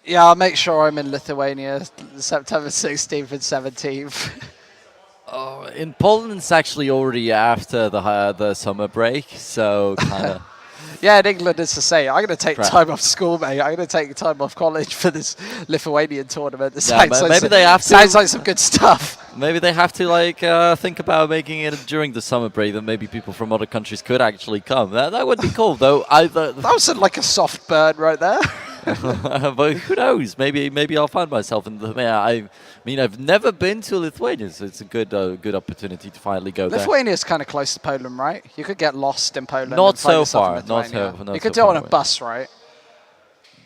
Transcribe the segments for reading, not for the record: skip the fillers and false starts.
Yeah, I'll make sure I'm in Lithuania September 16th and 17th. In Poland, it's actually already after the summer break, so kind of Yeah, in England it's the same. I'm going to take crap. time off school, mate. I'm going to take time off college for this Lithuanian tournament. It Yeah, maybe they have sounds to. like some good stuff. Maybe they have to think about making it during the summer break. That maybe people from other countries could actually come. That would be cool, though. That was like a soft burn right there. But who knows? Maybe I'll find myself in the. Yeah, I mean, I've never been to Lithuania, so it's a good opportunity to finally go there. Lithuania's kind of close to Poland, right? You could get lost in Poland. Not and find so yourself in far. Lithuania. Not You could so do it on far a bus, right?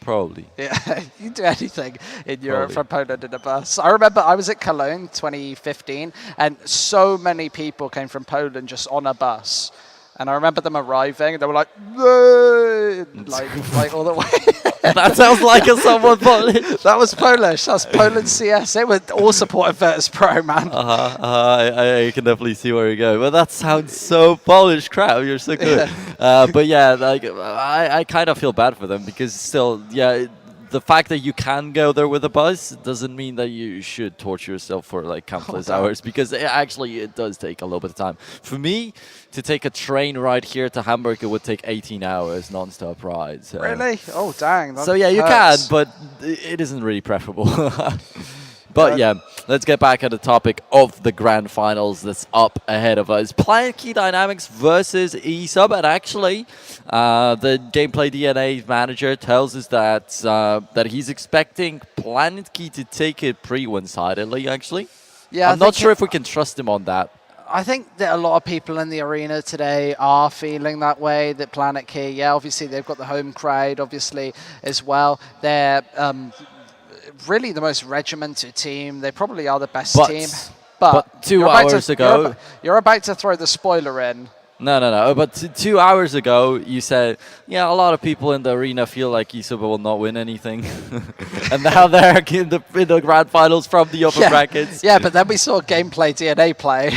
Probably. Yeah, you can do anything in Europe Probably. from Poland in a bus. I remember I was at Cologne 2015, and so many people came from Poland just on a bus. And I remember them arriving, and they were like, "Whoa!" like all the way. That sounds like a someone Polish. That was Polish. That was Poland CS. They were all supporting Virtus Pro, man. I can definitely see where you're going. But that sounds so Polish. Crap, you're so good. But yeah, like I kind of feel bad for them because still, yeah, the fact that you can go there with a bus doesn't mean that you should torture yourself for like countless hours because it does take a little bit of time. For me, to take a train ride here to Hamburg, it would take 18 hours non-stop ride. So. Really? Oh, dang. So yeah, you can, but it isn't really preferable. But yeah, let's get back at the topic of the grand finals that's up ahead of us. Planetkey Dynamics versus eSuba. And actually, the Gameplay DNA manager tells us that he's expecting Planetkey to take it pretty one-sidedly, actually. Yeah, I'm not sure if we can trust him on that. I think that a lot of people in the arena today are feeling that way, that Planetkey, yeah, obviously they've got the home crowd, obviously, as well. They're really the most regimented team. They probably are the best team. But 2 hours ago... You're about to throw the spoiler in. No. But 2 hours ago, you said, yeah, a lot of people in the arena feel like eSuba will not win anything. And now they're in the grand finals from the upper brackets. Yeah, but then we saw Gameplay DNA play,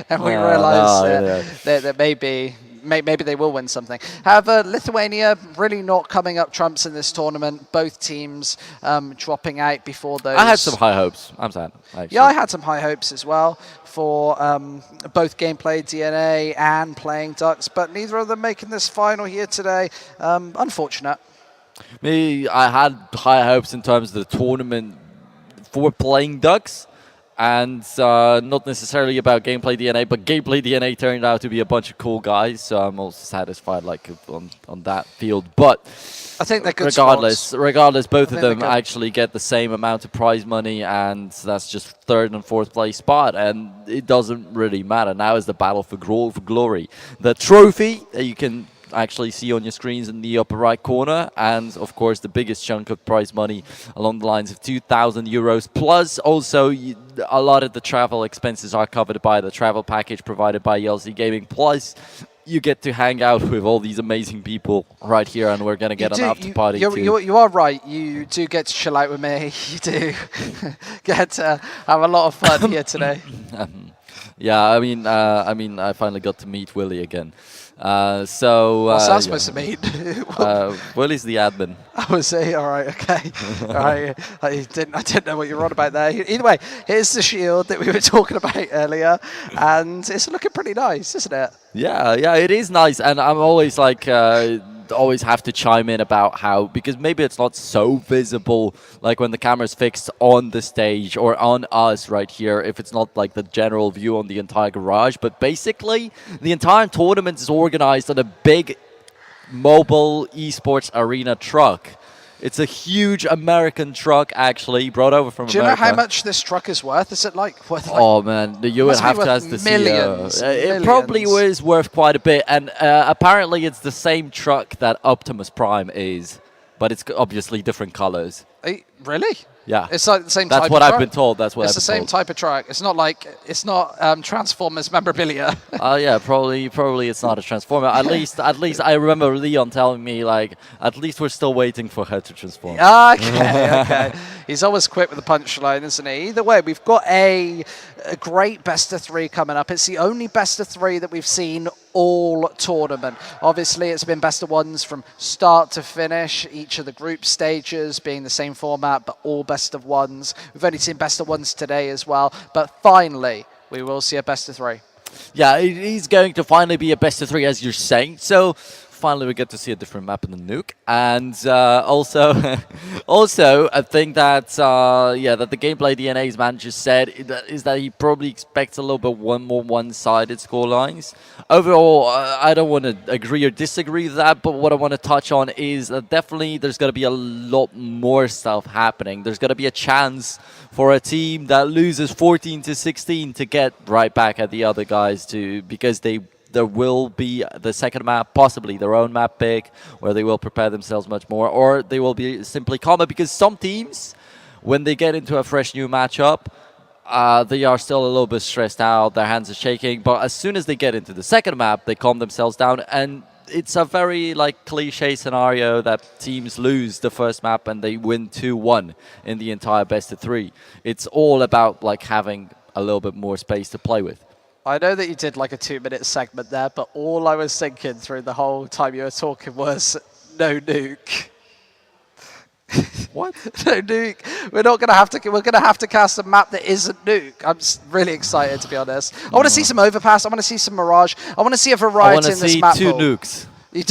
and we realized that maybe they will win something. However, Lithuania really not coming up trumps in this tournament. Both teams dropping out before those. I had some high hopes. I'm sad. Actually. Yeah, I had some high hopes as well for both Gameplay DNA and Playing Ducks, but neither of them making this final here today. Unfortunate. Me, I had high hopes in terms of the tournament for Playing Ducks. And not necessarily about Gameplay DNA, but Gameplay DNA turned out to be a bunch of cool guys, so I'm also satisfied on that field. But I think they're good regardless, both of them actually get the same amount of prize money, and that's just third and fourth place spot, and it doesn't really matter. Now is the battle for glory. The trophy that you can actually see on your screens in the upper right corner, and of course the biggest chunk of prize money along the lines of €2,000, plus also a lot of the travel expenses are covered by the travel package provided by ELC Gaming, plus you get to hang out with all these amazing people right here, and we're going to get an after party too. You are right. You do get to chill out with me. You do get to have a lot of fun here today. Yeah, I mean, I finally got to meet Willie again. What's that supposed to mean? Willie's the admin. Oh, see, all right, okay, all right. I didn't know what you were on about there. Either way, here's the shield that we were talking about earlier, and it's looking pretty nice, isn't it? Yeah, it is nice, and I'm always like. Always have to chime in about how, because maybe it's not so visible like when the camera's fixed on the stage or on us right here, if it's not like the general view on the entire garage, but basically the entire tournament is organized on a big mobile esports arena truck. It's a huge American truck, actually, brought over from America. Do you know how much this truck is worth? Is it worth Oh, man, you would have to see. It probably was worth quite a bit. And apparently it's the same truck that Optimus Prime is, but it's obviously different colors. Really? Yeah. It's like the same type of truck? That's what I've been told. It's the same type of truck. It's not Transformers memorabilia. Yeah, probably it's not a Transformer. At least I remember Leon telling me, like, at least we're still waiting for her to transform. Okay. He's always quick with the punchline, isn't he? Either way, we've got a great best of three coming up. It's the only best of three that we've seen all tournament. Obviously, it's been best of ones from start to finish, each of the group stages being the same same format, but all best of ones. We've only seen best of ones today as well, but finally, we will see a best of 3. Yeah, it is going to finally be a best of 3, as you're saying. So finally, we get to see a different map in the nuke, and also, also I think that that the gameplay DNA's manager said is that he probably expects a little bit more one-sided score lines. Overall, I don't want to agree or disagree with that, but what I want to touch on is that definitely there's going to be a lot more stuff happening. There's going to be a chance for a team that loses 14-16 to get right back at the other guys because there will be the second map, possibly their own map pick, where they will prepare themselves much more, or they will be simply calmer, because some teams, when they get into a fresh new matchup, they are still a little bit stressed out, their hands are shaking, but as soon as they get into the second map, they calm themselves down, and it's a very cliche scenario that teams lose the first map and they win 2-1 in the entire best of 3. It's all about having a little bit more space to play with. I know that you did a 2-minute segment there, but all I was thinking through the whole time you were talking was no nuke. What? No nuke. We're gonna have to cast a map that isn't nuke. I'm really excited, to be honest. I want to see some overpass. I want to see some mirage. I want to see a variety in this map. I want to see 2 nukes. You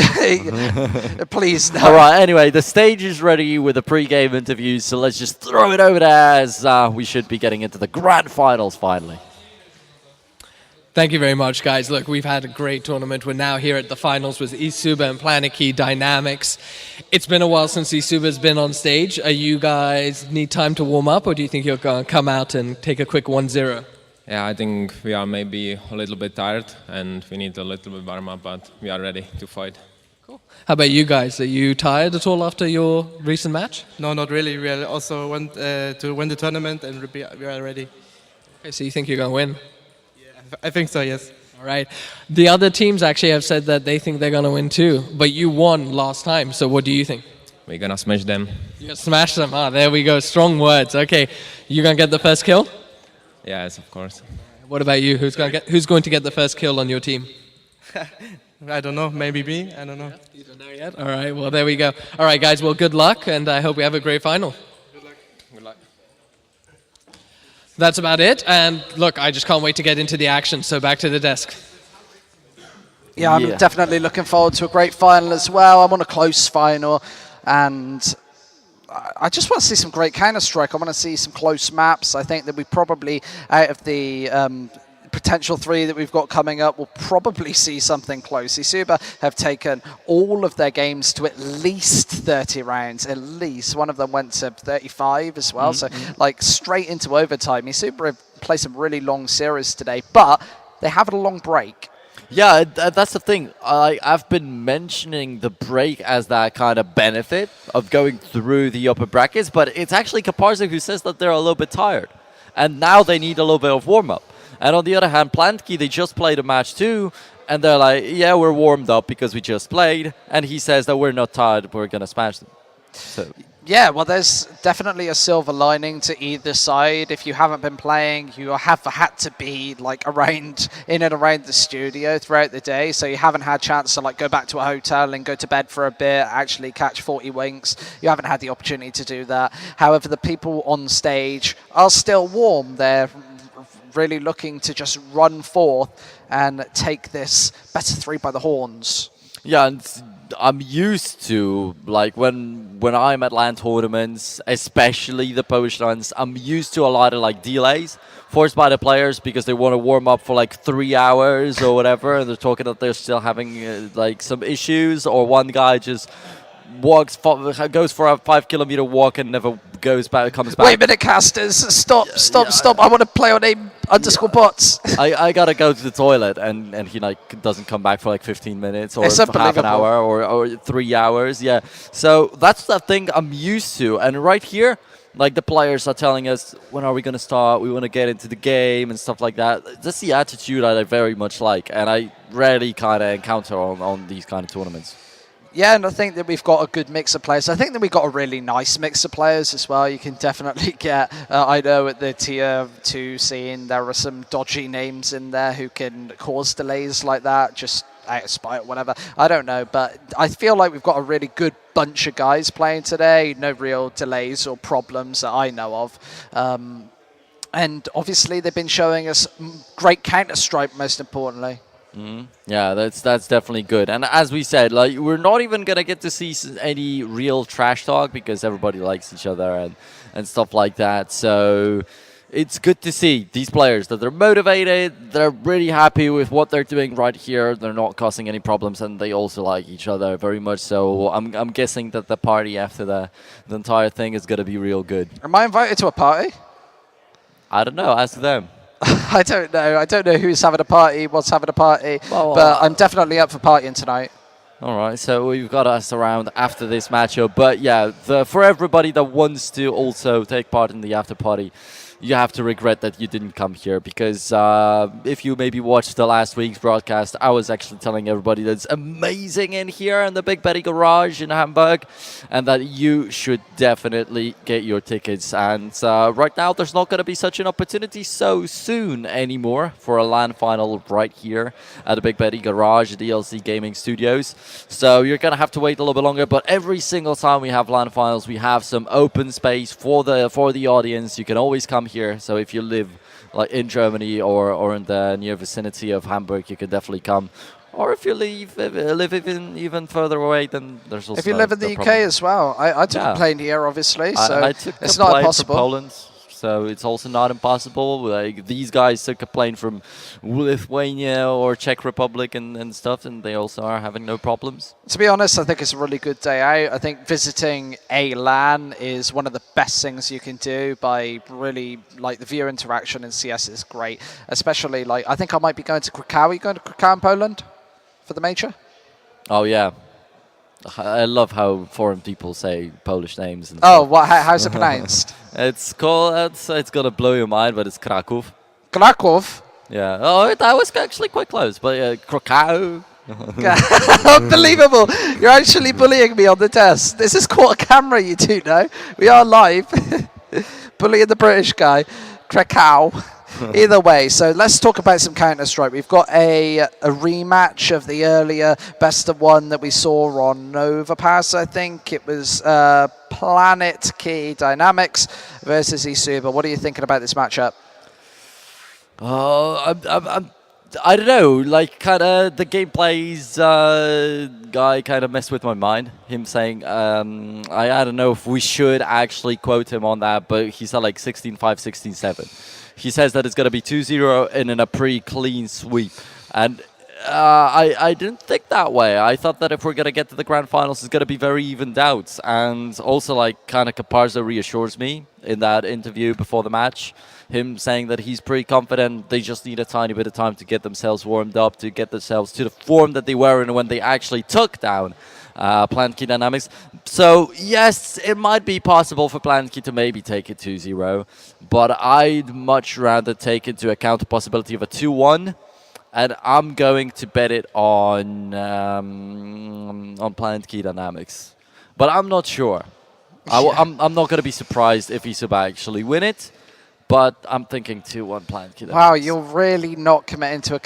do? Please, no. All right, anyway, the stage is ready with the pre-game interviews, so let's just throw it over there as we should be getting into the grand finals finally. Thank you very much, guys. Look, we've had a great tournament. We're now here at the finals with eSuba and Planetkey Dynamics. It's been a while since eSuba's been on stage. Are you guys need time to warm up, or do you think you're going to come out and take a quick 1-0? Yeah, I think we are maybe a little bit tired and we need a little bit warm up, but we are ready to fight. Cool. How about you guys? Are you tired at all after your recent match? No, not really. We also want to win the tournament and we are ready. Okay, so you think you're going to win? I think so, yes. All right. The other teams actually have said that they think they're going to win too, but you won last time, so what do you think? We're going to smash them. You're going to smash them. Ah, there we go. Strong words. Okay. You going to get the first kill? Yes, of course. What about you? Who's going to get the first kill on your team? I don't know. Maybe me. I don't know. You don't know yet? All right. Well, there we go. All right, guys. Well, good luck, and I hope we have a great final. Good luck. Good luck. That's about it. And look, I just can't wait to get into the action. So back to the desk. Yeah, I'm definitely looking forward to a great final as well. I'm on a close final, and I just want to see some great Counter-Strike. I want to see some close maps. I think that we probably, out of the potential 3 that we've got coming up, we'll probably see something close. eSuba have taken all of their games to at least 30 rounds, at least. One of them went to 35 as well, so straight into overtime. eSuba have played some really long series today, but they have a long break. Yeah, that's the thing. I've been mentioning the break as that kind of benefit of going through the upper brackets, but it's actually Kaparza who says that they're a little bit tired, and now they need a little bit of warm-up. And on the other hand, Planetkey, they just played a match too, and they're like, yeah, we're warmed up because we just played, and he says that we're not tired, we're going to smash them. So. Yeah, well, there's definitely a silver lining to either side. If you haven't been playing, you have had to be in and around the studio throughout the day, so you haven't had a chance to go back to a hotel and go to bed for a bit, actually catch 40 winks. You haven't had the opportunity to do that. However, the people on stage are still warm. They're really looking to just run forth and take this better 3 by the horns. Yeah, and I'm used to, when I'm at LAN tournaments, especially the Polish ones, I'm used to a lot of delays forced by the players because they want to warm up for 3 hours or whatever, and they're talking that they're still having some issues, or one guy just goes for a 5-kilometer walk and never comes back. Wait a minute, casters! Stop! I want to play on aim_bots. I gotta go to the toilet, and he doesn't come back for 15 minutes or half an hour or 3 hours. Yeah, so that's the thing I'm used to, and right here, the players are telling us, when are we gonna start? We want to get into the game and stuff like that. That's the attitude I very much like, and I rarely kind of encounter on these kind of tournaments. Yeah, and I think that we've got a good mix of players. I think that we've got a really nice mix of players as well. You can definitely get, I know at the tier 2 scene, there are some dodgy names in there who can cause delays like that, just out of spite or whatever. I don't know, but I feel like we've got a really good bunch of guys playing today. No real delays or problems that I know of. And obviously they've been showing us great Counter-Strike, most importantly. Yeah, that's definitely good. And as we said, like, we're not even gonna get to see any real trash talk because everybody likes each other and stuff like that. So it's good to see these players that they're motivated, they're really happy with what they're doing right here, they're not causing any problems, and they also like each other very much. So I'm guessing that the party after the entire thing is gonna be real good. Am I invited to a party? I don't know, ask them. I don't know. I don't know who's having a party, what's having a party, but I'm definitely up for partying tonight. All right, so we've got us around after this matchup. But yeah, for everybody that wants to also take part in the after party, you have to regret that you didn't come here, because if you maybe watched the last week's broadcast, I was actually telling everybody that it's amazing in here in the Big Betty Garage in Hamburg, and that you should definitely get your tickets. And right now, there's not going to be such an opportunity so soon anymore for a LAN final right here at the Big Betty Garage at DLC Gaming Studios. So you're going to have to wait a little bit longer, but every single time we have LAN finals, we have some open space for the audience. You can always come here. So if you live like in Germany or in the near vicinity of Hamburg, you can definitely come. Or if you live even further away, then there's also if you live in the UK as well. I took a plane here, obviously, so I took it's a not plane impossible. from Poland, so it's also not impossible. Like, these guys took a plane from Lithuania or Czech Republic and stuff, and they also are having no problems. To be honest, I think it's a really good day out. I think visiting a LAN is one of the best things you can do. By really, like, the viewer interaction in CS is great. Especially, like, I think I might be going to Krakow. Are you going to Krakow in Poland for the major? Oh yeah, I love how foreign people say Polish names. And oh, how's it pronounced? It's called. It's gonna blow your mind, but it's Kraków. Kraków. Yeah. Oh, that was actually quite close, but Krakow. Unbelievable! You're actually bullying me on the test. This is caught a camera, you do know. We are live. Bullying the British guy. Krakow. Either way, so let's talk about some Counter-Strike. We've got a rematch of the earlier best of one that we saw on Nova Pass, I think. It was Planetkey Dynamics versus eSuba. What are you thinking about this matchup? I don't know, like, kind of the gameplay's guy kind of messed with my mind. Him saying, I don't know if we should actually quote him on that, but he said like 16-5, 16-7. He says that it's going to be 2-0 and in a pretty clean sweep. And I didn't think that way. I thought that if we're going to get to the Grand Finals, it's going to be very evened out. And also, like, kind of Caparzo reassures me in that interview before the match. Him saying that he's pretty confident. They just need a tiny bit of time to get themselves warmed up, to get themselves to the form that they were in when they actually took down Planetkey Dynamics. So, yes, it might be possible for Planetkey to maybe take it 2-0, but I'd much rather take into account the possibility of a 2-1, and I'm going to bet it on Planetkey Dynamics. But I'm not sure. I'm not going to be surprised if eSuba actually win it. But I'm thinking 2-1 Planetkey. Wow, you're really not committing to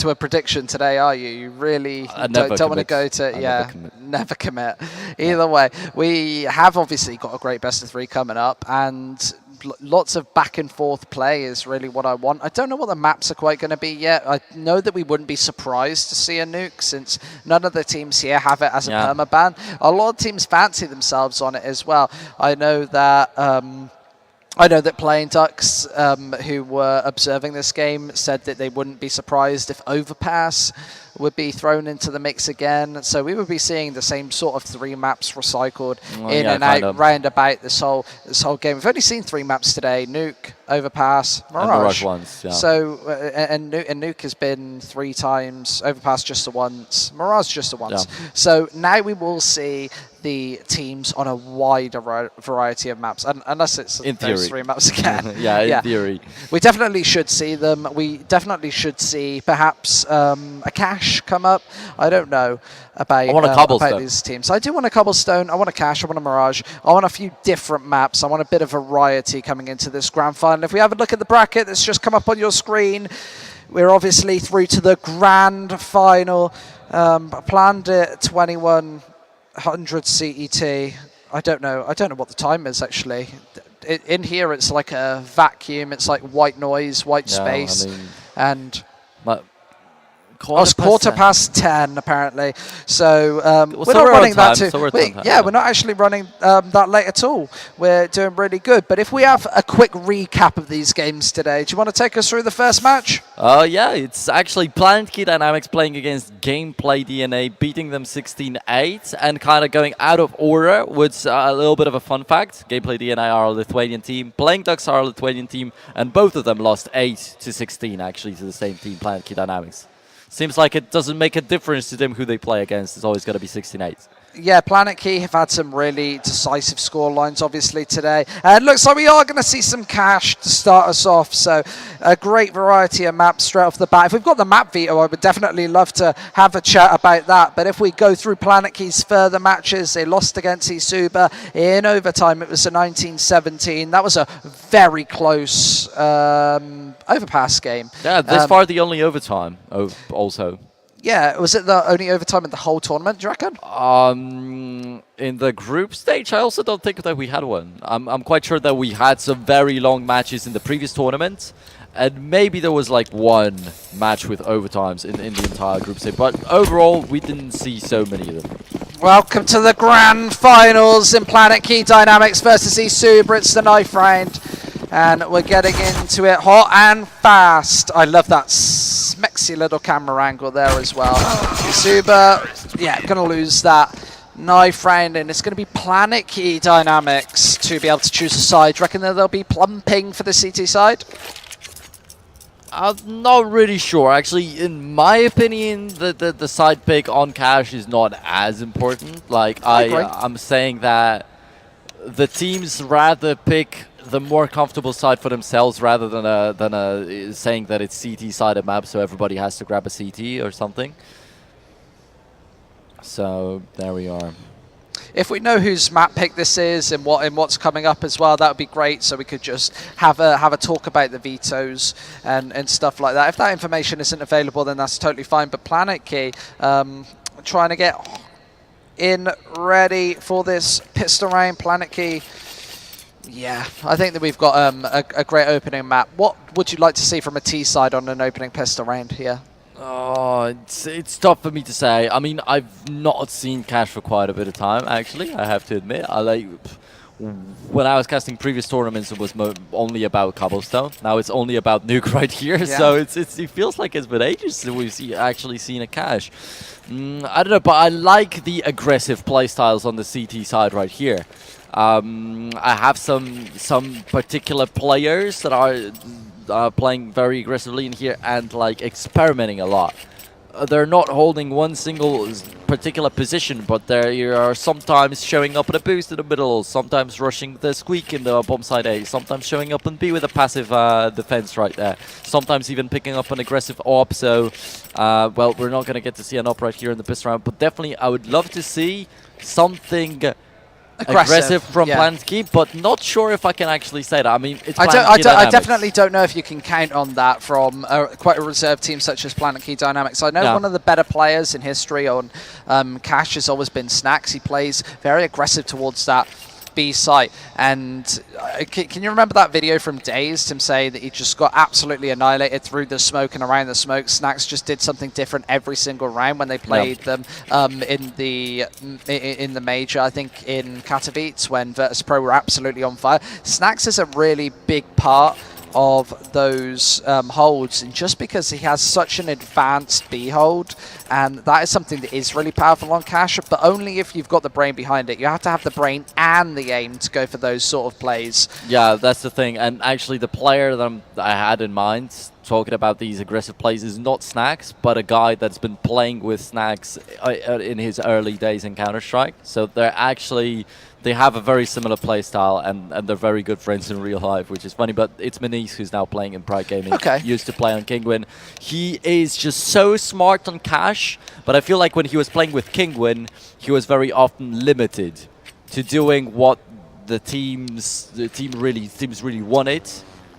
a prediction today, are you? You really don't want to go to never commit. Either way, we have obviously got a great best of 3 coming up, and lots of back and forth play is really what I want. I don't know what the maps are quite going to be yet. I know that we wouldn't be surprised to see a nuke, since none of the teams here have it as a permaban. A lot of teams fancy themselves on it as well. I know that Playing Ducks, who were observing this game, said that they wouldn't be surprised if Overpass would be thrown into the mix again. So we would be seeing the same sort of 3 maps recycled in and out round about this whole game. We've only seen 3 maps today: Nuke, Overpass, Mirage. And Mirage once, yeah. So and Nuke has been 3 times, Overpass just the once, Mirage just the once. Yeah. So now we will see the teams on a wider variety of maps, unless it's in those 3 maps again. In theory. We definitely should see them. We definitely should see perhaps a Cache come up. I don't know about these teams. I do want a Cobblestone. I want a Cache. I want a Mirage. I want a few different maps. I want a bit of variety coming into this Grand Final. If we have a look at the bracket that's just come up on your screen, we're obviously through to the Grand Final. Planned it 21... 100 CET. I don't know what the time is actually. In here, it's like a vacuum. It's like white noise, white space, and it's 10:15 apparently. So we're not running that too. We're not actually running that late at all. We're doing really good. But if we have a quick recap of these games today, do you want to take us through the first match? Yeah, it's actually Planetkey Dynamics playing against Gameplay DNA, beating them 16-8, and kind of going out of order with a little bit of a fun fact. Gameplay DNA are a Lithuanian team, Playing Ducks are a Lithuanian team, and both of them lost 8-16 actually to the same team, Planetkey Dynamics. Seems like it doesn't make a difference to them who they play against. It's always going to be 16-8. Yeah, Planetkey have had some really decisive score lines, obviously, today. And it looks like we are going to see some cash to start us off. So a great variety of maps straight off the bat. If we've got the map veto, I would definitely love to have a chat about that. But if we go through Planetkey's further matches, they lost against eSuba in overtime. It was a 19-17. That was a very close overpass game. Yeah, this far the only overtime also. Yeah, was it the only overtime in the whole tournament, do you reckon? In the group stage, I also don't think that we had one. I'm quite sure that we had some very long matches in the previous tournament, and maybe there was like one match with overtimes in the entire group stage. But overall, we didn't see so many of them. Welcome to the grand finals in Planetkey Dynamics versus eSuba. It's the knife round. And we're getting into it hot and fast. I love that smexy little camera angle there as well. eSuba, yeah, going to lose that knife round, and it's going to be Planetkey Dynamics to be able to choose a side. Do you reckon that they'll be plumping for the CT side? I'm not really sure. Actually, in my opinion, the side pick on cash is not as important. Like, I'm saying that the teams rather pick the more comfortable side for themselves rather than saying that it's CT-sided map, so everybody has to grab a CT or something. So there we are. If we know whose map pick this is and what's coming up as well, that would be great. So we could just have a talk about the vetoes and stuff like that. If that information isn't available, then that's totally fine. But Planetkey trying to get in ready for this pistol round. Planetkey. Yeah, I think that we've got a great opening map. What would you like to see from a T side on an opening pistol round here? Oh, it's tough for me to say. I mean, I've not seen cash for quite a bit of time, actually, I have to admit. When I was casting previous tournaments, it was only about Cobblestone. Now it's only about Nuke right here, yeah. So it feels like it's been ages since we've actually seen a cash. I don't know, but I like the aggressive playstyles on the CT side right here. I have some particular players that are playing very aggressively in here and like experimenting a lot. They're not holding one single particular position, but they are sometimes showing up in a boost in the middle, sometimes rushing the squeak in the bomb side A, sometimes showing up in B with a passive defense right there, sometimes even picking up an aggressive AWP. So, well, we're not going to get to see an AWP right here in the pistol round, but definitely I would love to see something aggressive from Planetkey, but not sure if I can actually say that. I mean, it's I definitely don't know if you can count on that from quite a reserve team such as Planetkey Dynamics. I know one of the better players in history on cash has always been Snacks. He plays very aggressive towards that B site. And can you remember that video from Dazed, him saying that he just got absolutely annihilated through the smoke and around the smoke? Snacks just did something different every single round when they played them in the major. I think in Katowice when Virtus Pro were absolutely on fire. Snacks is a really big part of those holds, and just because he has such an advanced B hold, and that is something that is really powerful on cash, but only if you've got the brain behind it. You have to have the brain and the aim to go for those sort of plays. Yeah, that's the thing. And actually the player that I had in mind talking about these aggressive plays is not Snacks, but a guy that's been playing with Snacks in his early days in Counter-Strike. So they have a very similar play style, and they're very good friends in real life, which is funny. But it's Manice who's now playing in Pride Gaming. Okay. Used to play on Kingwin. He is just so smart on cash, but I feel like when he was playing with Kingwin, he was very often limited to doing what the teams really wanted.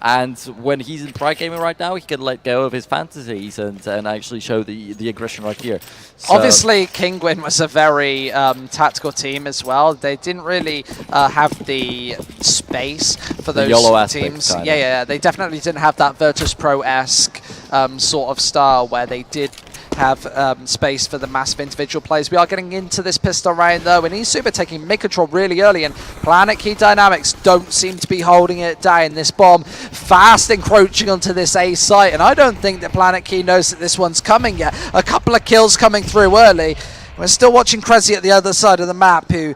And when he's in Pride Gaming right now, he can let go of his fantasies and actually show the aggression right here. So obviously, Kingwin was a very tactical team as well. They didn't really have the space for those teams. Yeah, they definitely didn't have that Virtus Pro-esque sort of style where they did have space for the massive individual plays. We are getting into this pistol round though, and eSuba taking mid-control really early, and Planetkey Dynamics don't seem to be holding it down. This bomb fast encroaching onto this A site, and I don't think that Planetkey knows that this one's coming yet. A couple of kills coming through early. We're still watching Krezi at the other side of the map, who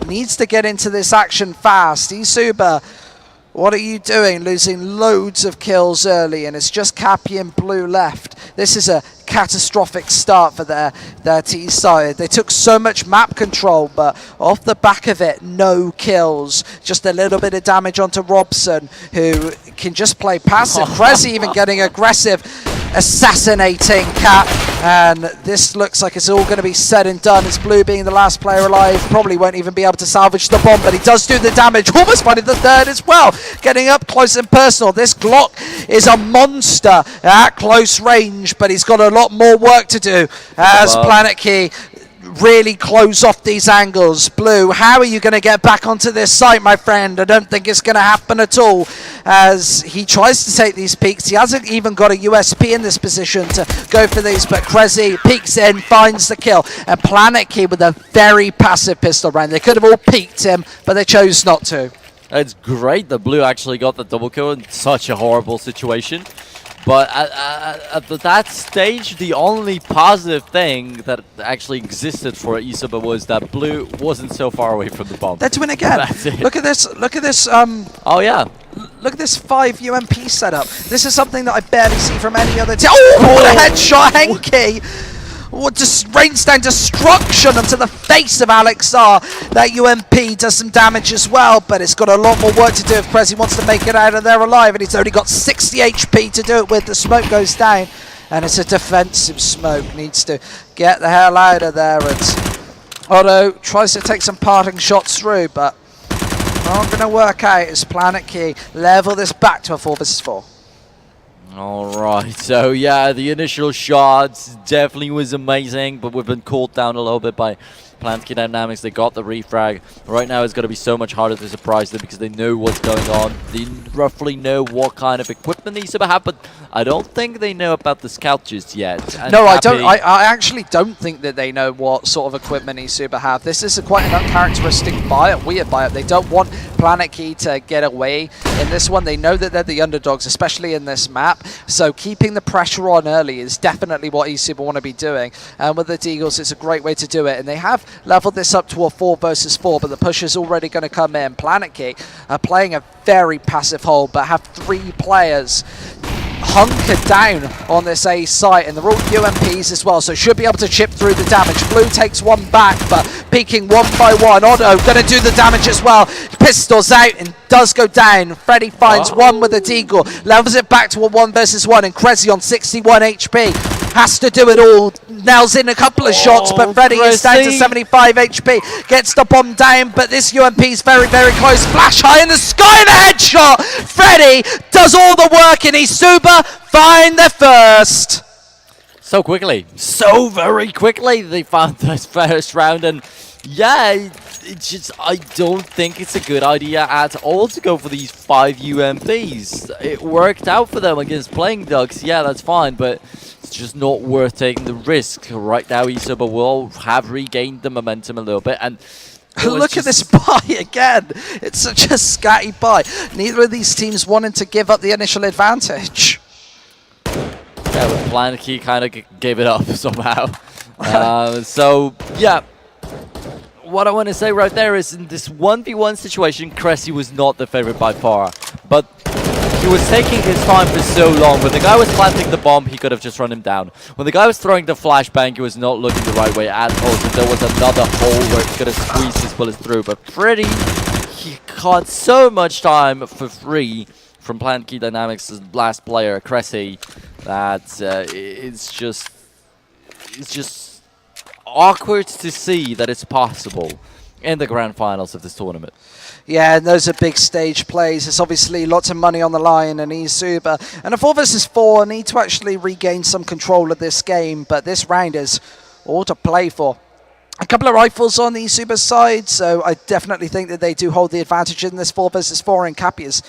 needs to get into this action fast. eSuba, what are you doing? Losing loads of kills early, and it's just Cappy and Blue left. This is a catastrophic start for their T side. They took so much map control, but off the back of it, no kills. Just a little bit of damage onto Robson, who can just play passive. Krezi even getting aggressive, assassinating Cap, and this looks like it's all going to be said and done. As Blue, being the last player alive, probably won't even be able to salvage the bomb, but he does do the damage. Almost finding the third as well. Getting up close and personal. This Glock is a monster at close range, but he's got a lot more work to do as Planetkey really close off these angles. Blue, how are you going to get back onto this site, my friend? I don't think it's going to happen at all as he tries to take these peaks. He hasn't even got a USP in this position to go for these, but Krezi peeks in, finds the kill, and Planetkey with a very passive pistol round. They could have all peeked him, but they chose not to. It's great that Blue actually got the double kill in such a horrible situation. But at that stage, the only positive thing that actually existed for eSuba was that Blue wasn't so far away from the bomb. They're doing it again. That's it. Look at this. Look at this. Oh yeah. Look at this 5 UMP setup. This is something that I barely see from any other team. Oh, what a headshot, Henke! What just rains down destruction onto the face of Alex R. That UMP does some damage as well, but it's got a lot more work to do if Krezi wants to make it out of there alive, and he's only got 60 HP to do it with. The smoke goes down, and it's a defensive smoke. Needs to get the hell out of there, and Otto tries to take some parting shots through, but not going to work out as Planetkey level this back to a 4 versus 4. Alright, so yeah, the initial shots definitely was amazing, but we've been cooled down a little bit by Planetkey Dynamics. They got the refrag. Right now it's going to be so much harder to surprise them because they know what's going on. They roughly know what kind of equipment eSuba have, but I don't think they know about the scout just yet. And no, I don't. I actually don't think that they know what sort of equipment eSuba have. This is quite an uncharacteristic buyout, weird buyout. They don't want Planetkey to get away in this one. They know that they're the underdogs, especially in this map. So keeping the pressure on early is definitely what eSuba want to be doing. And with the Deagles, it's a great way to do it. And they have leveled this up to a 4 versus 4, but the push is already going to come in. Planetkey are playing a very passive hold, but have 3 players hunkered down on this A site, and they're all UMPs as well, so should be able to chip through the damage. Blue takes one back, but peeking one by one. Otto going to do the damage as well. Pistols out and does go down. Freddy finds one with a deagle, levels it back to a 1 versus 1, and Krezi on 61 HP has to do it all. Nails in a couple of shots, but Freddy is down to 75 HP. Gets the bomb down, but this UMP is very, very close. Flash high in the sky and a headshot. Freddy does all the work, and eSuba find their first. So quickly, so very quickly, they found this first round, and yeah, it's just, I don't think it's a good idea at all to go for these 5 UMPs. It worked out for them against playing Ducks, yeah, that's fine, but it's just not worth taking the risk. Right now, eSuba will have regained the momentum a little bit, and look at this buy again. It's such a scatty buy. Neither of these teams wanted to give up the initial advantage. Yeah, but Planetkey kind of gave it up somehow. So, yeah. What I want to say right there is in this 1v1 situation, Krezi was not the favorite by far. But he was taking his time for so long. When the guy was planting the bomb, he could have just run him down. When the guy was throwing the flashbang, he was not looking the right way at all. So there was another hole where he could have squeezed his bullets through. But Freddy, he caught so much time for free from Planetkey Dynamics' last player, Krezi, that it's just awkward to see that it's possible in the grand finals of this tournament. Yeah, and those are big stage plays. It's obviously lots of money on the line, and eSuba. And a 4 versus 4 need to actually regain some control of this game, but this round is all to play for. A couple of rifles on the eSuba side, so I definitely think that they do hold the advantage in this 4 versus 4, and Cappy is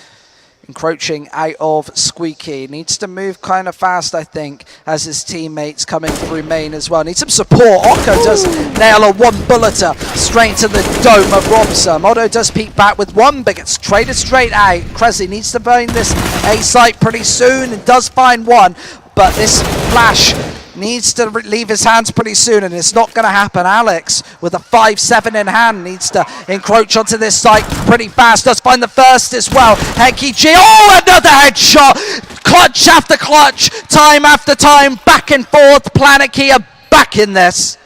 encroaching out of Squeaky. Needs to move kind of fast, I think, as his teammates coming through main as well. Needs some support. Occo does nail a one-bulleter straight to the dome of Robson. Modo does peek back with one, but gets traded straight out. Krezi needs to find this A site pretty soon and does find one, but this flash needs to leave his hands pretty soon, and it's not going to happen. Alex, with a 5-7 in hand, needs to encroach onto this site pretty fast. Does find the first as well. Henky G, oh, another headshot! Clutch after clutch, time after time, back and forth. Planetkey are back in this.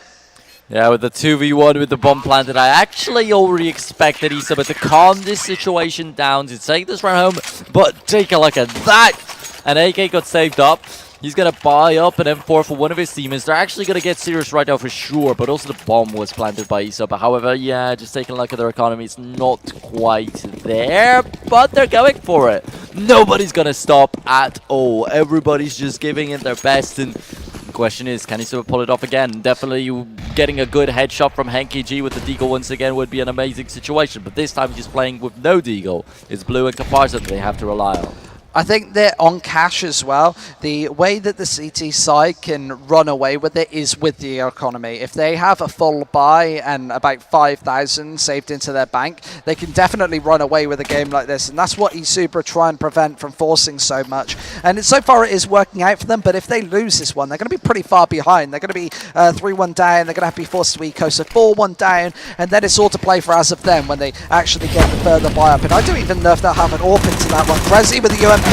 Yeah, with the 2v1 with the bomb planted, I actually already expected eSuba to calm this situation down, to take this round home, but take a look at that. And AK got saved up. He's going to buy up an M4 for one of his teammates. They're actually going to get serious right now for sure, but also the bomb was planted by eSuba. However, yeah, just taking a look at their economy, it's not quite there, but they're going for it. Nobody's going to stop at all. Everybody's just giving it their best, and the question is, can eSuba pull it off again? Definitely getting a good headshot from Henky G with the deagle once again would be an amazing situation, but this time he's playing with no deagle. It's Blue and Caparza that they have to rely on. I think they're on cash as well. The way that the CT side can run away with it is with the economy. If they have a full buy and about 5,000 saved into their bank, they can definitely run away with a game like this. And that's what eSuba try and prevent from forcing so much. And so far it is working out for them, but if they lose this one, they're going to be pretty far behind. They're going to be 3-1 down, they're going to have to be forced to eco, so 4-1 down, and then it's all to play for as of then when they actually get the further buy up. And I don't even know if they'll have an AWP into that one. Krezi with the UMP,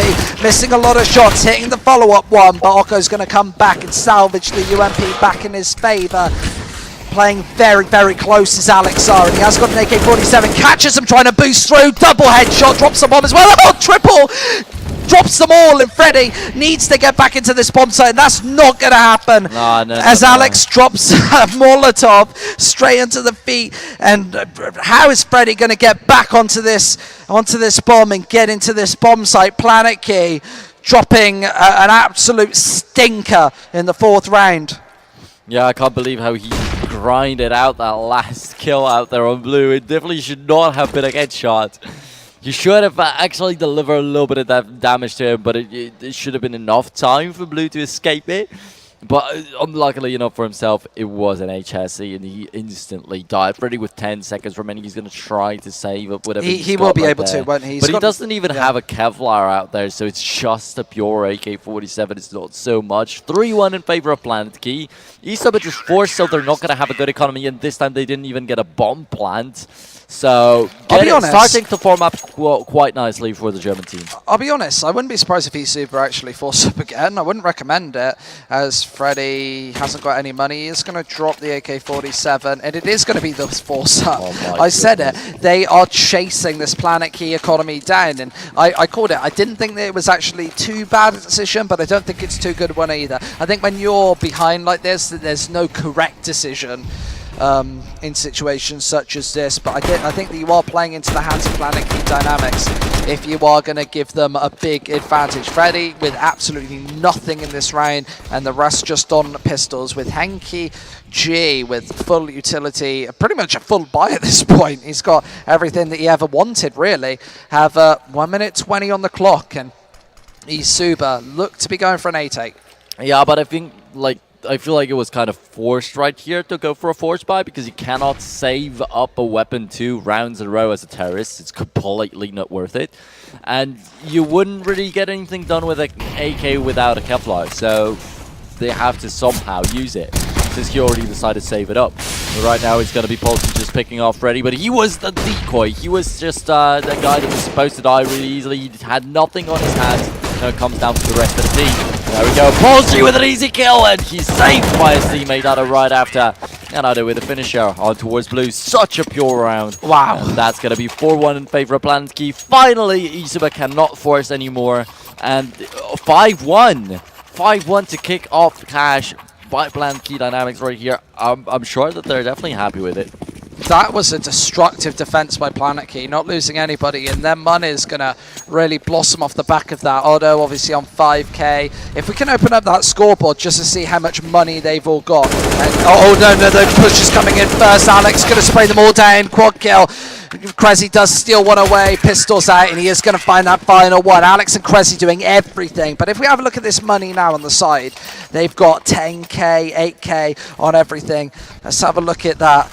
missing a lot of shots, hitting the follow-up one, but Occo's going to come back and salvage the UMP back in his favour. Playing very, very close is Alex R, and he has got an AK-47, catches him trying to boost through, double headshot, drops the bomb as well, oh, triple! Drops them all, and Freddy needs to get back into this bomb site, and that's not going to happen. As Alex drops a Molotov straight into the feet, and how is Freddy going to get back onto this bomb and get into this bomb site? Planetkey dropping an absolute stinker in the 4th round. Yeah, I can't believe how he grinded out that last kill out there on Blue. It definitely should not have been a headshot. You should have actually delivered a little bit of that damage to him, but it should have been enough time for Blue to escape it. But unluckily enough for himself, it was an HSE, and he instantly died. Freddy with 10 seconds remaining, he's going to try to save up whatever he will be able to, won't he? But he doesn't even have a Kevlar out there, so it's just a pure AK-47. It's not so much. 3-1 in favor of Planetkey. eSuba just forced, so they're not going to have a good economy, and this time they didn't even get a bomb plant. So, I'll be honest, starting to form up quite nicely for the German team. I'll be honest, I wouldn't be surprised if eSuba actually forced up again. I wouldn't recommend it, as Freddy hasn't got any money. He's going to drop the AK-47, and it is going to be the force up. I said it. They are chasing this Planetkey economy down, and I called it. I didn't think that it was actually too bad a decision, but I don't think it's too good one either. I think when you're behind like this, there's no correct decision. In situations such as this, but I think that you are playing into the hands of Planetkey dynamics if you are going to give them a big advantage. Freddy with absolutely nothing in this round, and the rest just on pistols, with Henky G with full utility, pretty much a full buy at this point. He's got everything that he ever wanted, really. Have 1 minute 20 on the clock, and eSuba look to be going for an 8-8. Yeah, but I think, I feel like it was kind of forced right here to go for a force buy, because you cannot save up a weapon 2 rounds in a row as a terrorist. It's completely not worth it. And you wouldn't really get anything done with an AK without a Kevlar, so they have to somehow use it, since he already decided to save it up. But right now it's going to be Paulson just picking off Freddy, but he was the decoy. He was just the guy that was supposed to die really easily. He had nothing on his hands. Now it comes down to the rest of the team. There we go, Paulson with an easy kill, and he's saved by his teammate out right after. And either with a finisher on towards Blue. Such a pure round. Wow. And that's going to be 4-1 in favor of Planetkey. Finally, eSuba cannot force anymore. And 5-1. 5-1 to kick off cash by Planetkey Dynamics right here. I'm sure that they're definitely happy with it. that was a destructive defense by Planetkey, not losing anybody, and their money is going to really blossom off the back of that. Otto obviously on 5k. If we can open up that scoreboard just to see how much money they've all got. And, oh no, the push is coming in first. Alex going to spray them all down, quad kill. Krezzy does steal one away, pistols out, and he is going to find that final one. Alex and Krezzy doing everything. But if we have a look at this money now on the side, they've got 10k, 8k on everything. Let's have a look at that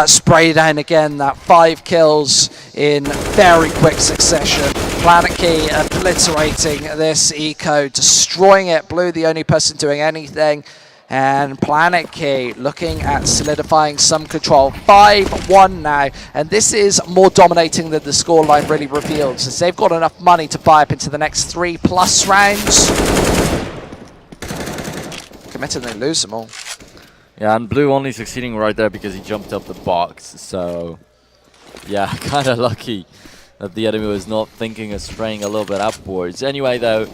spray down again, that 5 kills in very quick succession. Planetkey obliterating this eco, destroying it. Blue the only person doing anything. And Planetkey looking at solidifying some control. 5-1 now, and this is more dominating than the scoreline really reveals, as they've got enough money to buy up into the next 3+ rounds. Committed, they lose them all. Yeah, and Blue only succeeding right there because he jumped up the box. So, yeah, kind of lucky that the enemy was not thinking of spraying a little bit upwards. Anyway, though,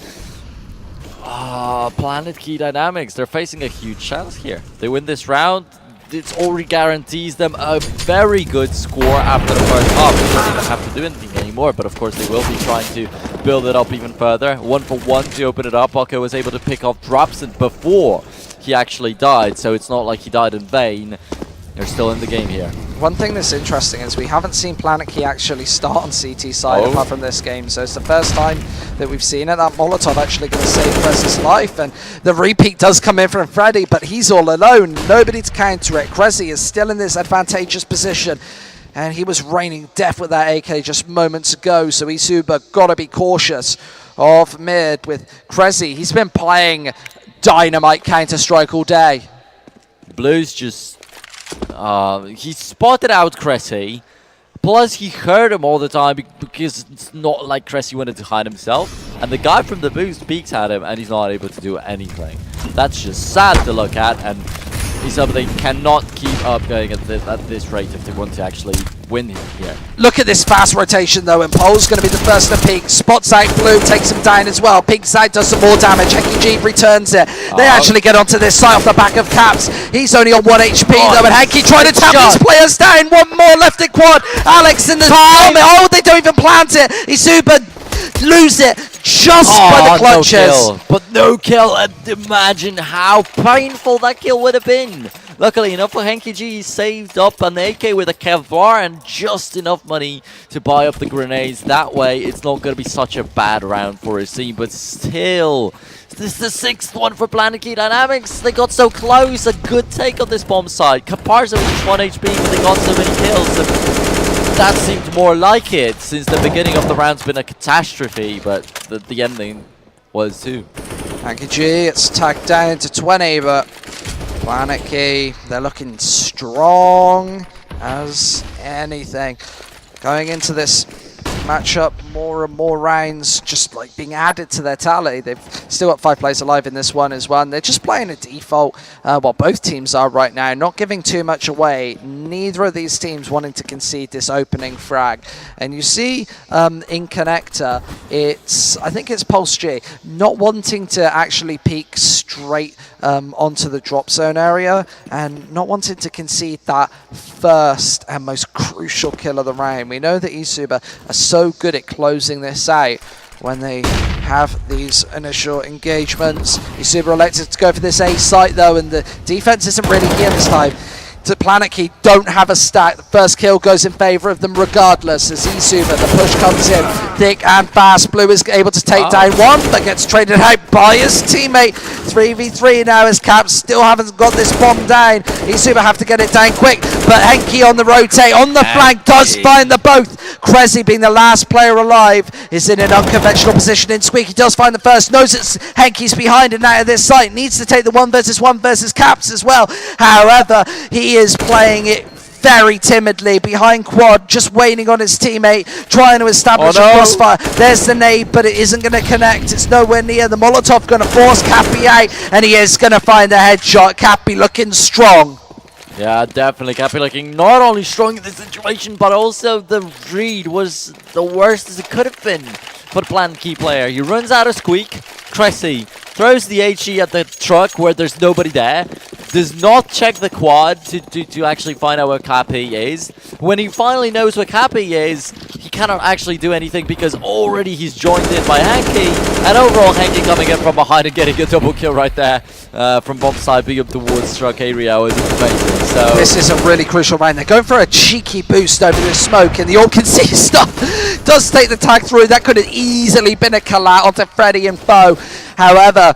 Planetkey Dynamics, they're facing a huge chance here. They win this round, it already guarantees them a very good score after the first half. They don't even have to do anything anymore, but of course they will be trying to build it up even further. 1-for-1 to open it up. Oko was able to pick off Dropson before he actually died, so it's not like he died in vain. They're still in the game here. One thing that's interesting is we haven't seen Planetkey actually start on CT side apart from this game, so it's the first time that we've seen it. That Molotov actually going to save Krezzy's life, and the repeat does come in from Freddy, but he's all alone. Nobody to counter it. Krezzy is still in this advantageous position, and he was raining death with that AK just moments ago, so eSuba got to be cautious of mid with Krezzy. He's been playing dynamite Counter-Strike all day. Blue's just... he spotted out Krezzy, plus he heard him all the time because it's not like Krezzy wanted to hide himself, and the guy from the boost peeks at him and he's not able to do anything. That's just sad to look at, and eSuba, they cannot keep up going at this rate if they want to actually win here. Look at this fast rotation though, and Pole's going to be the first to peek. Spots out Blue, takes him down as well. Peek side does some more damage. Henky G returns it. They actually get onto this side off the back of Caps. He's only on 1 HP though, and Henky trying to tap these players down. One more left at quad. Alex in the helmet. Oh, they don't even plant it. eSuba lose it just by the clutches. No kill. But no kill, and imagine how painful that kill would have been. Luckily enough for Henky G, he saved up an AK with a Kevlar and just enough money to buy up the grenades. That way, it's not going to be such a bad round for his team, but still, this is the 6th one for Planetkey Dynamics. They got so close, a good take on this bomb side. Caparzo with just 1 HP, but they got so many kills. And that seemed more like it, since the beginning of the round's been a catastrophe, but the ending was too. Henky G, it's tagged down to 20, but Planetkey, they're looking strong as anything. Going into this matchup, more and more rounds just like being added to their tally. They've still got 5 players alive in this one as well, and they're just playing a default, well, both teams are right now, not giving too much away. Neither of these teams wanting to concede this opening frag. And you see in Connector, I think it's Pulse G, not wanting to actually peek straight onto the drop zone area, and not wanting to concede that first and most crucial kill of the round. We know that eSuba are so good at closing this out when they have these initial engagements. eSuba elected to go for this A site though, and the defense isn't really here this time. To Planetkey don't have a stack. The first kill goes in favor of them regardless, as eSuba, the push comes in thick and fast. Blue is able to take down one, but gets traded out by his teammate. 3v3 now as Caps still haven't got this bomb down. eSuba have to get it down quick, but Henky on the rotate, on the flank, does find the both. Krezzy, being the last player alive, is in an unconventional position in Squeak. He does find the first, knows it's Henky's behind and out of this site, needs to take the 1v1 versus Caps as well. However, he is playing it very timidly behind quad, just waiting on his teammate, trying to establish a crossfire. There's the nade, but it isn't going to connect. It's nowhere near. The Molotov going to force Cappy out, and he is going to find the headshot. Cappy looking strong. Yeah, definitely. Cappy looking not only strong in this situation, but also the read was the worst as it could have been for the Planetkey player. He runs out of Squeak. Krezzy throws the HE at the truck where there's nobody there. does not check the quad to actually find out where Cappy is. When he finally knows where Cappy is, he cannot actually do anything because already he's joined in by Hanky. And overall, Hanky coming in from behind and getting a double kill right there from bomb side, being up towards Struck area was amazing. So this is a really crucial round. They're going for a cheeky boost over the smoke, and the all-can-see stuff does take the tag through. That could have easily been a kill out onto Freddy and Foe. However,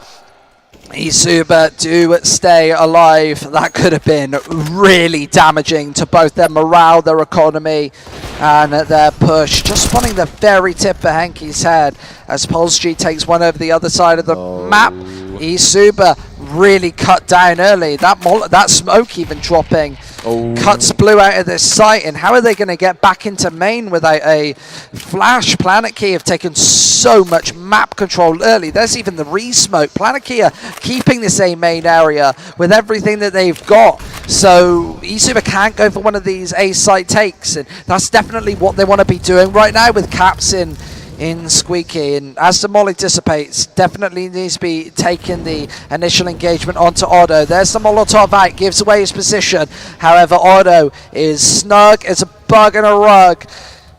eSuba do stay alive. That could have been really damaging to both their morale, their economy, and their push. Just spawning the very tip of Henke's head as Polsky takes one over the other side of the map. eSuba really cut down early. That smoke even dropping cuts blue out of this site, and how are they going to get back into main without a flash? Planetkey have taken so much map control early. There's even the re-smoke. Planetkey are keeping this A main area with everything that they've got, so eSuba can't go for one of these A site takes, and that's definitely what they want to be doing right now with Caps in Squeaky. And as the molly dissipates, definitely needs to be taking the initial engagement onto Otto. There's the Molotov out, gives away his position. However, Otto is snug as a bug in a rug,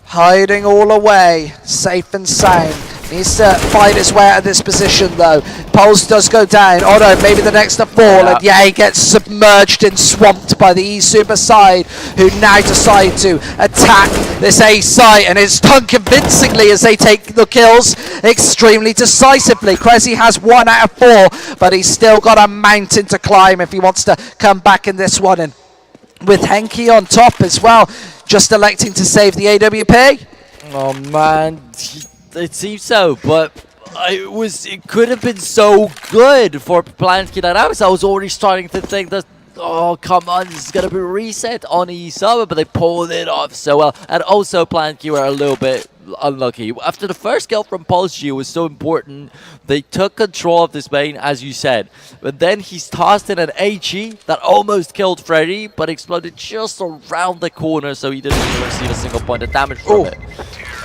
hiding all away, safe and sound. Needs to fight his way out of this position though. Pulse does go down. Otto maybe the next to fall, and yeah, he gets submerged and swamped by the eSuba side, who now decide to attack this A site, and it's done convincingly as they take the kills extremely decisively. Krezi has 1 out of 4, but he's still got a mountain to climb if he wants to come back in this one, and with Henke on top as well, just electing to save the AWP. Oh man, it seems so, but it could have been so good for Planetkey Dynamics. I was already starting to think that, oh come on, this is going to be reset on eSuba, but they pulled it off so well. And also Planetkey were a little bit unlucky. After the first kill from Polsky was so important, they took control of this main, as you said. But then he's tossed in an HE that almost killed Freddy, but exploded just around the corner, so he didn't even receive a single point of damage from it.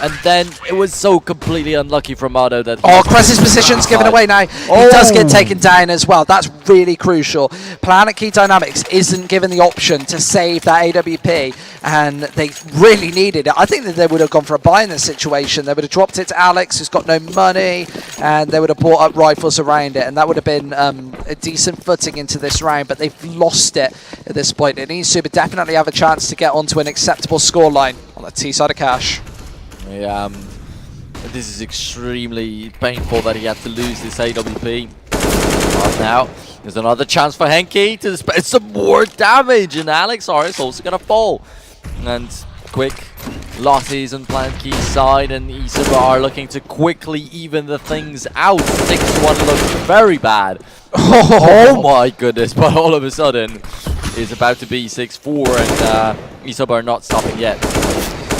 And then it was so completely unlucky from Otto that... Oh, Cress's position's given away now. He does get taken down as well. That's really crucial. Planetkey Dynamics isn't given the option to save that AWP, and they really needed it. I think that they would have gone for a buy in this situation. They would have dropped it to Alex, who's got no money, and they would have brought up rifles around it, and that would have been a decent footing into this round, but they've lost it at this point. And eSuba definitely have a chance to get onto an acceptable scoreline on the T side of cash. Yeah, this is extremely painful that he had to lose this AWP. But now, there's another chance for Henke to spend some more damage, and Alex R is also going to fall. And quick losses on Planetkey's side, and eSuba are looking to quickly even the things out. 6-1 looks very bad. Oh my goodness, but all of a sudden, it's about to be 6-4, and eSuba are not stopping yet.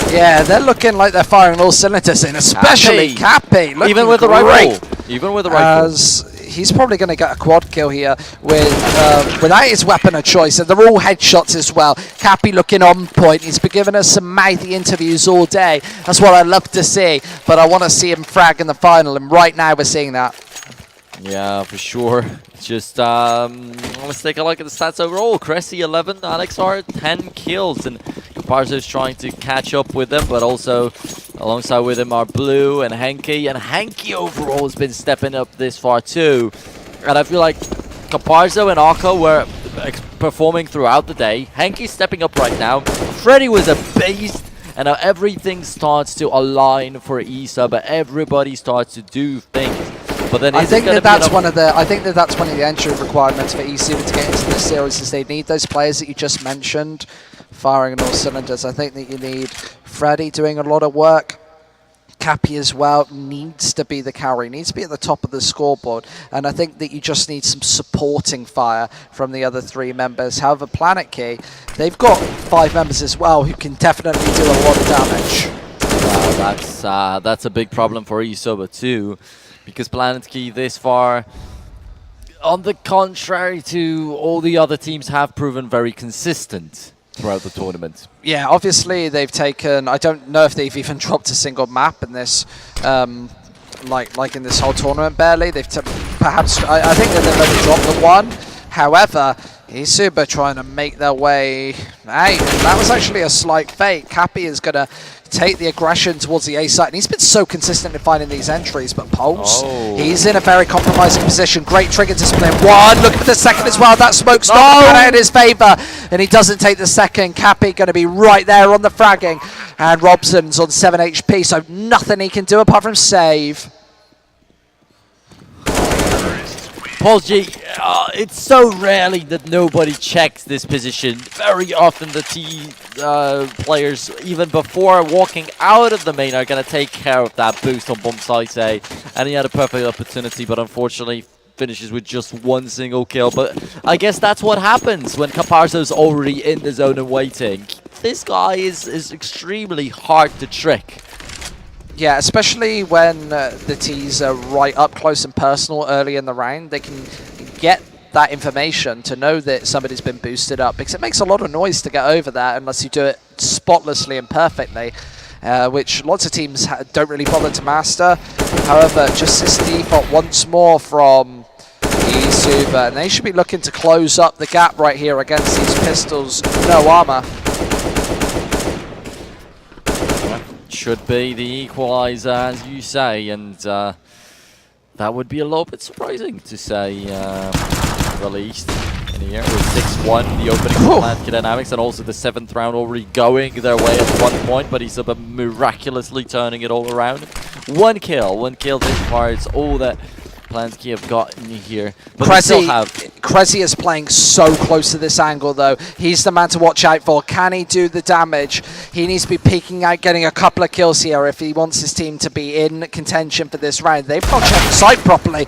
Yeah, they're looking like they're firing all cylinders in, especially Cappy. Even with the rifle. Even with the rifle. As he's probably going to get a quad kill here without his weapon of choice, and they're all headshots as well. Cappy looking on point. He's been giving us some mouthy interviews all day. That's what I love to see, but I want to see him frag in the final, and right now we're seeing that. Yeah, for sure. Just let's take a look at the stats overall. Cressy 11, Alex R 10 kills, and Caparzo's trying to catch up with them, but also alongside with him are Blue and Henke. And Henke overall has been stepping up this far too. And I feel like Caparzo and Aka were performing throughout the day. Henke's stepping up right now. Freddy was a beast. And now everything starts to align for eSuba. Everybody starts to do things. But then I think that's one of the entry requirements for eSuba to get into this series, is they need those players that you just mentioned firing on all cylinders. I think that you need Freddy doing a lot of work. Cappy as well needs to be the carry, needs to be at the top of the scoreboard, and I think that you just need some supporting fire from the other 3 members. However, Planetkey, they've got 5 members as well who can definitely do a lot of damage. That's a big problem for eSuba too, because Planetkey this far, on the contrary to all the other teams, have proven very consistent throughout the tournament. Yeah, obviously they've taken, I don't know if they've even dropped a single map in this, like in this whole tournament barely. They've perhaps, I think that they've only dropped the 1. However, eSuba trying to make their way. Hey, that was actually a slight fake. Cappy is going to take the aggression towards the A site, and he's been so consistent in finding these entries, but Pulse, he's in a very compromising position. Great trigger discipline. One, look at the second as well. That smoke's not in his favour, and he doesn't take the second. Cappy going to be right there on the fragging, and Robson's on 7 HP, so nothing he can do apart from save. Paul G, it's so rarely that nobody checks this position. Very often the T players, even before walking out of the main, are going to take care of that boost on bomb site A. And he had a perfect opportunity, but unfortunately finishes with just one single kill. But I guess that's what happens when Caparzo's already in the zone and waiting. This guy is extremely hard to trick. Yeah, especially when the T's are right up close and personal early in the round. They can get that information to know that somebody's been boosted up, because it makes a lot of noise to get over that unless you do it spotlessly and perfectly, which lots of teams don't really bother to master. However, just this default once more from eSuba, and they should be looking to close up the gap right here against these pistols. No armor. Should be the equalizer, as you say, and that would be a little bit surprising to say released in here with 6-1, the opening for Planetkey Dynamics, and also the 7th round already going their way at one point, but he's miraculously turning it all around. One kill this part's all that Planetkey have gotten here. But Krezi is playing so close to this angle though. He's the man to watch out for. Can he do the damage? He needs to be peeking out, getting a couple of kills here if he wants his team to be in contention for this round. They've not checked the site properly.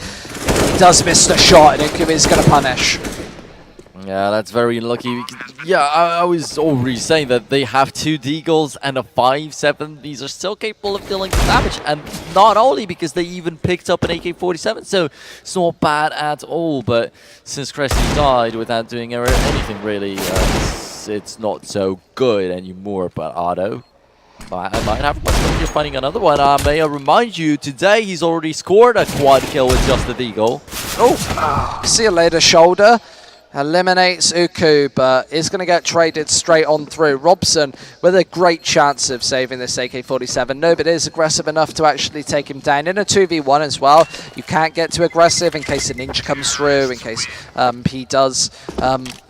He does miss the shot, and it is going to punish. Yeah, that's very unlucky. Yeah, I was already saying that they have 2 deagles and a 5.7. These are still capable of dealing damage, and not only because they even picked up an AK-47, so it's not bad at all. But since Cressy died without doing anything really, it's not so good anymore. But Otto, I might have possibility of finding another one. May I remind you, today he's already scored a quad kill with just the deagle. See you later, shoulder. Eliminates Uku, but is going to get traded straight on through. Robson with a great chance of saving this AK-47. No, but is aggressive enough to actually take him down in a 2v1 as well. You can't get too aggressive in case the ninja comes through, in case he does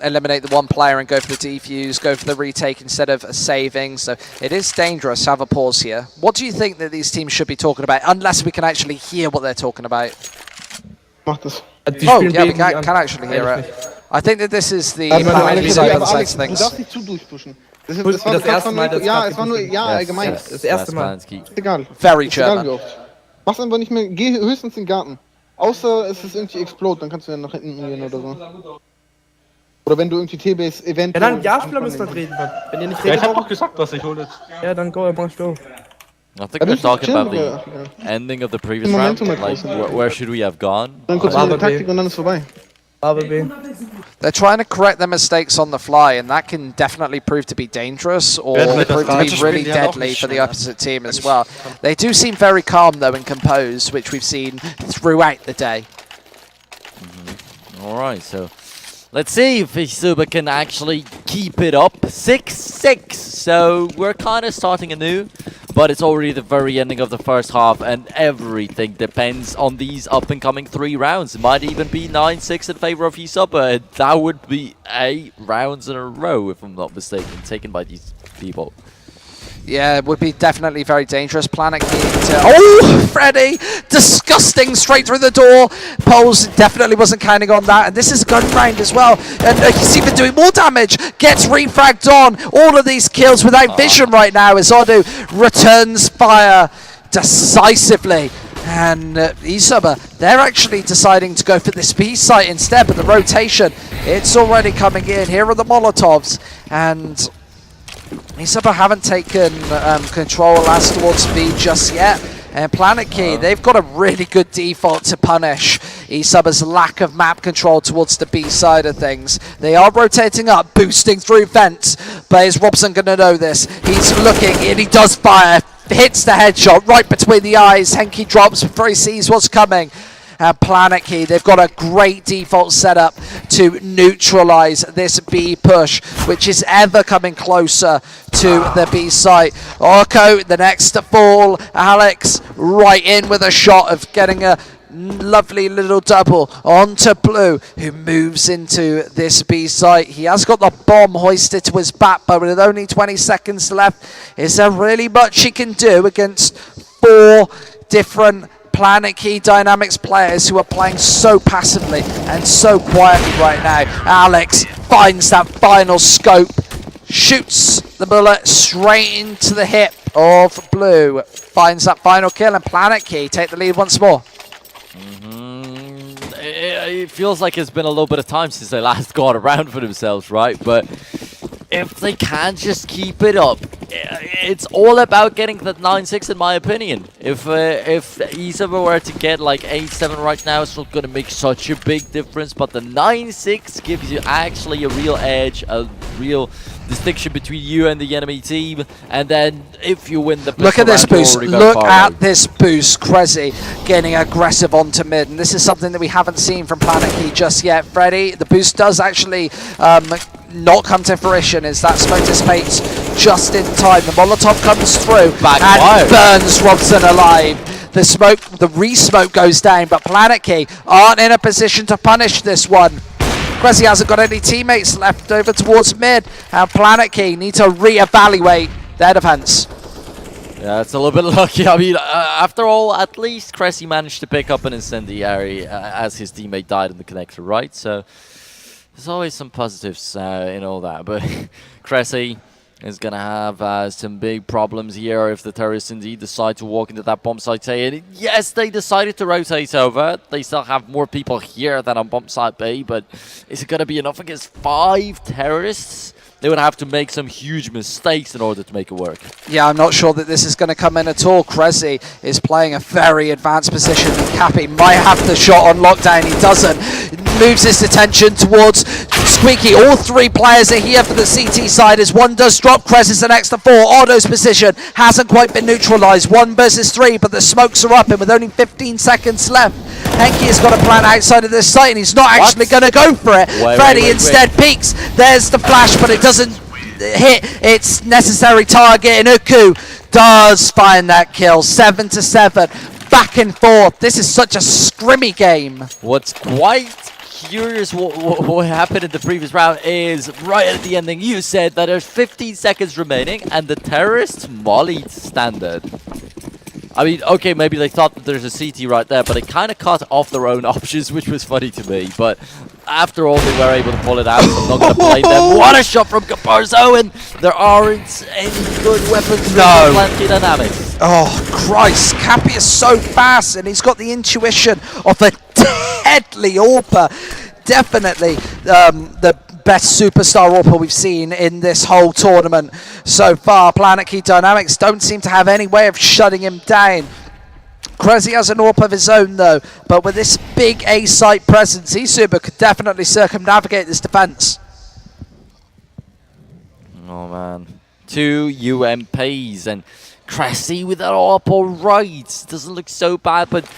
eliminate the one player and go for the defuse, go for the retake instead of saving. So it is dangerous. Have a pause here. What do you think that these teams should be talking about, unless we can actually hear what they're talking about? Mach das. Oh, yeah, we can actually hear it. I think that this is the Planetkey side of things. Du darfst nicht zu durchpushen. Das war das erste Mal, ja, es war nur, ja, allgemein. Das erste Mal. Ist egal. Very ist egal, wie German. oft. Mach's einfach nicht mehr, geh höchstens in den Garten. Außer es ist irgendwie Explode, dann kannst du ja nach hinten gehen oder so. Oder wenn du irgendwie T-Base Event... Ja, dann Ja-Spieler müssen wir reden. Wenn ihr nicht redet... Ja, ich hab doch gesagt, was ich hole. Ja, dann go, mach go. I think we're talking about the ending of the previous round. Like, where should we have gone? Dann kurz eine Taktik und dann ist vorbei. They're trying to correct their mistakes on the fly, and that can definitely prove to be dangerous or prove to be really deadly for the opposite team as well. They do seem very calm, though, and composed, which we've seen throughout the day. All right, so let's see if eSuba can actually keep it up. 6-6, so we're kind of starting anew. But it's already the very ending of the first half, and everything depends on these up-and-coming 3 rounds. It might even be 9-6 in favor of eSuba. That would be 8 rounds in a row, if I'm not mistaken, taken by these people. Yeah, it would be definitely very dangerous. Planetkey to... Oh, Freddy! Disgusting! Straight through the door. Poles definitely wasn't counting on that. And this is a gun round as well. And he's even doing more damage. Gets refragged on. All of these kills without vision right now as Odu returns fire decisively. And eSuba, they're actually deciding to go for this B site instead. But the rotation, it's already coming in. Here are the Molotovs. And... eSuba haven't taken control as towards B just yet. And Planetkey, they've got a really good default to punish eSuba's lack of map control towards the B side of things. They are rotating up, boosting through vents. But is Robson going to know this? He's looking and he does fire. Hits the headshot right between the eyes. Henke drops before he sees what's coming. And Planetkey, they've got a great default setup to neutralize this B push, which is ever coming closer to the B site. Orko, the next to fall. Alex right in with a shot of getting a lovely little double onto Blue, who moves into this B site. He has got the bomb hoisted to his back, but with only 20 seconds left, is there really much he can do against 4 different Planetkey Dynamics players who are playing so passively and so quietly right now? Alex finds that final scope, shoots the bullet straight into the hip of Blue, finds that final kill, and Planetkey take the lead once more. It feels like it's been a little bit of time since they last got around for themselves, right? But if they can just keep it up, it's all about getting that 9-6 in my opinion. If eSuba were to get like 8-7 right now, it's not going to make such a big difference, but the 9-6 gives you actually a real edge, a real distinction between you and the enemy team. And then if you win the look at this boost, look at this boost. Krezzy getting aggressive onto mid, and this is something that we haven't seen from Planetkey just yet. Freddy, the boost does actually not come to fruition as that smoke dissipates just in time. The Molotov comes through and burns Robson alive. The smoke, the re-smoke goes down, but Planetkey aren't in a position to punish this one. Krezzy hasn't got any teammates left over towards mid, and Planetkey need to re-evaluate their defense. Yeah, it's a little bit lucky. I mean, after all, at least Krezzy managed to pick up an incendiary as his teammate died in the connector, right? So there's always some positives in all that, but Krezzy is going to have some big problems here if the terrorists indeed decide to walk into that bomb site A. And yes, they decided to rotate over. They still have more people here than on bomb site B, but is it going to be enough against 5 terrorists? They would have to make some huge mistakes in order to make it work. Yeah, I'm not sure that this is going to come in at all. Krezzy is playing a very advanced position. Cappy might have the shot on lockdown. He doesn't. Moves his attention towards Squeaky. All 3 players are here for the CT side as one does drop. Krezzy's the next to 4. Otto's position hasn't quite been neutralized. 1 versus 3, but the smokes are up, and with only 15 seconds left, Henke has got a plan outside of this site, and he's not actually going to go for it. Freddy instead peeks. There's the flash, but it doesn't hit its necessary target, and Uku does find that kill. 7-7, back and forth. This is such a scrimmy game. What's quite curious what happened in the previous round is right at the ending you said that there's 15 seconds remaining and the terrorists mollied standard. I mean, okay, maybe they thought that there's a CT right there, but they kind of cut off their own options, which was funny to me. But after all, they were able to pull it out, so I'm not going to blame them. What a shot from Caparzo, and there aren't any good weapons for Planetkey Dynamics. Oh, Christ. Cappy is so fast, and he's got the intuition of a deadly AWPer. Definitely the best superstar AWPer we've seen in this whole tournament so far. Planetkey Dynamics don't seem to have any way of shutting him down. Krezzy has an AWP of his own though, but with this big A-site presence, eSuba could definitely circumnavigate this defense. Oh man, 2 UMPs and Krezzy with that AWP, alright. Doesn't look so bad, but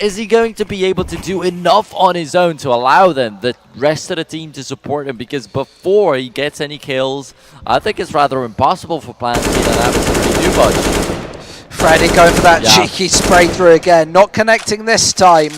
is he going to be able to do enough on his own to allow then the rest of the team to support him? Because before he gets any kills, I think it's rather impossible for Planetkey Dynamics to really do much. Freddy going for that cheeky spray through again, not connecting this time.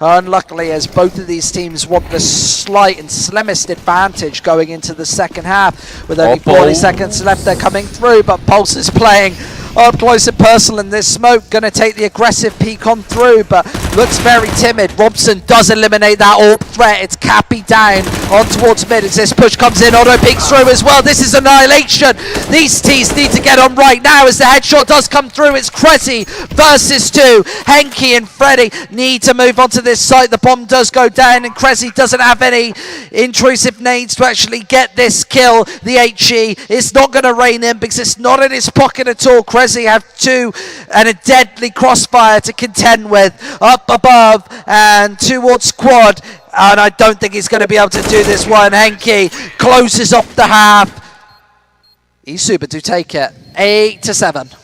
Unluckily, as both of these teams want the slight and slimmest advantage going into the second half. With only 40 seconds left, they're coming through, but Pulse is playing up close and personal in this smoke. Going to take the aggressive peek on through, but looks very timid. Robson does eliminate that AWP threat. It's Cappy down on towards mid as this push comes in. Otto peeks through as well. This is annihilation. These T's need to get on right now as the headshot does come through. It's Krezzy versus 2. Henke and Freddy need to move on to this site. The bomb does go down and Krezzy doesn't have any intrusive nades to actually get this kill. The HE is not going to rein in because it's not in his pocket at all. Krezzy have 2 and a deadly crossfire to contend with. Up above and towards quad, and I don't think he's going to be able to do this one. Henke closes off the half. eSuba do take it 8-7.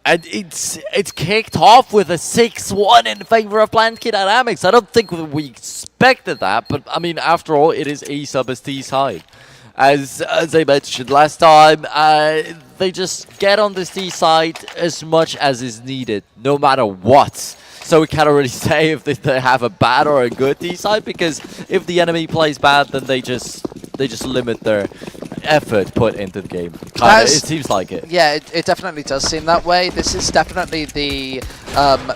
And it's kicked off with a 6-1 in favor of Planetkey Dynamics. I don't think we expected that, but I mean, after all, it is eSuba's T side. As I mentioned last time, they just get on this T side as much as is needed, no matter what. So we can't really say if they have a bad or a good T side, because if the enemy plays bad, then they just limit their effort put into the game. It seems like it. Yeah, it definitely does seem that way. This is definitely the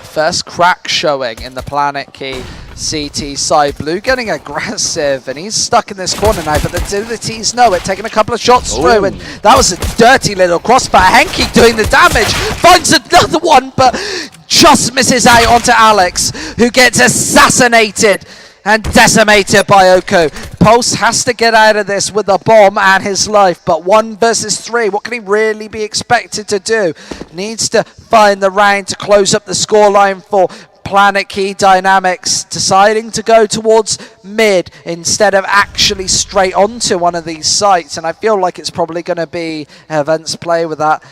first crack showing in the Planetkey CT side. Blue getting aggressive, and he's stuck in this corner now, but the T's know it, taking a couple of shots through, and that was a dirty little crossfire. Henke doing the damage, finds another one, but just misses out onto Alex, who gets assassinated and decimated by Oko. Pulse has to get out of this with a bomb and his life, but 1 versus 3, what can he really be expected to do? Needs to find the round to close up the scoreline for Planetkey Dynamics, deciding to go towards mid instead of actually straight onto one of these sites, and I feel like it's probably going to be Events play with that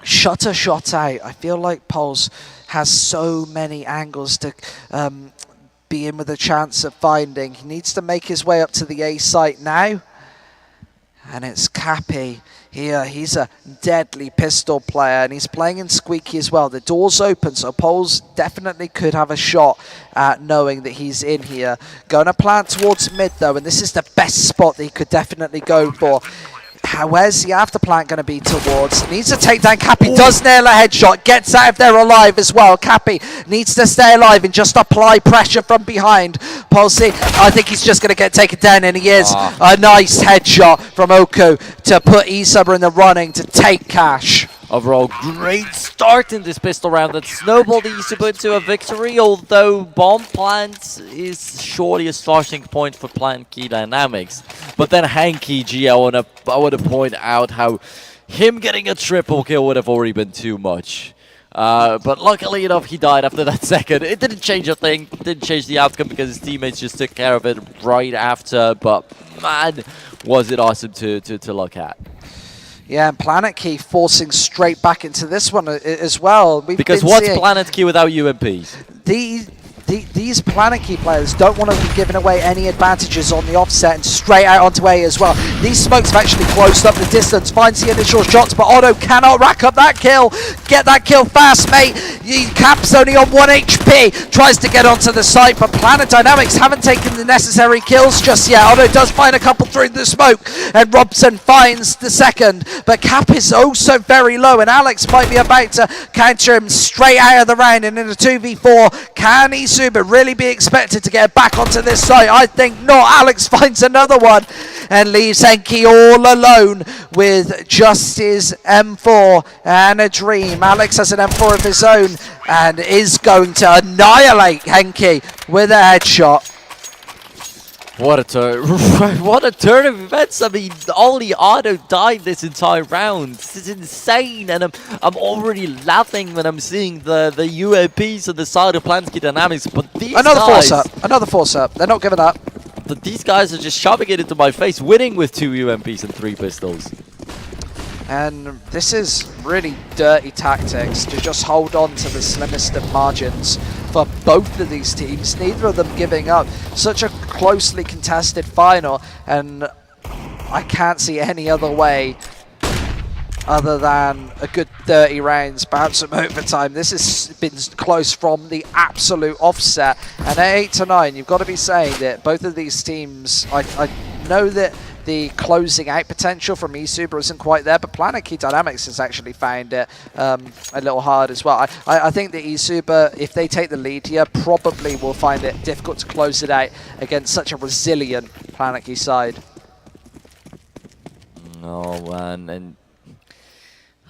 shutter shot out. I feel like Pulse has so many angles to be in with a chance of finding. He needs to make his way up to the A site now, and it's Cappy here. He's a deadly pistol player, and he's playing in Squeaky as well. The door's open, so Poles definitely could have a shot at knowing that he's in here. Going to plant towards mid though, and this is the best spot that he could definitely go for. Where's the after plant going to be towards? Needs to take down Cappy, does nail a headshot, gets out of there alive as well. Cappy needs to stay alive and just apply pressure from behind. Pulsey, I think he's just going to get taken down, and he is. A nice headshot from Oko to put eSuba in the running to take cash. Overall, great start in this pistol round that snowballed eSuba into a victory, although bomb plant is surely a starting point for Planetkey Dynamics. But then Henke G, I want to point out how him getting a triple kill would have already been too much. But luckily enough, he died after that second. It didn't change a thing, didn't change the outcome because his teammates just took care of it right after. But man, was it awesome to look at. Yeah, and Planetkey forcing straight back into this one as well. Because what's Planetkey without UMPs? These Planetkey players don't want to be giving away any advantages on the offset and straight out onto A as well. These smokes have actually closed up the distance, finds the initial shots, but Otto cannot rack up that kill. Get that kill fast, mate. Cap's only on 1 HP, tries to get onto the site, but Planet Dynamics haven't taken the necessary kills just yet. Otto does find a couple through the smoke, and Robson finds the second, but Cap is also very low, and Alex might be about to counter him straight out of the round, and in a 2v4, can eSuba really be expected to get back onto this site? I think not. Alex finds another one and leaves Henke all alone with just his M4 and a dream. Alex has an M4 of his own and is going to annihilate Henke with a headshot. What a turn! What a turn of events! I mean, only Otto died this entire round. This is insane, and I'm already laughing when I'm seeing the UAPs on the side of Planetkey Dynamics. But these another force up. They're not giving up. But these guys are just shoving it into my face, winning with 2 UMPs and 3 pistols. And this is really dirty tactics to just hold on to the slimmest of margins for both of these teams, neither of them giving up. Such a closely contested final, and I can't see any other way other than a good 30 rounds, perhaps some overtime. This has been close from the absolute offset, and at 8-9, you've got to be saying that both of these teams, I know that the closing out potential from eSuba isn't quite there, but Planetkey Dynamics has actually found it a little hard as well. I think that eSuba, if they take the lead here, probably will find it difficult to close it out against such a resilient Planetkey side. Oh man, and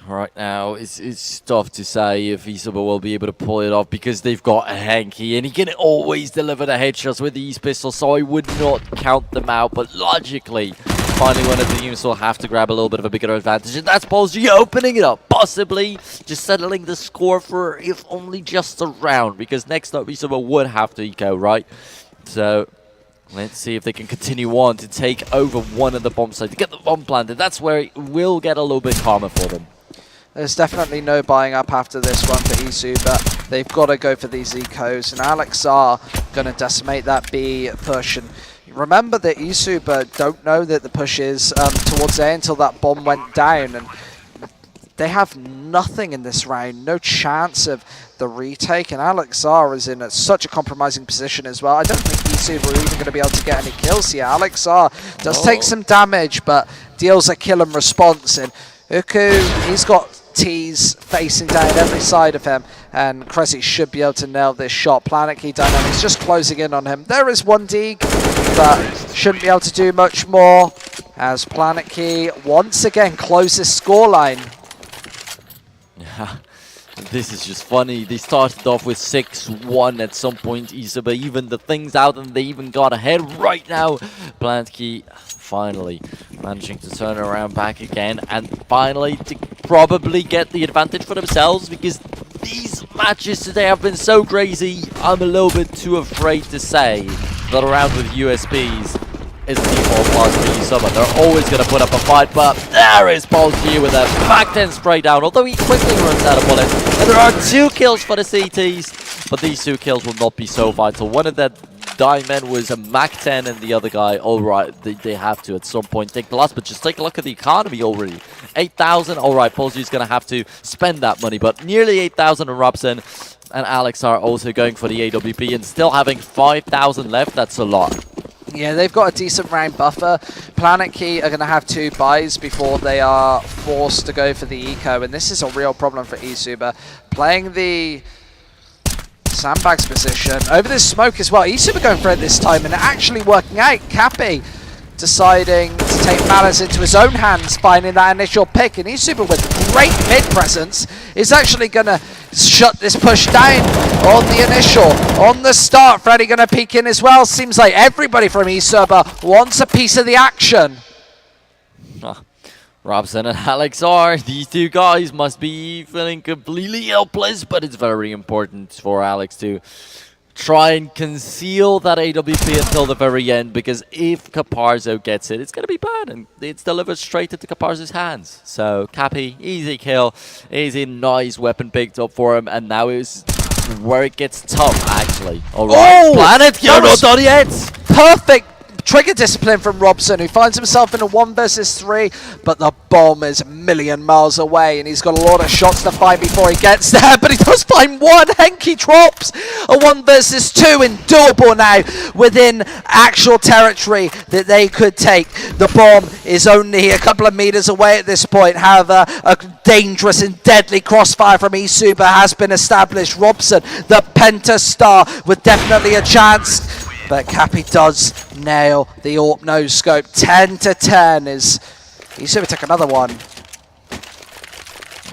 right now it's tough to say if eSuba will be able to pull it off because they've got a Henke and he can always deliver the headshots with these pistols, so I would not count them out. But logically, finally one of the teams will have to grab a little bit of a bigger advantage, and that's Polsky opening it up, possibly just settling the score for if only just a round, because next up eSuba would have to eco, right? So let's see if they can continue on to take over one of the bomb sites, to get the bomb planted. That's where it will get a little bit calmer for them. There's definitely no buying up after this one for eSuba. They've got to go for these ecos, and Alex are going to decimate that B push. And remember that eSuba don't know that the push is towards A until that bomb went down, and they have nothing in this round, no chance of the retake, and Alex R is in such a compromising position as well. I don't think eSuba are even going to be able to get any kills here. Alex R does take some damage, but deals a kill and response, and Uku, he's got T's facing down every side of him, and Krezi should be able to nail this shot. Planetkey Dynamics just closing in on him. There is one Deeg, but shouldn't be able to do much more, as Planetkey once again closes scoreline. Yeah, this is just funny. They started off with 6-1 at some point. eSuba even the things out, and they even got ahead right now. Planetkey finally managing to turn around back again, and finally to probably get the advantage for themselves, because these matches today have been so crazy. I'm a little bit too afraid to say that a round with USPs is a default plus for eSuba. They're always going to put up a fight, but there is Planetkey with a back 10 spray down, although he quickly runs out of bullets. And there are 2 kills for the CTs, but these 2 kills will not be so vital. One of the Diamond was a Mac 10, and the other guy, alright, they have to at some point take the last, but just take a look at the economy already. 8,000, alright, Polsky's going to have to spend that money, but nearly 8,000 on Robson, and Alex are also going for the AWP, and still having 5,000 left. That's a lot. Yeah, they've got a decent round buffer. Planetkey are going to have 2 buys before they are forced to go for the eco, and this is a real problem for eSuba. Playing the sandbags position over this smoke as well. eSuba going for it this time and actually working out. Cappy deciding to take matters into his own hands, finding that initial pick, and eSuba with great mid presence is actually going to shut this push down on the initial. On the start, Freddy going to peek in as well. Seems like everybody from eSuba wants a piece of the action. Robson and Alex are. These 2 guys must be feeling completely helpless, but it's very important for Alex to try and conceal that AWP until the very end, because if Caparzo gets it, it's going to be bad, and it's delivered straight into Caparzo's hands. So Cappy, easy kill, easy, nice weapon picked up for him, and now is where it gets tough, actually. Alright, Planetkey, you're not done yet! Perfect trigger discipline from Robson, who finds himself in a 1 versus 3, but the bomb is a million miles away, and he's got a lot of shots to find before he gets there, but he does find one. Henke drops a 1 versus 2 in doable now within actual territory that they could take. The bomb is only a couple of meters away at this point. However, a dangerous and deadly crossfire from eSuba has been established. Robson, the Penta star, with definitely a chance, but Cappy does nail the AWP nose scope. 10-10 is eSuba took another one.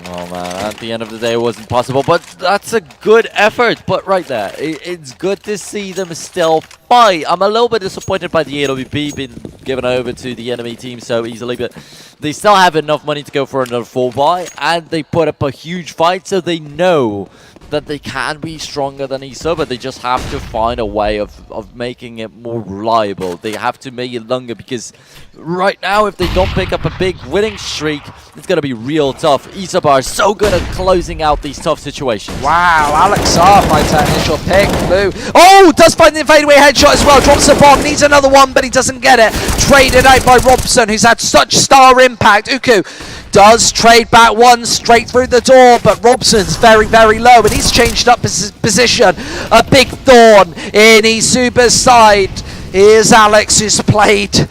Oh man, at the end of the day it wasn't possible, but that's a good effort. But right there, it's good to see them still fight. I'm a little bit disappointed by the AWP being given over to the enemy team so easily, but they still have enough money to go for another 4 buy, and they put up a huge fight, so they know that they can be stronger than eSuba. They just have to find a way of making it more reliable. They have to make it longer, because right now, if they don't pick up a big winning streak, it's going to be real tough. eSuba are so good at closing out these tough situations. Wow, Alex R finds that initial pick. Blue. Oh, does find the fadeaway headshot as well. Drops the bomb, needs another one, but he doesn't get it. Traded out by Robson, who's had such star impact. Uku does trade back one straight through the door, but Robson's very, very low, and he's changed up his position. A big thorn in eSuba's side. Here's Alex, who's played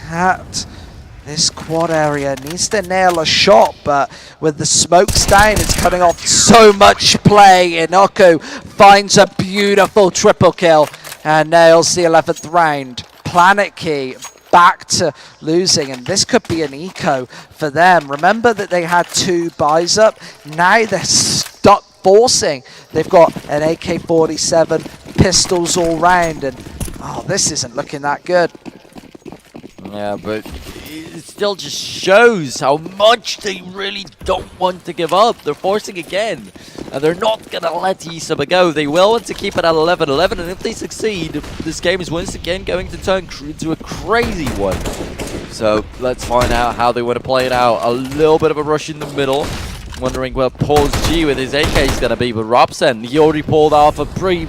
at this quad area, needs to nail a shot, but with the smokes down, it's cutting off so much play. Inoku finds a beautiful triple kill and nails the 11th round. Planetkey back to losing, and this could be an eco for them. Remember that they had 2 buys up. Now they're stuck forcing. They've got an AK-47, pistols all round, and oh, this isn't looking that good. Yeah, but it still just shows how much they really don't want to give up. They're forcing again, and they're not going to let eSuba go. They will want to keep it at 11-11, and if they succeed, this game is once again going to turn into a crazy one. So let's find out how they want to play it out. A little bit of a rush in the middle. Wondering where Paul's G with his AK is going to be, but Robson, he already pulled off a pretty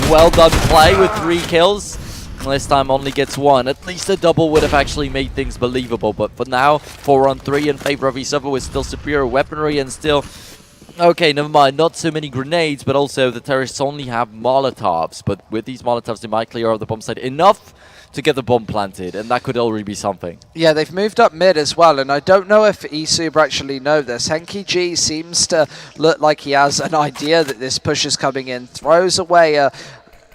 well done play with 3 kills. This time only gets 1. At least a double would have actually made things believable, but for now, 4-on-3 in favor of eSuba with still superior weaponry and still... Okay, never mind, not so many grenades, but also the terrorists only have Molotovs, but with these Molotovs they might clear out the bomb site enough to get the bomb planted, and that could already be something. Yeah, they've moved up mid as well, and I don't know if eSuba actually know this. Henky G seems to look like he has an idea that this push is coming in, throws away a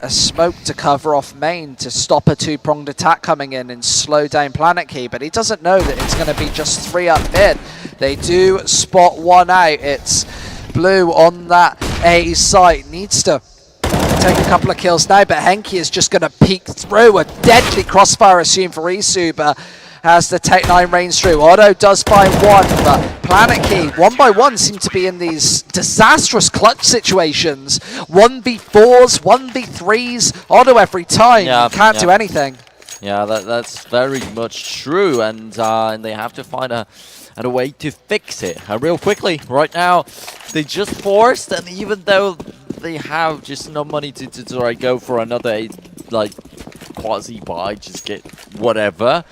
smoke to cover off main to stop a 2-pronged attack coming in and slow down Planetkey, but he doesn't know that it's going to be just 3 up mid. They do spot 1 out. It's Blue on that A site. Needs to take a couple of kills now, but Henky is just going to peek through. A deadly crossfire assumed for eSuba as the Tech 9 rains through. Otto does find 1, but Planetkey, 1 by 1, seem to be in these disastrous clutch situations. 1v4s, 1v3s, Otto every time. Can't do anything. Yeah, that's very much true, and they have to find a way to fix it real quickly. Right now, they just forced, and even though they have just no money to go for another like quasi buy, just get whatever,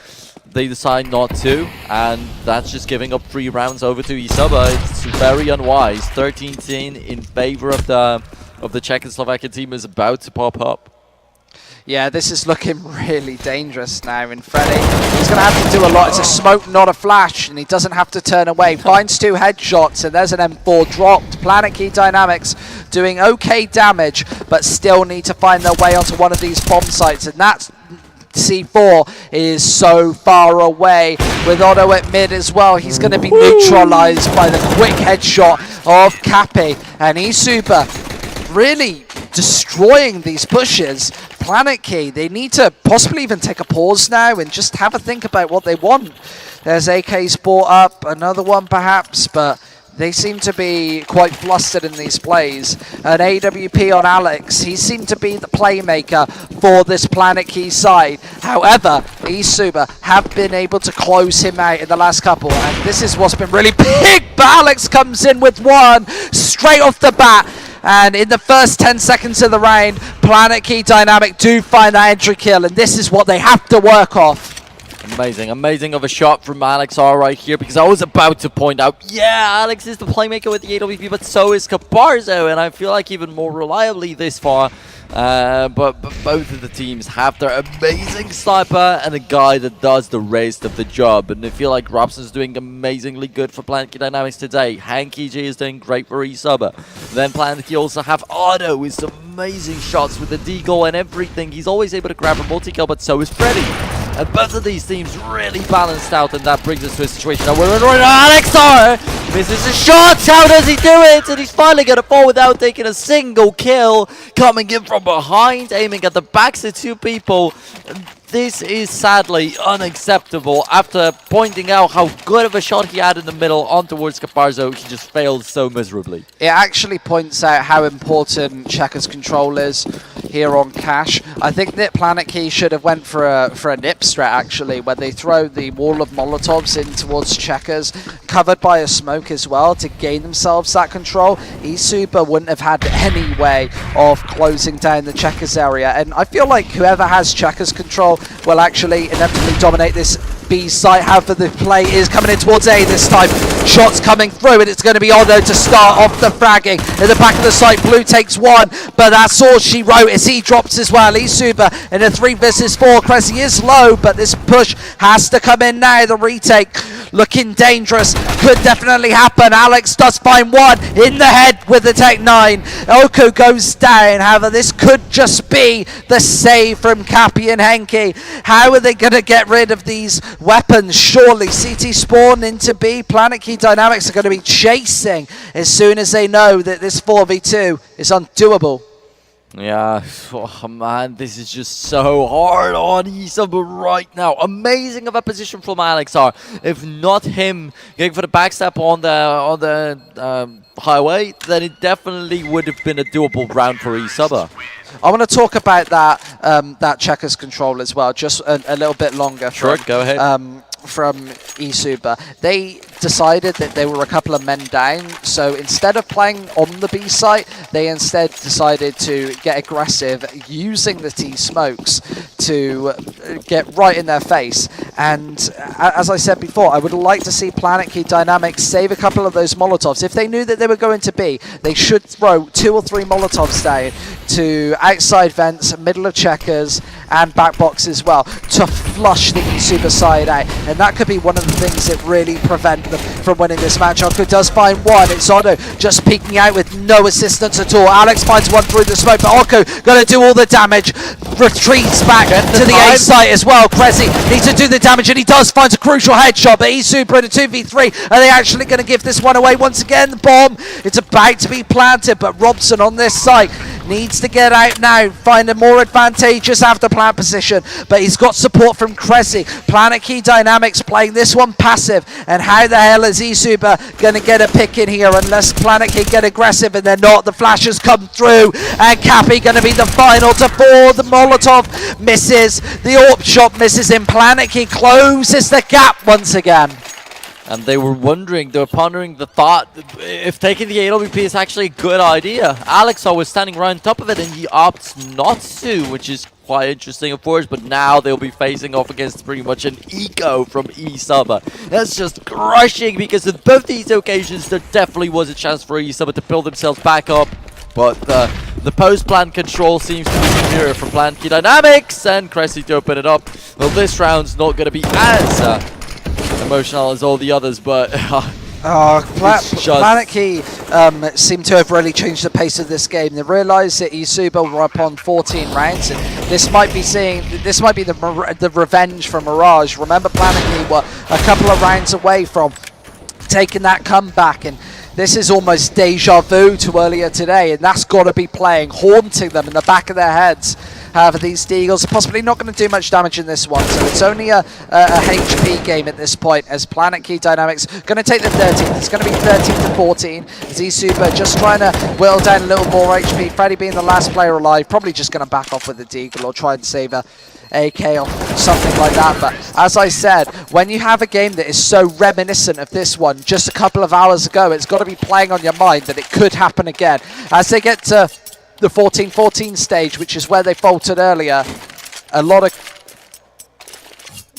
they decide not to, and that's just giving up 3 rounds over to eSuba. It's very unwise. 13-10 in favor of the Czech and Slovakian team is about to pop up. Yeah, this is looking really dangerous now, and Freddy, he's going to have to do a lot. It's a smoke, not a flash, and he doesn't have to turn away. Finds 2 headshots, and there's an M4 dropped. Planetkey Dynamics doing okay damage, but still need to find their way onto one of these bomb sites, and that's C4 is so far away with Otto at mid as well. He's going to be neutralized by the quick headshot of Cappy, and eSuba really destroying these pushes. Planetkey, they need to possibly even take a pause now and just have a think about what they want. There's AKs brought up, another one perhaps, but they seem to be quite flustered in these plays. An AWP on Alex, he seemed to be the playmaker for this Planetkey side. However, eSuba have been able to close him out in the last couple, and this is what's been really big, but Alex comes in with 1 straight off the bat. And in the first 10 seconds of the round, Planetkey Dynamic do find that entry kill, and this is what they have to work off. Amazing of a shot from Alex R right here, because I was about to point out, yeah, Alex is the playmaker with the AWP, but so is Caparzo, and I feel like even more reliably this far. But both of the teams have their amazing sniper and a guy that does the rest of the job. And I feel like Robson's doing amazingly good for Planetkey Dynamics today. Henky G is doing great for eSuba. Then Planetkey also have Otto with some amazing shots with the deagle and everything. He's always able to grab a multi-kill, but so is Freddy. And both of these teams really balanced out, and that brings us to a situation now we're in right now. Alex R misses a shot. How does he do it? And he's finally going to fall without taking a single kill. Coming in from behind, aiming at the backs of 2 people. This is sadly unacceptable. After pointing out how good of a shot he had in the middle on towards Caparzo, he just failed so miserably. It actually points out how important Checker's control is here on Cash. I think that Planetkey should have went for a nip strat actually, where they throw the wall of Molotovs in towards Checkers, covered by a smoke as well to gain themselves that control. eSuba wouldn't have had any way of closing down the Checkers area, and I feel like whoever has Checkers control will actually inevitably dominate this B site. However, the play is coming in towards A this time. Shots coming through, and it's going to be Otto to start off the fragging. In the back of the site, Blue takes 1, but that's all she wrote as he drops as well. eSuba in a 3 versus 4. Cressy is low, but this push has to come in now. The retake looking dangerous. Could definitely happen. Alex does find 1 in the head with the Tech 9. Oko goes down. However, this could just be the save from Cappy and Henky. How are they going to get rid of these weapons? Surely CT spawn into B. Planetkey Dynamics are going to be chasing as soon as they know that this 4v2 is undoable. Yeah, oh man, this is just so hard on eSuba right now. Amazing of a position from Alex R. If not him going for the backstab on the highway, then it definitely would have been a doable round for eSuba. I want to talk about that Checkers control as well, just a little bit longer. Sure, go ahead. from eSuba. They decided that they were a couple of men down, so instead of playing on the B site, they instead decided to get aggressive using the T-smokes to get right in their face. And as I said before, I would like to see Planetkey Dynamics save a couple of those Molotovs. If they knew that they were going to B, they should throw 2 or 3 Molotovs down to outside vents, middle of checkers, and back box as well, to flush the eSuba side out. And that could be one of the things that really prevent them from winning this match. Oko does find one. It's Otto just peeking out with no assistance at all. Alex finds one through the smoke, but Oko going to do all the damage. Retreats back to the A site as well. Cressy needs to do the damage, and he does find a crucial headshot, but eSuba in a 2v3. Are they actually going to give this one away once again? The bomb, it's about to be planted, but Robson on this site needs to get out now, find a more advantageous after plant position, but he's got support from Cressy. Planetkey Dynamics playing this one passive, and how the hell is eSuba going to get a pick in here unless Planetkey get aggressive, and they're not. The flashes come through, and Cappy going to be the final to 4. The Molotov misses, the AWP shot misses, and Planetkey closes the gap once again. And they were pondering the thought, if taking the AWP is actually a good idea. Alex was standing right on top of it, and he opts not to, which is quite interesting, of course. But now they'll be facing off against pretty much an eco from eSuba. That's just crushing, because in both these occasions, there definitely was a chance for eSuba to build themselves back up. But the post-plan control seems to be superior for Planetkey Dynamics, and Cressy to open it up. Well, this round's not going to be as emotional as all the others, but Planetkey seem to have really changed the pace of this game. They realised that eSuba were up on 14 rounds, and this might be the revenge for Mirage. Remember, Planetkey were a couple of rounds away from taking that comeback, and this is almost deja vu to earlier today, and that's got to be haunting them in the back of their heads. However, these Deagles are possibly not going to do much damage in this one, so it's only a HP game at this point, as Planetkey Dynamics going to take the 13th. It's going to be 13-14, as eSuba just trying to whittle down a little more HP. Freddy being the last player alive, probably just going to back off with the Deagle or try and save a AK or something like that. But as I said, when you have a game that is so reminiscent of this one just a couple of hours ago, it's got to be playing on your mind that it could happen again. As they get to the 14-14 stage, which is where they faltered earlier, a lot of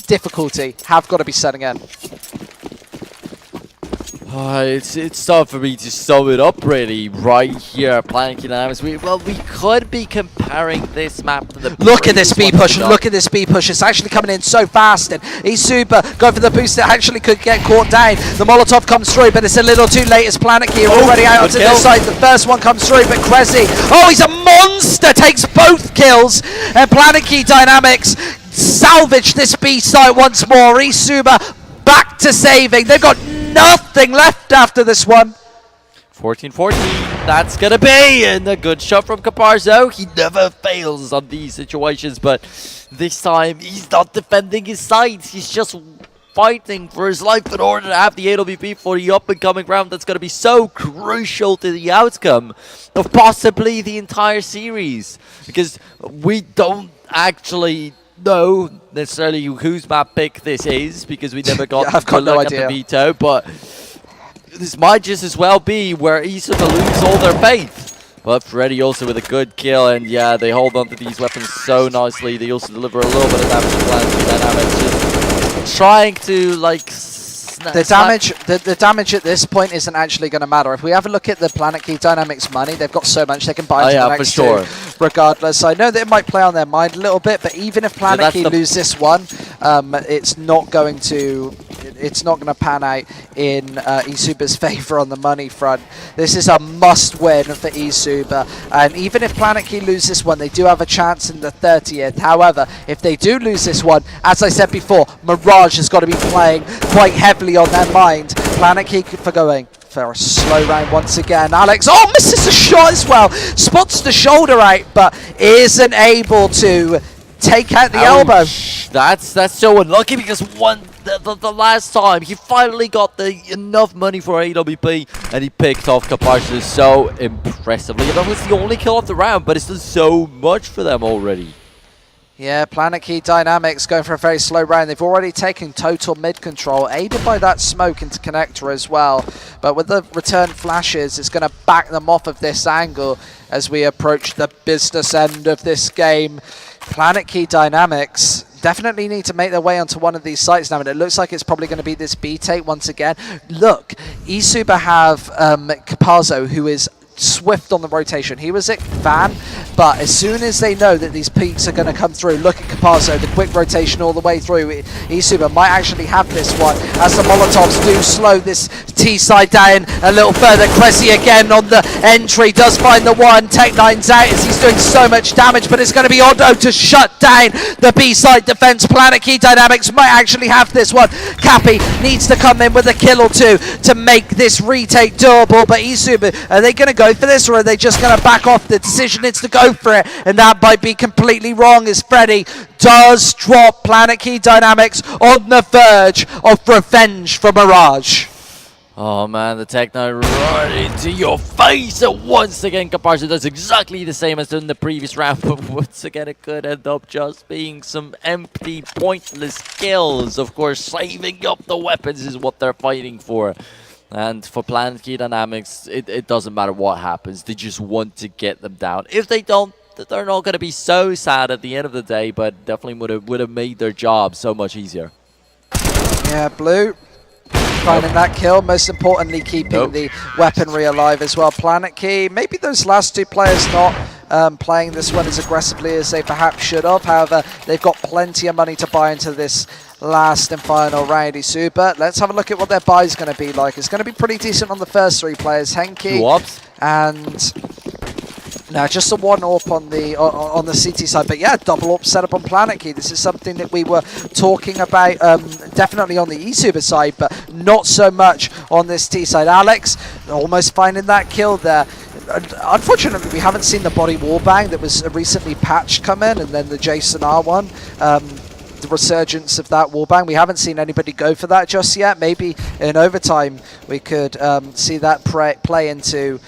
difficulty have got to be setting in. It's tough for me to sum it up really right here. Planetkey Dynamics. We could be comparing this map to the. Look at this B push. Look at this B push. It's actually coming in so fast, and eSuba going for the boost that actually could get caught down. The Molotov comes through, but it's a little too late as Planetkey are already out onto this side. The first one comes through, but Cressy, he's a monster, takes both kills, and Planetkey Dynamics salvage this B site once more. eSuba back to saving. They've got nothing left after this one. 14-14, that's gonna be, and a good shot from Caparzo. He never fails on these situations, but this time he's not defending his sides. He's just fighting for his life in order to have the AWP for the up-and-coming round that's gonna be so crucial to the outcome of possibly the entire series, because we don't actually know necessarily whose map pick this is, because we never got to look at the veto, but this might just as well be where eSuba lose all their faith. But Freddy also with a good kill, and yeah, they hold on to these weapons so nicely. They also deliver a little bit of damage to Planetkey Dynamics, just trying to like the damage at this point isn't actually going to matter. If we have a look at the Planetkey Dynamics money, they've got so much they can buy into the next two, regardless. I know that it might play on their mind a little bit, but even if Planetkey lose this one, it's not going to pan out in eSuba's favour on the money front. This is a must-win for eSuba, and even if Planetkey lose this one, they do have a chance in the 30th. However, if they do lose this one, as I said before, Mirage has got to be playing quite heavily on their mind. Planetkey for going for a slow round once again. Alex, misses the shot as well. Spots the shoulder out, but isn't able to take out the elbow. That's so unlucky, because the last time he finally got enough money for AWP, and he picked off Caparzo so impressively. That was the only kill of the round, but it's done so much for them already. Yeah, Planetkey Dynamics going for a very slow round. They've already taken total mid control, aided by that smoke into connector as well. But with the return flashes, it's going to back them off of this angle as we approach the business end of this game. Planetkey Dynamics definitely need to make their way onto one of these sites now, and it looks like it's probably going to be this B take once again. Look, eSuba have Capazzo, who is swift on the rotation. He was at Van, but as soon as they know that these peaks are going to come through, look at Capazzo, the quick rotation all the way through. eSuba might actually have this one as the Molotovs do slow this T-side down a little further. Cressy again on the entry, does find the one. Tech9's out as he's doing so much damage, but it's going to be Odo to shut down the B-side defense. Planetkey Dynamics might actually have this one. Cappy needs to come in with a kill or two to make this retake doable, but eSuba, are they going to go for this, or are they just going to back off? The decision is to go for it, and that might be completely wrong as Freddy does drop Planetkey Dynamics on the verge of revenge for Mirage. Oh man, the Tech9 right into your face once again. Capazzo does exactly the same as in the previous round, but once again it could end up just being some empty, pointless kills. Of course, saving up the weapons is what they're fighting for. And for Planetkey Dynamics, it doesn't matter what happens. They just want to get them down. If they don't, they're not going to be so sad at the end of the day, but definitely would have made their job so much easier. Yeah, Blue finding that kill, most importantly keeping the weaponry alive as well. Planetkey, maybe those last two players not playing this one as aggressively as they perhaps should have. However, they've got plenty of money to buy into this last and final round. eSuba, let's have a look at what their buy is going to be like. It's going to be pretty decent on the first three players. Henki and now just a one AWP on the CT side, but yeah, double AWP setup on Planetkey. This is something that we were talking about definitely on the eSuba side, but not so much on this T side. Alex almost finding that kill there. Unfortunately, we haven't seen the body wallbang that was recently patched come in, and then the Jason R one. The resurgence of that wallbang. We haven't seen anybody go for that just yet. Maybe in overtime we could see that play into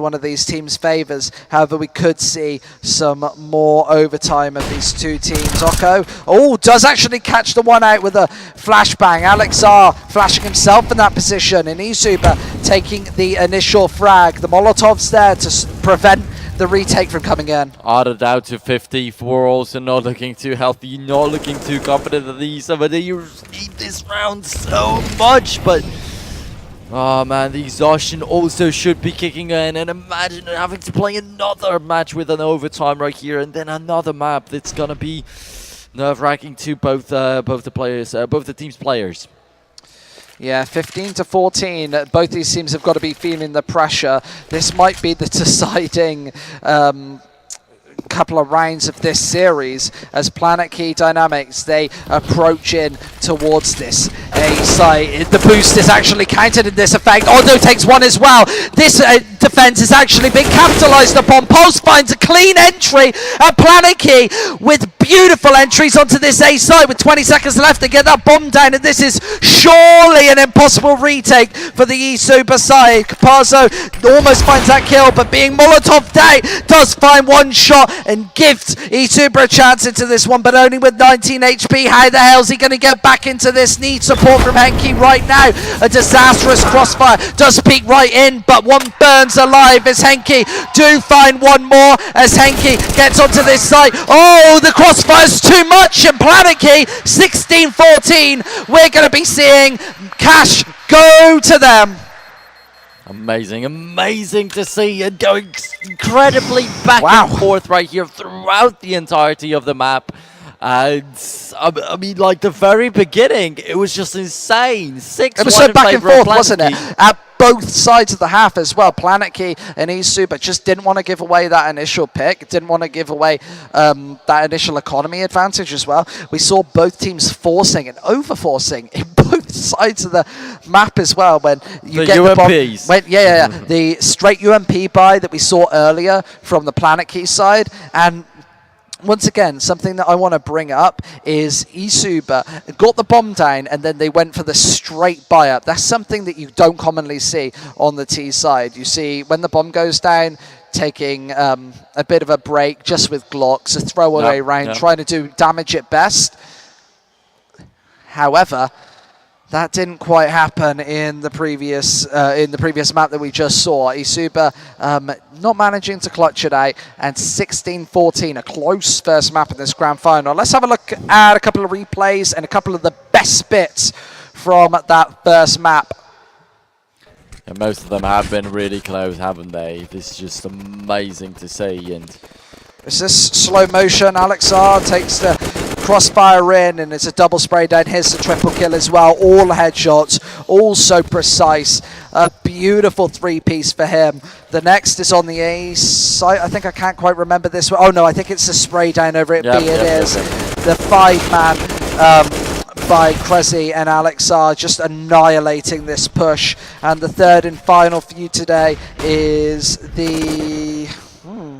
one of these teams' favours. However, we could see some more overtime of these two teams. Oko, does actually catch the one out with a flashbang. Alex R flashing himself in that position, and eSuba taking the initial frag. The Molotovs there to prevent the retake from coming in. Auto out to 54, also not looking too healthy, not looking too confident of these. But they need this round so much, but oh man, the exhaustion also should be kicking in, and imagine having to play another match with an overtime right here, and then another map that's gonna be nerve-wracking to both the team's players. Yeah, 15-14. Both these teams have got to be feeling the pressure. This might be the deciding couple of rounds of this series as Planetkey Dynamics, they approach in towards this A site. The boost is actually countered in this effect. Odo takes one as well. This defense has actually been capitalized upon. Pulse finds a clean entry at Planetkey with beautiful entries onto this A site with 20 seconds left to get that bomb down, and this is surely an impossible retake for the eSuba side. Capazzo almost finds that kill, but being Molotov Day does find one shot and gives eSuba a chance into this one, but only with 19 HP. How the hell is he going to get back into this? Needs support from Henki right now. A disastrous crossfire does peek right in, but one burns alive as Henki do find one more as Henki gets onto this site. Oh, the crossfire's too much, and Planetkey 16-14. We're going to be seeing cash go to them. Amazing, amazing to see, and going incredibly back and forth right here throughout the entirety of the map. And I mean, like the very beginning, it was just insane. 6-1 it was so back and forth, Planetkey, wasn't it? At both sides of the half as well. Planetkey and eSuba just didn't want to give away that initial pick, didn't want to give away that initial economy advantage as well. We saw both teams forcing and over-forcing in both sides of the map as well. When you get UMPs. The straight UMP buy that we saw earlier from the Planetkey side. And once again, something that I want to bring up is eSuba got the bomb down and then they went for the straight buy-up. That's something that you don't commonly see on the T side. You see when the bomb goes down, taking a bit of a break just with Glocks, a throwaway round, trying to do damage at best. However, that didn't quite happen in the previous map that we just saw. eSuba not managing to clutch it out, and 16-14, a close first map in this grand final. Let's have a look at a couple of replays and a couple of the best bits from that first map. And most of them have been really close, haven't they? This is just amazing to see. And is this slow motion? Alex R takes the crossfire in, and it's a double spray down. Here's the triple kill as well. All headshots, all so precise. A beautiful three-piece for him. The next is on the A side. I think I can't quite remember this one. Oh no, I think it's the spray down over it. Yep, it is. The 5-man by Krezi and Alex R just annihilating this push. And the third and final for you today is the...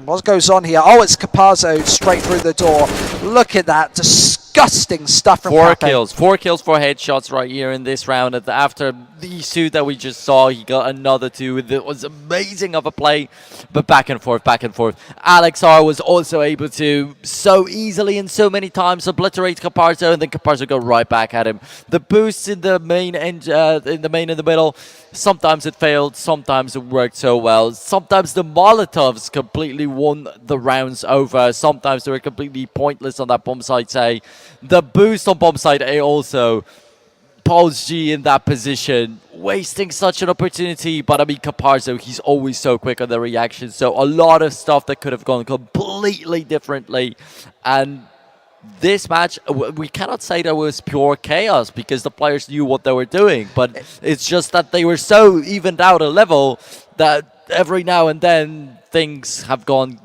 what goes on here? Oh, it's Capazzo straight through the door. Look at that disgusting stuff from Four kills, 4 headshots right here in this round. After the suit that we just saw, he got another 2. It was amazing of a play, but back and forth, back and forth. Alex R was also able to so easily and so many times obliterate Caparzo, and then Caparzo go right back at him. The boosts in the main and in the middle. Sometimes it failed, sometimes it worked so well. Sometimes the Molotovs completely won the rounds over. Sometimes they were completely pointless on that bomb site A. The boost on bomb site A also. Pulse G in that position, wasting such an opportunity. But I mean, Caparzo, he's always so quick on the reaction. So a lot of stuff that could have gone completely differently. And this match, we cannot say that was pure chaos because the players knew what they were doing, but it's just that they were so evened out a level that every now and then things have gone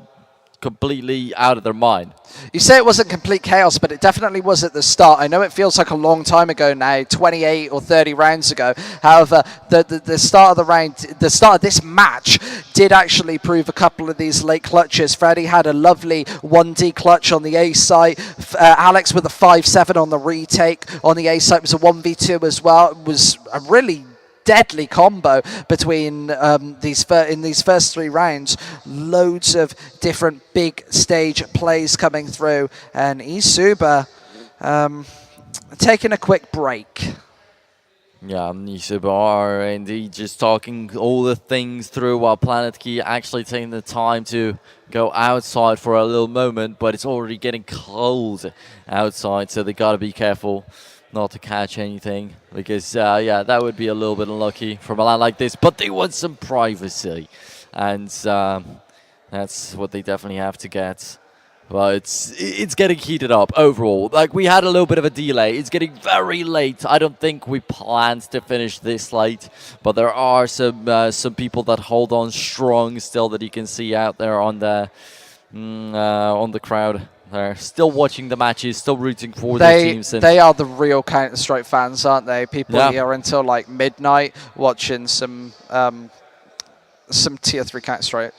completely out of their mind. You say it wasn't complete chaos, but it definitely was at the start. I know it feels like a long time ago now, 28 or 30 rounds ago. However, the start of the round, the start of this match did actually prove a couple of these late clutches. Freddie had a lovely 1D clutch on the A site. Alex with a 5-7 on the retake. On the A site was a 1v2 as well. It was a really deadly combo between these first 3 rounds. Loads of different big stage plays coming through, and eSuba taking a quick break. Yeah, eSuba are indeed just talking all the things through while Planetkey actually taking the time to go outside for a little moment, but it's already getting cold outside, so they gotta be careful not to catch anything, because yeah, that would be a little bit unlucky from a land like this, but they want some privacy, and that's what they definitely have to get. Well, it's getting heated up overall. Like, we had a little bit of a delay. It's getting very late. I don't think we planned to finish this late, but there are some people that hold on strong still that you can see out there on the crowd. They're still watching the matches, still rooting for their teams. And they are the real Counter-Strike fans, aren't they? People here until like midnight watching some tier 3 Counter-Strike.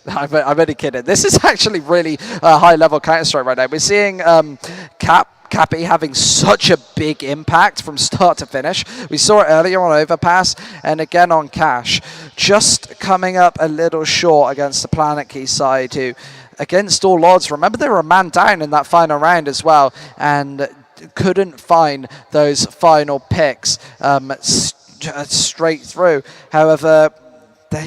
I'm only kidding. This is actually really high-level Counter-Strike right now. We're seeing Cappy having such a big impact from start to finish. We saw it earlier on Overpass and again on Cash. Just coming up a little short against the Planetkey side, who, against all odds, remember they were a man down in that final round as well, and couldn't find those final picks straight through. However,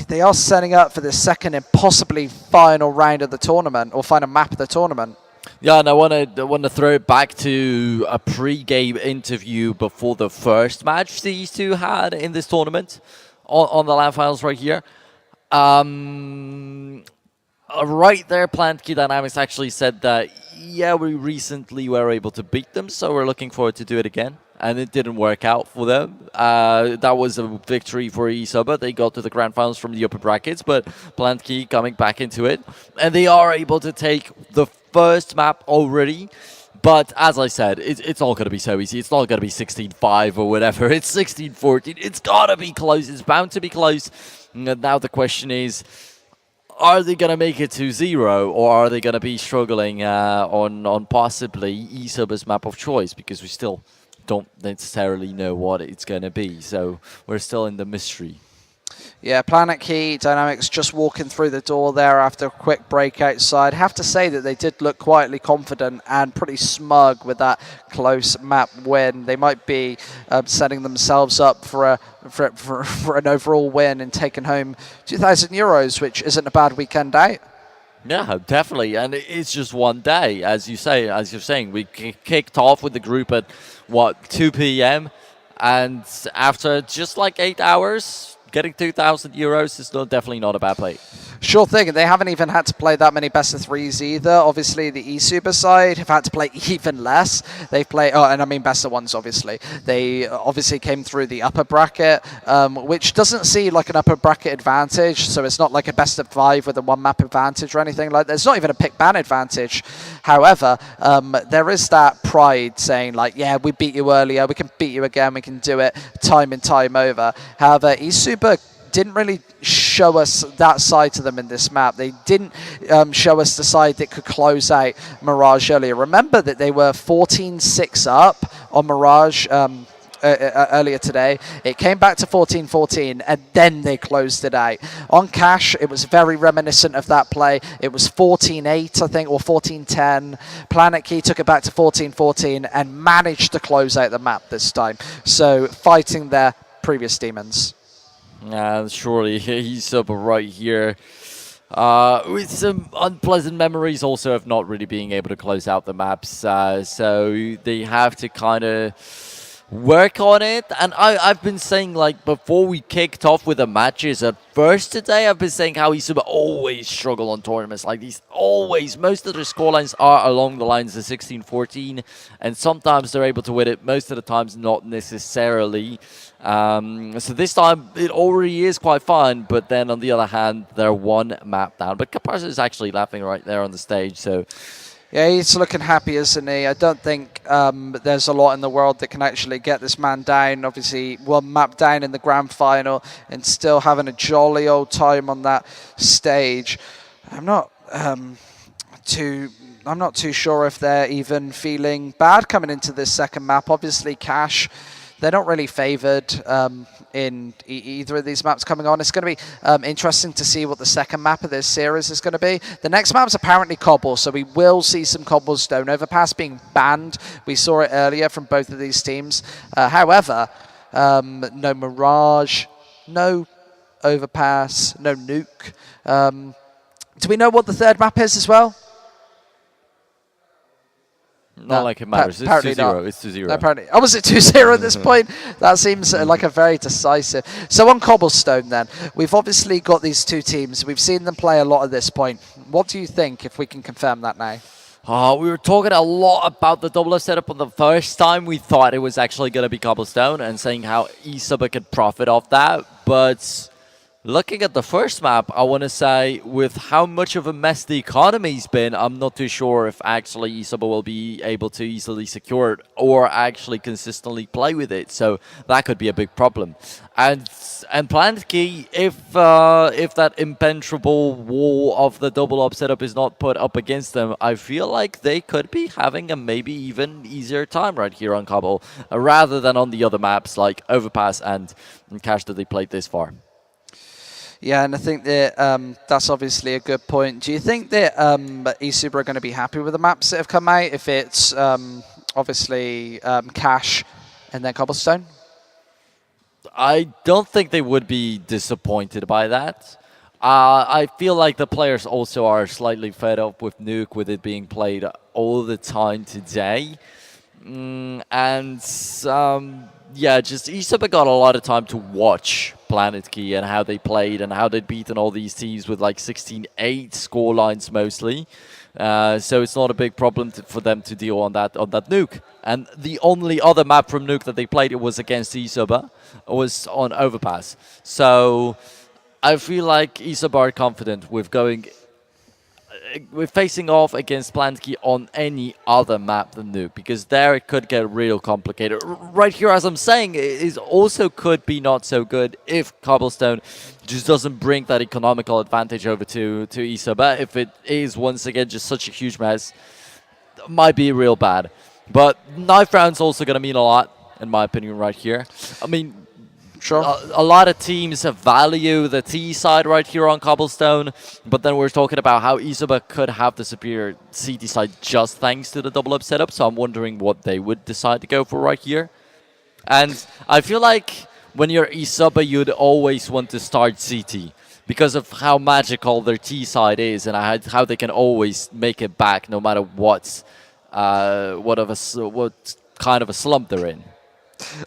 they are setting up for the second and possibly final round of the tournament, or final map of the tournament. Yeah, and I want to throw it back to a pre-game interview before the first match these two had in this tournament on the LAN finals right here. Right there, Planetkey Dynamics actually said that, yeah, we recently were able to beat them, so we're looking forward to do it again. And it didn't work out for them. That was a victory for eSuba. They got to the grand finals from the upper brackets, but Planetkey coming back into it. And they are able to take the first map already. But as I said, it's all going to be so easy. It's not going to be 16-5 or whatever. It's 16-14. It's got to be close. It's bound to be close. And now the question is, are they going to make it to 0, or are they going to be struggling on possibly eSuba's map of choice? Because we still don't necessarily know what it's going to be. So we're still in the mystery. Yeah, Planetkey Dynamics just walking through the door there after a quick break outside. Have to say that they did look quietly confident and pretty smug with that close map win. They might be setting themselves up for an overall win and taking home €2,000, which isn't a bad weekend out. Yeah, definitely, and it's just one day, as you're saying. We kicked off with the group at 2 p.m. and after just like 8 hours, getting €2,000 is definitely not a bad play. Sure thing, and they haven't even had to play that many best of threes either. Obviously, the eSuba side have had to play even less. They've played, and I mean best of ones, obviously. They obviously came through the upper bracket, which doesn't see like an upper bracket advantage, so it's not like a best of 5 with a one map advantage or anything like that. There's not even a pick ban advantage. However, there is that pride saying like, yeah, we beat you earlier, we can beat you again, we can do it time and time over. However, eSuba didn't really show us that side to them in this map. They didn't show us the side that could close out Mirage earlier. Remember that they were 14-6 up on Mirage earlier today. It came back to 14-14 and then they closed it out. On Cash, it was very reminiscent of that play. It was 14-8, I think, or 14-10. Planetkey took it back to 14-14 and managed to close out the map this time. So fighting their previous demons. Surely he's up right here. With some unpleasant memories also of not really being able to close out the maps. So they have to kind of work on it. And I've been saying, like, before we kicked off with the matches at first today, I've been saying how eSuba always struggle on tournaments like these. Always. Most of their scorelines are along the lines of 16-14. And sometimes they're able to win it. Most of the times not necessarily. So this time it already is quite fun, but then on the other hand, they're one map down. But Caparza is actually laughing right there on the stage, so... Yeah, he's looking happy, isn't he? I don't think there's a lot in the world that can actually get this man down. Obviously, one map down in the grand final and still having a jolly old time on that stage. I'm not too sure if they're even feeling bad coming into this second map. Obviously, Cash, they're not really favoured in either of these maps coming on. It's going to be interesting to see what the second map of this series is going to be. The next map is apparently Cobble, so we will see some Cobblestone Overpass being banned. We saw it earlier from both of these teams. However, no Mirage, no Overpass, no Nuke. Do we know what the third map is as well? Not like it matters. It's 2-0. It's 2-0. Apparently. Oh, was it 2-0 at this point? That seems like a very decisive. So on Cobblestone then, we've obviously got these two teams. We've seen them play a lot at this point. What do you think, if we can confirm that now? We were talking a lot about the double setup on the first time. We thought it was actually going to be Cobblestone and saying how eSuba could profit off that. But looking at the first map, I want to say with how much of a mess the economy's been, I'm not too sure if actually eSuba will be able to easily secure it or actually consistently play with it. So that could be a big problem. And Planetkey, if that impenetrable wall of the double up setup is not put up against them, I feel like they could be having a maybe even easier time right here on Cobble, rather than on the other maps like Overpass and Cash that they played this far. Yeah, and I think that that's obviously a good point. Do you think that eSuba are going to be happy with the maps that have come out if it's obviously Cash and then Cobblestone? I don't think they would be disappointed by that. I feel like the players also are slightly fed up with Nuke, with it being played all the time today. Yeah, just eSuba got a lot of time to watch Planetkey and how they played and how they'd beaten all these teams with like 16-8 score lines mostly. So it's not a big problem for them to deal on that Nuke. And the only other map from Nuke that they played, it was against eSuba, was on Overpass. So I feel like eSuba are confident with facing off against Planetkey on any other map than Nuke, because there it could get real complicated. Right here, as I'm saying, it also could be not so good if Cobblestone just doesn't bring that economical advantage over to eSuba. If it is once again just such a huge mess, it might be real bad. But knife round's also going to mean a lot, in my opinion, right here. I mean, Sure. A lot of teams value the T side right here on Cobblestone, but then we're talking about how eSuba could have the superior CT side just thanks to the double up setup, so I'm wondering what they would decide to go for right here. And I feel like when you're eSuba, you'd always want to start CT because of how magical their T side is and how they can always make it back no matter what kind of a slump they're in.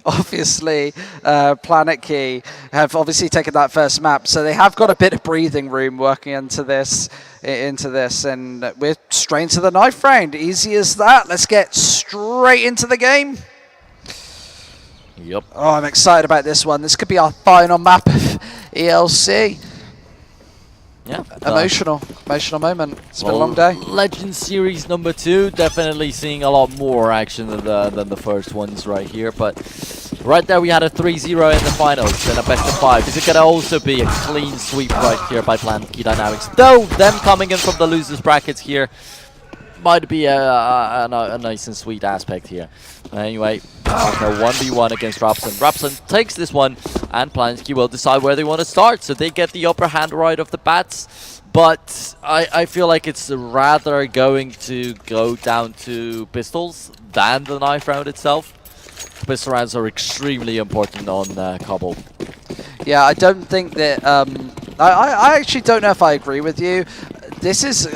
Obviously, Planetkey have obviously taken that first map, so they have got a bit of breathing room working into this, and we're straight into the knife round. Easy as that. Let's get straight into the game. Yep. Oh, I'm excited about this one. This could be our final map of ELC. Yeah. Emotional moment. It's been a long day. Legend Series number 2, definitely seeing a lot more action than the first ones right here. But right there we had a 3-0 in the finals and a best of 5. Is it going to also be a clean sweep right here by Planetkey Dynamics? Though them coming in from the losers brackets here might be a nice and sweet aspect here. Anyway, okay, 1v1 against Robson. Robson takes this one, and Planetkey will decide where they want to start. So they get the upper hand right off the bats, but I feel like it's rather going to go down to pistols than the knife round itself. Pistol rounds are extremely important on Cobble. Yeah, I don't think that... I actually don't know if I agree with you. This is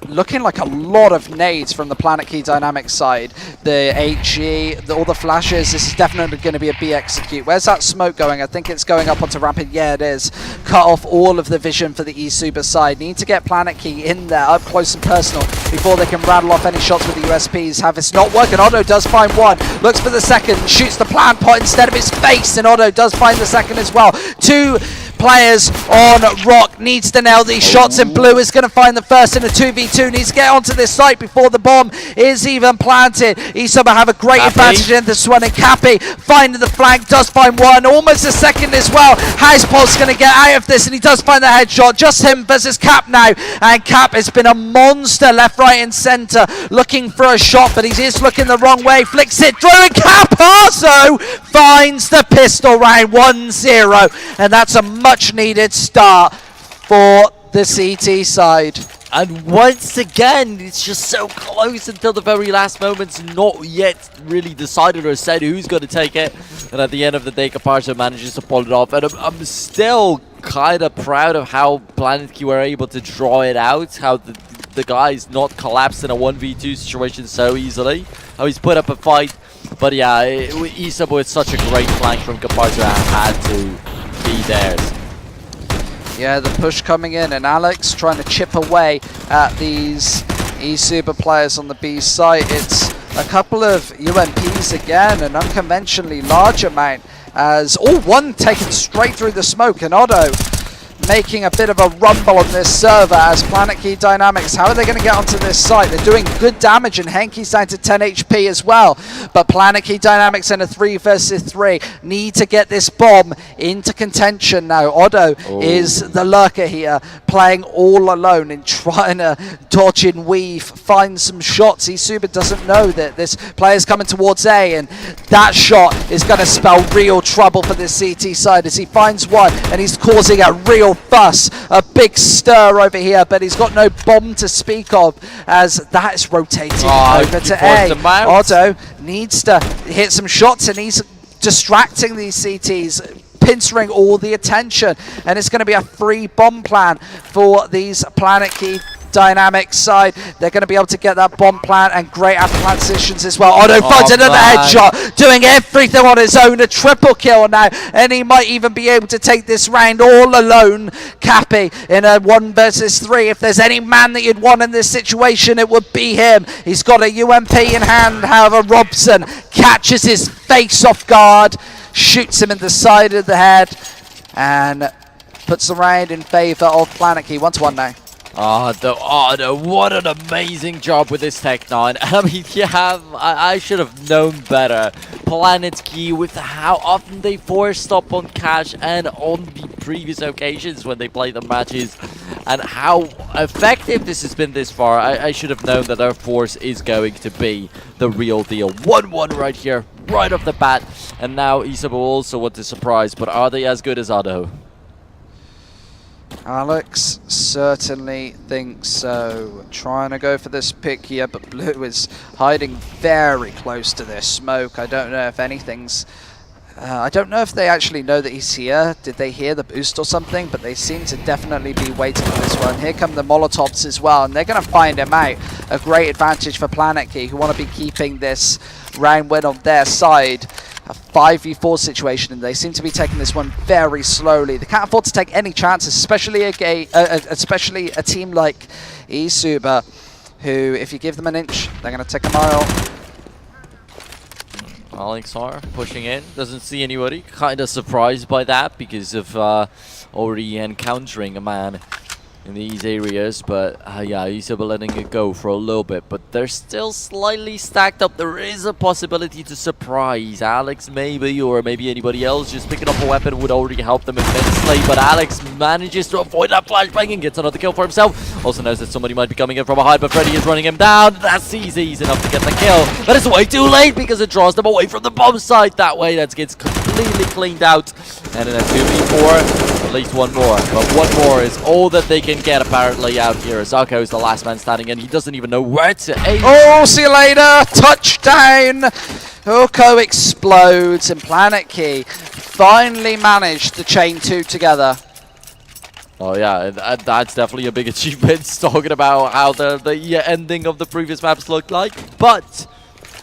looking like a lot of nades from the Planetkey Dynamics side. The HE, all the flashes, this is definitely going to be a B execute. Where's that smoke going? I think it's going up onto rampant. Yeah, it is. Cut off all of the vision for the eSuba side. Need to get Planetkey in there, up close and personal, before they can rattle off any shots with the USPs. Have it's not working. Otto does find one. Looks for the second. Shoots the plant pot instead of his face, and Otto does find the second as well. 2 players on Rock, needs to nail these shots, and Blue is going to find the first in a 2v2, needs to get onto this site before the bomb is even planted. eSuba have a great advantage in this one, and Cappy finding the flank, does find one, almost a second as well. Heispol's going to get out of this, and he does find the headshot. Just him versus Cap now, and Cap has been a monster left, right and centre, looking for a shot, but he is looking the wrong way, flicks it through, and Cap also finds the pistol round. 1-0, and that's a much needed start for the CT side. And once again, it's just so close until the very last moments, not yet really decided or said who's going to take it. And at the end of the day, Caparzo manages to pull it off. And I'm still kind of proud of how Planetkey were able to draw it out, how the guy's not collapsed in a 1v2 situation so easily, how he's put up a fight. But yeah, eSuba with such a great flank from Caparzo had to be theirs. Yeah, the push coming in, and Alex trying to chip away at these eSuba players on the B site. It's a couple of UMPs again, an unconventionally large amount, as all one taken straight through the smoke, and Otto making a bit of a rumble on this server as Planetkey Dynamics. How are they going to get onto this site? They're doing good damage, and Henke's down to 10 HP as well. But Planetkey Dynamics in a 3 versus 3 need to get this bomb into contention now. Otto is the lurker here, playing all alone and trying to dodge and weave, find some shots. eSuba doesn't know that this player's coming towards A, and that shot is going to spell real trouble for this CT side as he finds one, and he's causing a real fuss, a big stir over here, but he's got no bomb to speak of as that is rotating over to A. Otto needs to hit some shots, and he's distracting these CTs, pincering all the attention, and it's going to be a free bomb plan for these Planetkey Dynamics side. They're going to be able to get that bomb plant and great after plant positions as well. Otto finds another headshot, doing everything on his own, a triple kill now, and he might even be able to take this round all alone. Cappy in a 1 versus 3. If there's any man that you'd want in this situation, it would be him. He's got a UMP in hand. However, Robson catches his face off guard, shoots him in the side of the head, and puts the round in favour of Planetkey. 1-1 now. Oh, what an amazing job with this Tech 9. I mean, yeah, I should have known better. Planetkey, with how often they forced up on Cash and on the previous occasions when they played the matches, and how effective this has been this far. I should have known that our force is going to be the real deal. 1-1 right here. right off the bat. And now eSuba will also want to surprise, but are they as good as Ado? Alex certainly thinks so. Trying to go for this pick here, but Blue is hiding very close to this smoke. I don't know if anything's... I don't know if they actually know that he's here. Did they hear the boost or something? But they seem to definitely be waiting for this one. Here come the Molotovs as well, and they're going to find him out. A great advantage for Planetkey, who want to be keeping this round win on their side. A 5v4 situation, and they seem to be taking this one very slowly. They can't afford to take any chances, especially a team like eSuba, who, if you give them an inch, they're going to take a mile. Alexar pushing in, doesn't see anybody. Kind of surprised by that because of already encountering a man in these areas, but yeah, eSuba letting it go for a little bit, but they're still slightly stacked up. There is a possibility to surprise Alex maybe, or maybe anybody else. Just picking up a weapon would already help them immensely, but Alex manages to avoid that flashbang and gets another kill for himself. Also knows that somebody might be coming in from behind, but Freddy is running him down. That's easy enough to get the kill, but it's way too late because it draws them away from the bomb site that way. That gets completely cleaned out, and in a 2v4, at least one more, but one more is all that they can get apparently out here. Zako is the last man standing, and he doesn't even know where to aim. Oh, see you later! Touchdown! Huko explodes, and Planetkey finally managed to chain two together. Oh yeah, that's definitely a big achievement, talking about how the ending of the previous maps looked like. But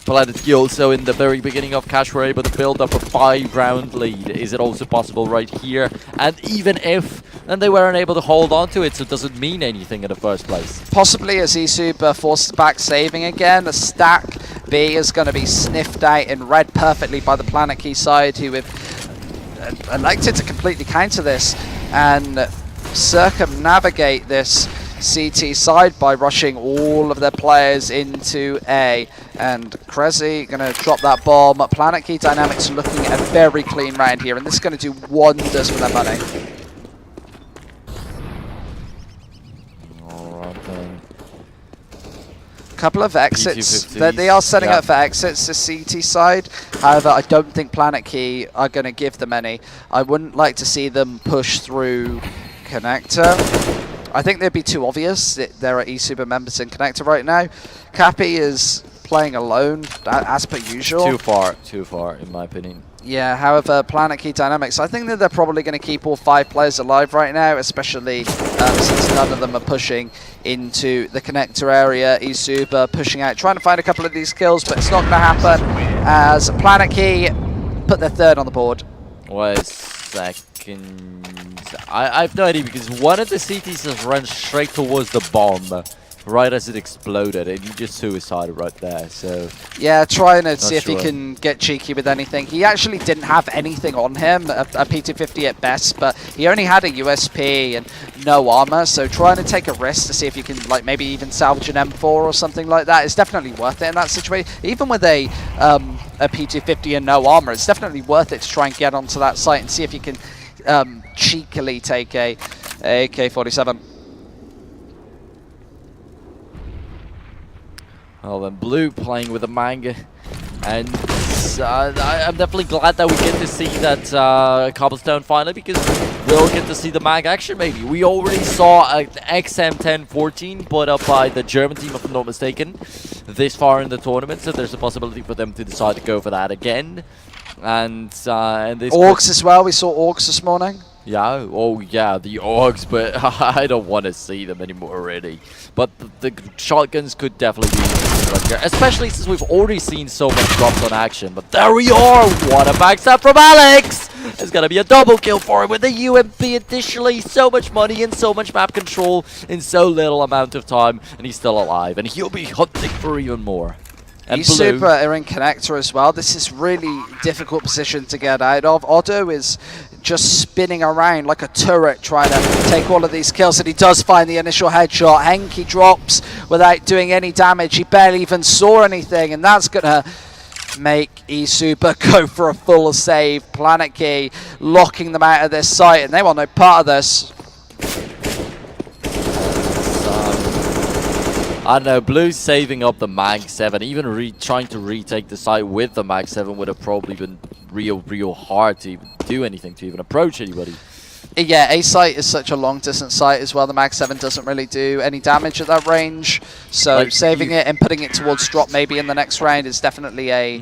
Planetkey also in the very beginning of Cash were able to build up a 5-round lead. Is it also possible right here? And even if, then they weren't able to hold on to it, so it doesn't mean anything in the first place. Possibly as eSuba forced back saving again, the stack B is going to be sniffed out and read perfectly by the Planetkey side, who have elected to completely counter this and circumnavigate this CT side by rushing all of their players into A. And Krezi going to drop that bomb. Planetkey Dynamics looking at a very clean round here, and this is going to do wonders for their money. Alright then. Couple of exits. They are setting up for exits, the CT side. However, I don't think Planetkey are going to give them any. I wouldn't like to see them push through Connector. I think they'd be too obvious. There are eSuba members in Connector right now. Cappy is playing alone, as per usual. Too far, in my opinion. Yeah, however, Planetkey Dynamics, I think that they're probably going to keep all 5 players alive right now, especially since none of them are pushing into the Connector area. eSuba pushing out, trying to find a couple of these kills, but it's not going to happen as Planetkey put their 3rd on the board. Wait a second. I have no idea, because one of the CTs has run straight towards the bomb right as it exploded, and he just suicided right there. So yeah, trying to see if he can get cheeky with anything. He actually didn't have anything on him, a P250 at best, but he only had a USP and no armor, so trying to take a risk to see if you can, like, maybe even salvage an M4 or something like that is definitely worth it in that situation. Even with a P250 and no armor, it's definitely worth it to try and get onto that site and see if you can cheekily take a AK-47. Well then, Blue playing with a Manga, and I'm definitely glad that we get to see that Cobblestone finally, because we'll get to see the Mag action maybe. We already saw an XM1014 put up by the German team, if I'm not mistaken, this far in the tournament, so there's a possibility for them to decide to go for that again. And this Orcs as well, we saw Orcs this morning. Yeah, oh yeah, the Orcs, but I don't want to see them anymore really. But the shotguns could definitely be right here, especially since we've already seen so much drops on action. But there we are, what a backstab from Alex! It's gonna be a double kill for him with the UMP additionally. So much money and so much map control in so little amount of time, and he's still alive, and he'll be hunting for even more. And eSuba are in Connector as well. This is really difficult position to get out of. Otto is just spinning around like a turret trying to take all of these kills, and he does find the initial headshot. Henke drops without doing any damage. He barely even saw anything, and that's going to make eSuba go for a full save. Planetkey locking them out of this site, and they want no part of this. I don't know, Blue's saving up the Mag 7, even trying to retake the site with the Mag 7 would have probably been real hard to even do anything, to even approach anybody. Yeah, A site is such a long distance site as well. The Mag 7 doesn't really do any damage at that range, so like saving it and putting it towards drop maybe in the next round is definitely a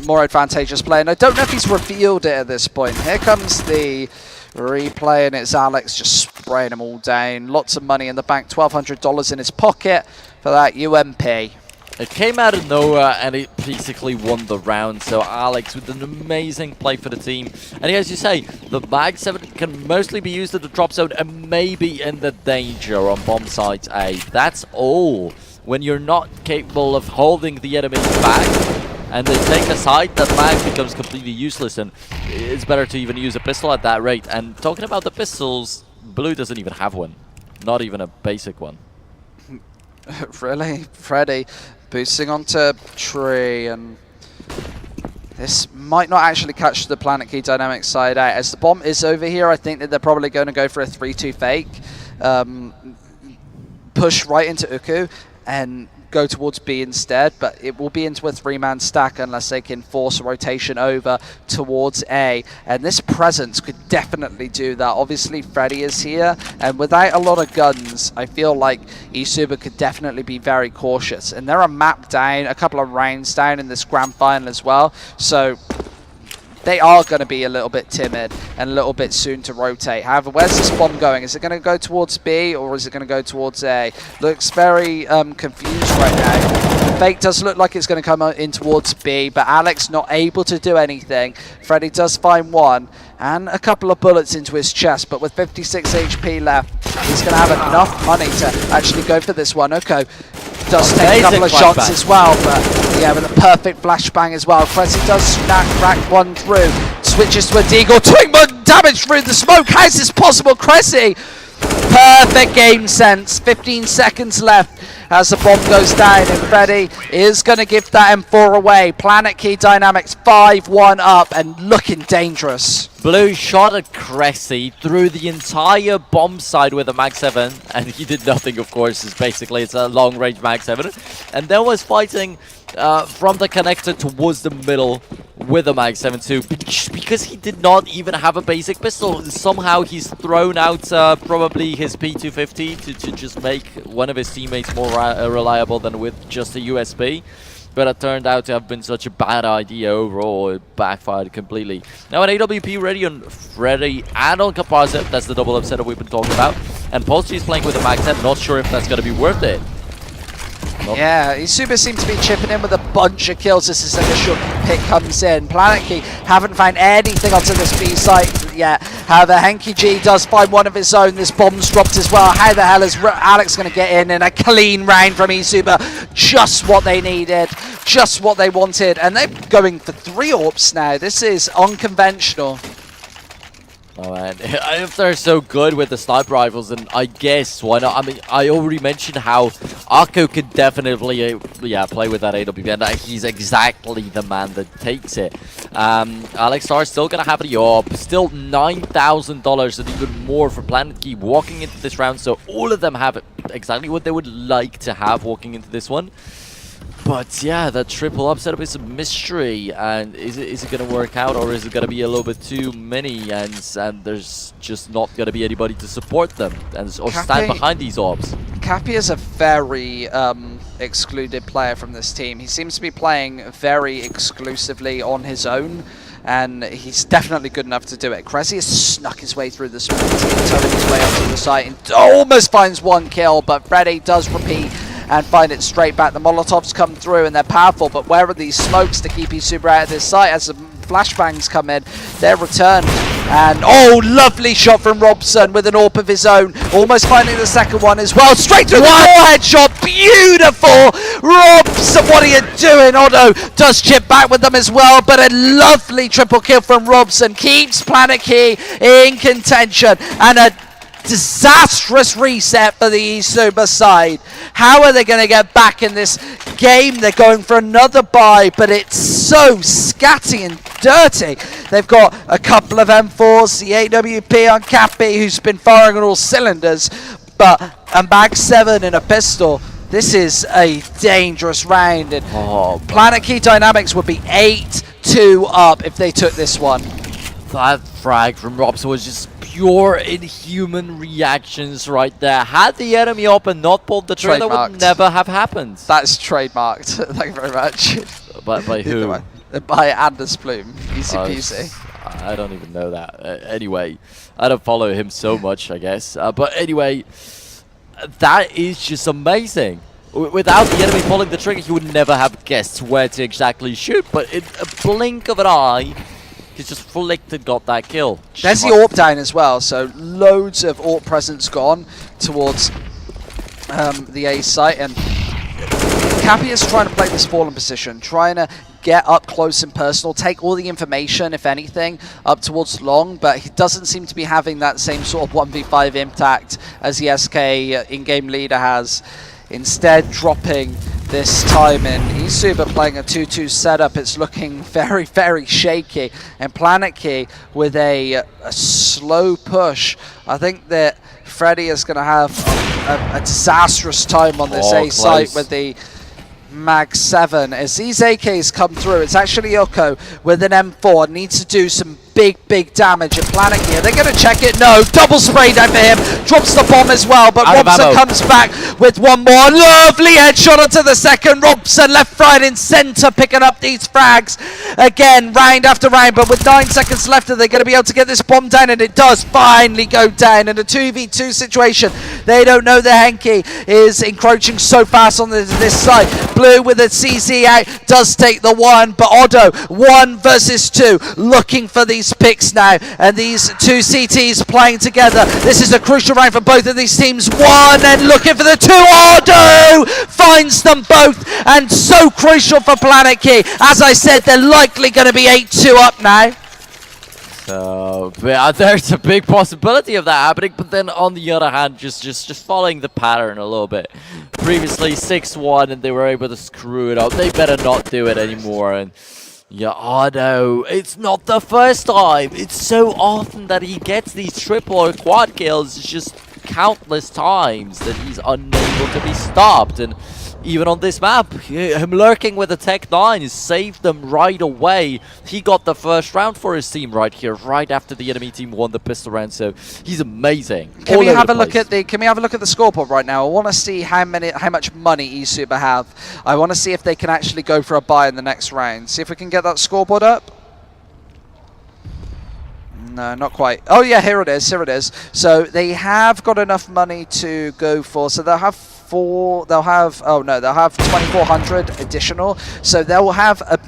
more advantageous play. And I don't know if he's revealed it at this point. Here comes the replay, and it's Alex just spraying them all down. Lots of money in the bank, $1,200 in his pocket for that UMP. It came out of nowhere and it basically won the round. So Alex with an amazing play for the team. And as you say, the Mag 7 can mostly be used at the drop zone and maybe in the danger on bomb site A. That's all. When you're not capable of holding the enemy back and they take a side, that mag becomes completely useless, and it's better to even use a pistol at that rate. And talking about the pistols, Blue doesn't even have one. Not even a basic one. Really? Freddy boosting onto tree, and this might not actually catch the Planetkey Dynamics side out. As the bomb is over here, I think that they're probably going to go for a 3-2 fake. Push right into Uku and go towards B instead, but it will be into a 3-man stack unless they can force a rotation over towards A. And this presence could definitely do that. Obviously, Freddy is here, and without a lot of guns, I feel like eSuba could definitely be very cautious. And they're a map down, a couple of rounds down in this grand final as well, so they are going to be a little bit timid and a little bit soon to rotate. However, where's this bomb going? Is it going to go towards B or is it going to go towards A? Looks very confused right now. Fake does look like it's going to come in towards B, but Alex not able to do anything. Freddy does find one and a couple of bullets into his chest, but with 56 HP left, he's going to have enough money to actually go for this one. Okay. Does take a couple of shots as well, but yeah, with a perfect flashbang as well. Cressy does crack one through, switches to a deagle, doing more damage through the smoke. How is this possible, Cressy? Perfect game sense. 15 seconds left as the bomb goes down, and Freddy is going to give that M4 away. Planetkey Dynamics 5-1 up and looking dangerous. Blue shot at Cressy through the entire bomb side with a Mag 7, and he did nothing, of course. It's a long-range Mag 7. And then was fighting from the connector towards the middle with a Mag 7 too, because he did not even have a basic pistol. Somehow he's thrown out probably his P250 to just make one of his teammates more reliable than with just a USB. But it turned out to have been such a bad idea overall. It backfired completely. Now an AWP ready on Freddy and on Caparza. That's the double upset that we've been talking about. And Posty is playing with a Mag 10. Not sure if that's going to be worth it. Yeah, eSuba seems to be chipping in with a bunch of kills as this initial pick comes in. Planetkey haven't found anything onto this B site yet. However, Henky G does find one of his own. This bomb's dropped as well. How the hell is Alex going to get in a clean round from eSuba? Just what they needed, just what they wanted. And they're going for 3 AWPs now. This is unconventional. Oh man, if they're so good with the sniper rifles, then I guess why not? I mean, I already mentioned how Akko could definitely, play with that AWP, and he's exactly the man that takes it. Alex Star still gonna have the AWP, still $9,000 and even more for Planetkey walking into this round, so all of them have exactly what they would like to have walking into this one. But yeah, that triple up setup is a mystery, and is it going to work out, or is it going to be a little bit too many, and there's just not going to be anybody to support them or stand behind these orbs? Cappy is a very excluded player from this team. He seems to be playing very exclusively on his own, and he's definitely good enough to do it. Cressy has snuck his way through the smoke, tunneled his way up to the site, and almost finds 1 kill, but Freddy does repeat and find it straight back. The Molotovs come through and they're powerful, but where are these smokes to keep eSuba out of this site? As the flashbangs come in, they're returned. And oh, lovely shot from Robson with an AWP of his own. Almost finding the second one as well. Straight through the forehead shot. Beautiful. Robson, what are you doing? Otto does chip back with them as well, but a lovely triple kill from Robson. Keeps Planetkey in contention, and a disastrous reset for the eSuba side. How are they going to get back in this game? They're going for another buy, but it's so scatty and dirty. They've got a couple of M4s, the AWP on Cappy, who's been firing on all cylinders, but a Mag 7 and a pistol. This is a dangerous round, and Planetkey Dynamics would be 8-2 up if they took this one. That frag from Robson was just pure inhuman reactions right there. Had the enemy up and not pulled the trigger, that would never have happened. That's trademarked. Thank you very much. By who? By Anders Bloom. Easy peasy. I don't even know that. Anyway, I don't follow him so much, I guess. But anyway, that is just amazing. Without the enemy pulling the trigger, he would never have guessed where to exactly shoot. But in a blink of an eye, he's just flicked and got that kill. There's the AWP down as well, so loads of AWP presence gone towards the A site, and Cappy is trying to play this fallen position, trying to get up close and personal, take all the information, if anything, up towards long, but he doesn't seem to be having that same sort of 1v5 impact as the SK in-game leader has. Instead, dropping this time in. eSuba playing a 2-2 setup. It's looking very, very shaky. And Planetkey with a slow push. I think that Freddy is going to have a disastrous time on this A site with the Mag 7. As these AKs come through, it's actually Yoko with an M4. Needs to do some big damage at Planetkey. Are they going to check it? No. Double spray down for him. Drops the bomb as well, but Robson comes back with one more. Lovely headshot onto the second. Robson left, right, and center picking up these frags. Again, round after round, but with 9 seconds left, are they going to be able to get this bomb down? And it does finally go down in a 2v2 situation. They don't know the Henke is encroaching so fast on this side. Blue with a CZ out does take the one, but Otto 1 versus 2 looking for these picks now, and these two CTs playing together. This is a crucial round for both of these teams. One and looking for the two. Otto finds them both, and so crucial for Planetkey. As I said, they're likely going to be 8-2 up now. So there's a big possibility of that happening, but then on the other hand, just following the pattern a little bit. Previously 6-1 and they were able to screw it up. They better not do it anymore. And yeah, Otto, it's not the first time. It's so often that he gets these triple or quad kills. It's just countless times that he's unable to be stopped. And even on this map, him lurking with the Tech 9 saved them right away. He got the first round for his team right here, right after the enemy team won the pistol round. So he's amazing. Can we have a look at the scoreboard right now? I want to see how much money eSuba have. I want to see if they can actually go for a buy in the next round. See if we can get that scoreboard up. No, not quite. Oh yeah, here it is. Here it is. So they have got enough money to go for. So they'll have 2,400 additional. So they'll have a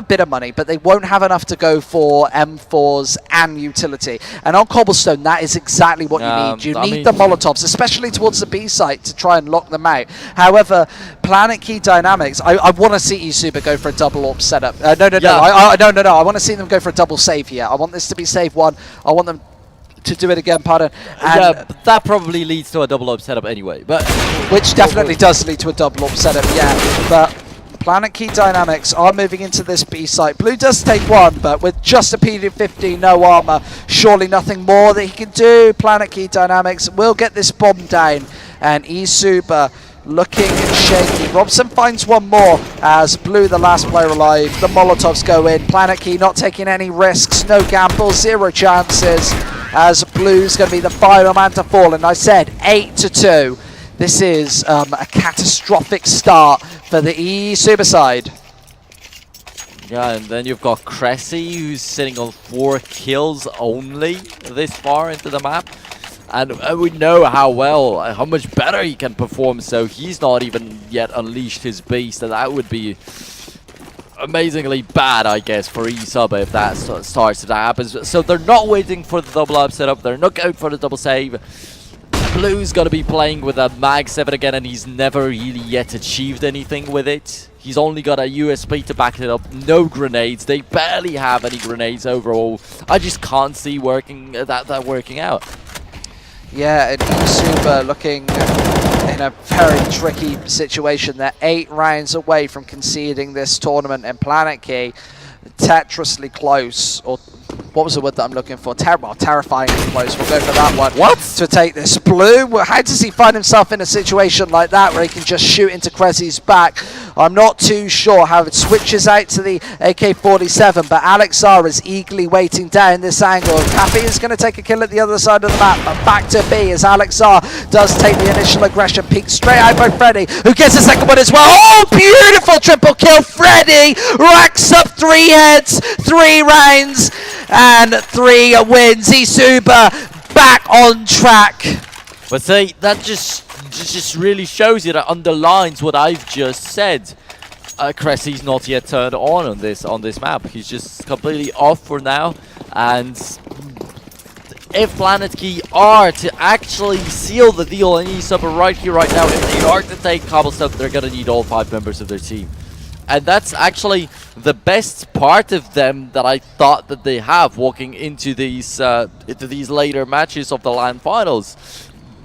bit of money, but they won't have enough to go for M4s and utility. And on Cobblestone, that is exactly what you need. You need the Molotovs, especially towards the B site, to try and lock them out. However, Planetkey Dynamics, I want to see eSuba go for a double AWP setup. No. I want to see them go for a double save here. I want this to be save one. I want them to do it again, pardon. And yeah, but that probably leads to a double AWP setup anyway. But which definitely does lead to a double AWP setup, yeah. But Planetkey Dynamics are moving into this B site. Blue does take one, but with just a PD-50, no armor, surely nothing more that he can do. Planetkey Dynamics will get this bomb down, and eSuba looking shaky. Robson finds one more as Blue, the last player alive. The Molotovs go in. Planetkey not taking any risks, no gambles, 0 chances, as Blue's going to be the final man to fall. And I said 8-2. This is a catastrophic start for the eSuba side. Yeah, and then you've got Cressy, who's sitting on 4 kills only this far into the map. And we know how much better he can perform, so he's not even yet unleashed his beast, and that would be amazingly bad, I guess, for eSuba if that starts to happen. So they're not waiting for the double AWP setup, they're not going for the double save. Blue's going to be playing with a Mag 7 again, and he's never really yet achieved anything with it. He's only got a USP to back it up, no grenades. They barely have any grenades overall. I just can't see that working out. Yeah, and eSuba looking in a very tricky situation. They're 8 rounds away from conceding this tournament, and Planetkey tetriously close, or what was the word that I'm looking for? Terrifying close. We'll go for that one. What? To take this. Blue, how does he find himself in a situation like that where he can just shoot into Krezzy's back? I'm not too sure how it switches out to the AK-47, but Alex R is eagerly waiting down this angle. Cappy is going to take a kill at the other side of the map, but back to B as Alex R does take the initial aggression. Peeked straight out by Freddy, who gets a second one as well. Oh, beautiful triple kill. Freddy racks up 3 heads, 3 rounds, and 3 wins. eSuba back on track. But see, that just really shows you, that underlines what I've just said. Kressy's not yet turned on this map. He's just completely off for now. And if Planetkey are to actually seal the deal in eSuba right here, right now, if they are to take Cobblestone, they're going to need all 5 members of their team. And that's actually the best part of them that I thought that they have walking into these later matches of the LAN finals.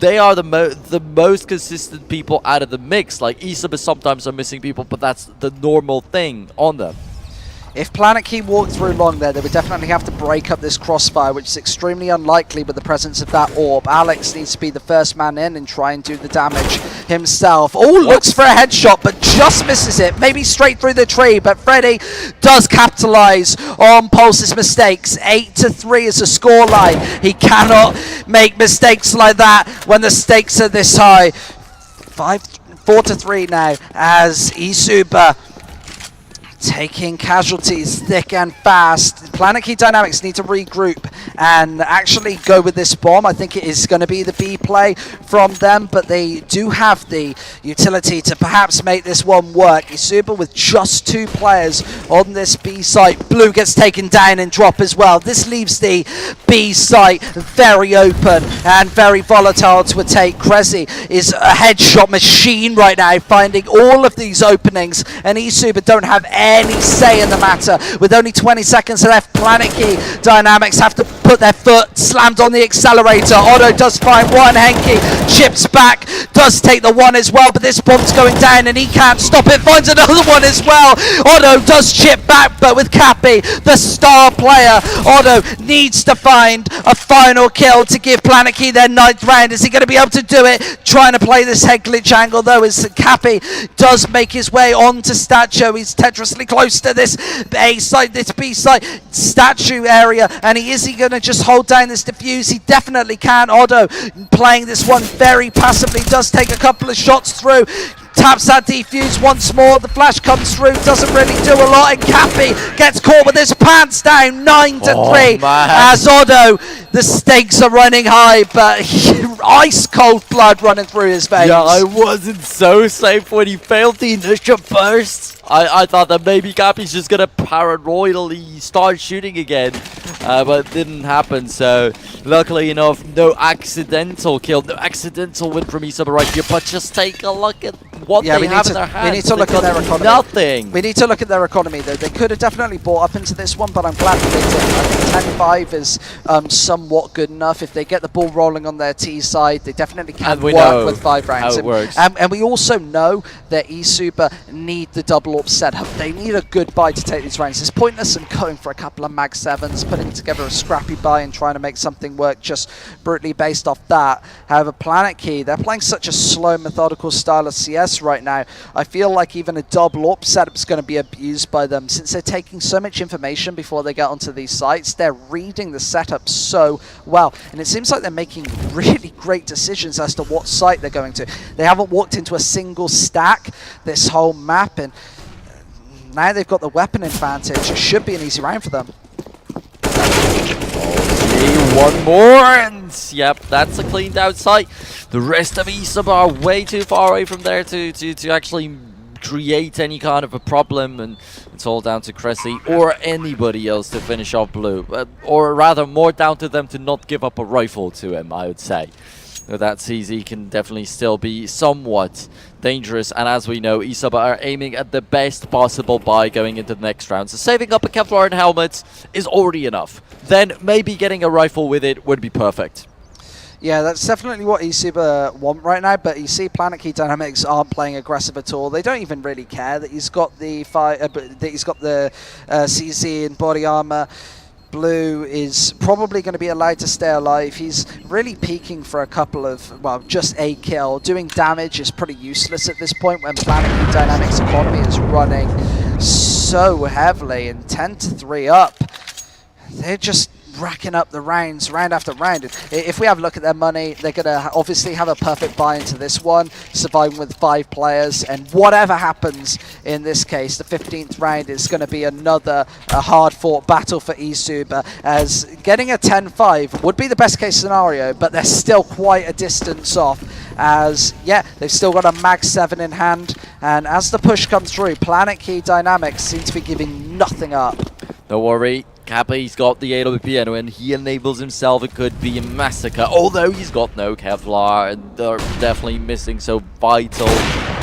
They are the most consistent people out of the mix. Like, eSuba sometimes are missing people, but that's the normal thing on them. If Planetkey walked through long there, they would definitely have to break up this crossfire, which is extremely unlikely with the presence of that orb. Alex needs to be the first man in and try and do the damage himself. Oh, looks for a headshot, but just misses it. Maybe straight through the tree, but Freddy does capitalize on Pulse's mistakes. 8-3 is the scoreline. He cannot make mistakes like that when the stakes are this high. 4-3 now as eSuba taking casualties thick and fast. Planetkey Dynamics need to regroup and actually go with this bomb. I think it is going to be the B play from them, but they do have the utility to perhaps make this one work. eSuba with just 2 players on this B site. Blue gets taken down and drop as well. This leaves the B site very open and very volatile to take. Krezzy is a headshot machine right now, finding all of these openings, and eSuba don't have any say in the matter. With only 20 seconds left, Planetkey Dynamics have to put their foot slammed on the accelerator. Otto does find one. Henke chips back, does take the one as well, but this bomb's going down and he can't stop it. Finds another one as well. Otto does chip back, but with Cappy, the star player, Otto needs to find a final kill to give Planetkey their 9th round. Is he going to be able to do it? Trying to play this head glitch angle though, as Cappy does make his way onto Statue. He's Tetrisly close to this A site, this B site, Statue area, and is he going to just hold down this defuse? He definitely can. Otto playing this one very passively, does take a couple of shots through, taps that defuse once more. The flash comes through, doesn't really do a lot, and Cappy gets caught with his pants down. 9-3 as Otto. The stakes are running high, but ice cold blood running through his veins. Yeah, I wasn't so safe when he failed the initial burst. I thought that maybe Cappy's just gonna paranoidally start shooting again, but it didn't happen. So luckily enough, no accidental kill, no accidental win from eSuba right here. But just take a look at what they have in their hands. We need to look at their economy. Nothing. We need to look at their economy though. They could have definitely bought up into this one, but I'm glad that they didn't. I think 10-5 is somewhat good enough. If they get the ball rolling on their T side, they definitely can work with 5 rounds. How it works. And we also know that eSuba need the double AWP setup. They need a good buy to take these rounds. It's pointless in going for a couple of mag 7s, putting together a scrappy buy and trying to make something work just brutally based off that. However, Planetkey, they're playing such a slow, methodical style of CS right now. I feel like even a double AWP setup is going to be abused by them, since they're taking so much information before they get onto these sites. They're reading the setup so well, and it seems like they're making really great decisions as to what site they're going to. They haven't walked into a single stack this whole map, and now they've got the weapon advantage. It should be an easy round for them. One more, and yep, that's a cleaned out site. The rest of eSuba are way too far away from there to actually create any kind of a problem, and it's all down to Krezzy or anybody else to finish off Blue, or rather more down to them to not give up a rifle to him, I would say. That CZ can definitely still be somewhat dangerous, and as we know, eSuba are aiming at the best possible buy going into the next round. So saving up a Kevlar and helmet is already enough. Then maybe getting a rifle with it would be perfect. Yeah, that's definitely what eSuba want right now, but you see Planetkey Dynamics aren't playing aggressive at all. They don't even really care that he's got the CZ and body armor. Blue is probably going to be allowed to stay alive. He's really peaking for a couple of, well, just a kill. Doing damage is pretty useless at this point when Planetkey Dynamics economy is running so heavily, and 10-3 up. They're just racking up the rounds, round after round. If we have a look at their money, they're going to obviously have a perfect buy into this one, surviving with 5 players, and whatever happens in this case, the 15th round is going to be another hard-fought battle for eSuba, as getting a 10-5 would be the best case scenario, but they're still quite a distance off, as, yeah, they've still got a Mag 7 in hand, and as the push comes through, Planetkey Dynamics seem to be giving nothing up. Don't worry. Kappa's got the AWP anyway, and he enables himself. It could be a massacre, although he's got no Kevlar, and they're definitely missing so vital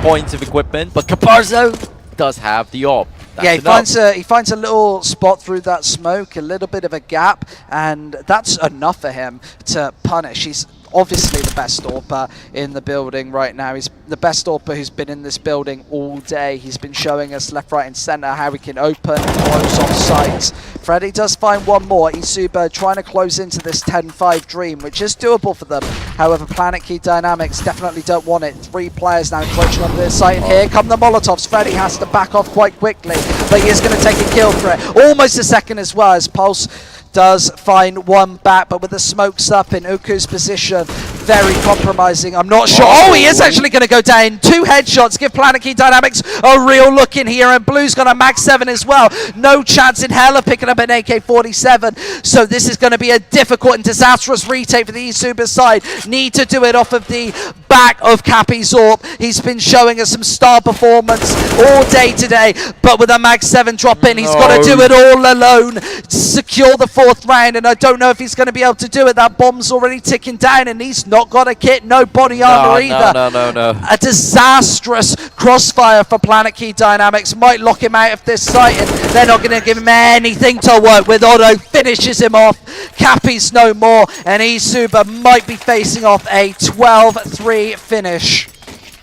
points of equipment. But Caparzo does have the AWP. Yeah, he finds a little spot through that smoke, a little bit of a gap, and that's enough for him to punish. He's obviously the best AWPer in the building right now. He's the best AWPer who's been in this building all day. He's been showing us left, right and centre how we can open and close off sites. Freddy does find one more. eSuba trying to close into this 10-5 dream, which is doable for them. However, Planetkey Dynamics definitely don't want it. 3 players now encroaching on this site, and here come the Molotovs. Freddy has to back off quite quickly, but he is going to take a kill for it. Almost a second as well, as Pulse does find one back, but with the smokes up in Uku's position, very compromising. I'm not sure. Oh, he is actually going to go down. 2 headshots give Planetkey Dynamics a real look in here, and Blue's got a Mag 7 as well. No chance in hell of picking up an AK-47, so this is going to be a difficult and disastrous retake for the eSuba side. Need to do it off of the back of Cappy's AWP. He's been showing us some star performance all day today, but with a Mag 7 drop in, he's got to do it all alone, secure the 4th round, and I don't know if he's going to be able to do it. That bomb's already ticking down, and he's not got a kit, no body armor either. No. A disastrous crossfire for Planetkey Dynamics might lock him out of this site, and they're not going to give him anything to work with. Otto finishes him off. Cappy's no more, and eSuba might be facing off a 12-3 finish.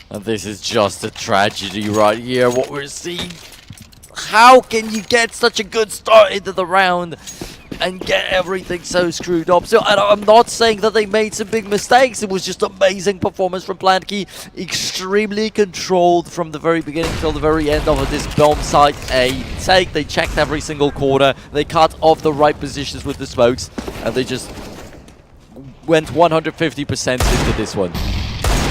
And this is just a tragedy right here, what we're seeing. How can you get such a good start into the round and get everything so screwed up? So I'm not saying that they made some big mistakes. It was just amazing performance from Planetkey. Extremely controlled from the very beginning till the very end of this bomb site. They checked every single corner. They cut off the right positions with the smokes, and they just went 150% into this one.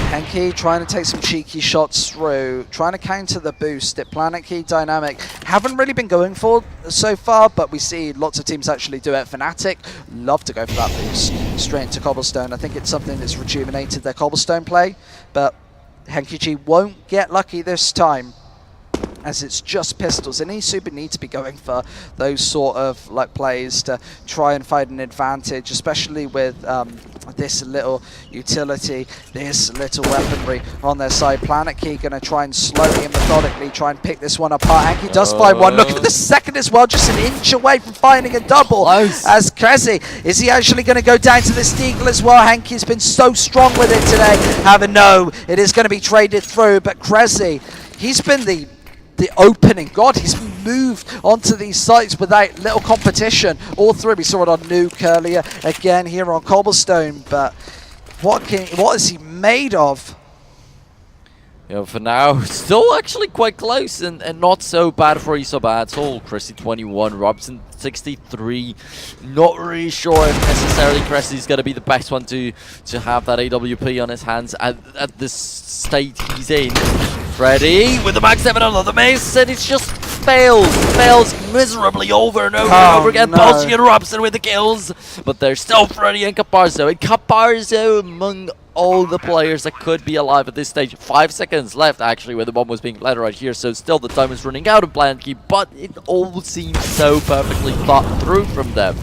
Henke trying to take some cheeky shots through, trying to counter the boost that Planetkey Dynamic haven't really been going for so far, but we see lots of teams actually do it. Fnatic love to go for that boost straight into Cobblestone. I think it's something that's rejuvenated their Cobblestone play, but Henke won't get lucky this time, as it's just pistols, and eSuba need to be going for those sort of like plays to try and find an advantage, especially with this little utility, this little weaponry on their side. Planetkey going to try and slowly and methodically try and pick this one apart. Henke does find one. Look at the second as well, just an inch away from finding a double. Close. As Krezi, is he actually going to go down to the Steagle as well? Henke's been so strong with it today. However, no, it is going to be traded through, but Krezi, he's been the opening god. He's moved onto these sites without little competition all through. We saw it on Nuke earlier, again here on Cobblestone, but what is he made of? For now, still actually quite close and not so bad for eSuba at all. Cressy 21, Robson 63. Not really sure if necessarily Cressy's going to be the best one to have that AWP on his hands at this state he's in. Freddy with the Mag 7 on the mace, and it just fails miserably over and over and over again. Pulse and Robson with the kills, but there's still Freddy and Caparzo. And Caparzo among all the players that could be alive at this stage. 5 seconds left actually where the bomb was being planted right here, so still the time is running out of Planetkey, but it all seems so perfectly thought through from them.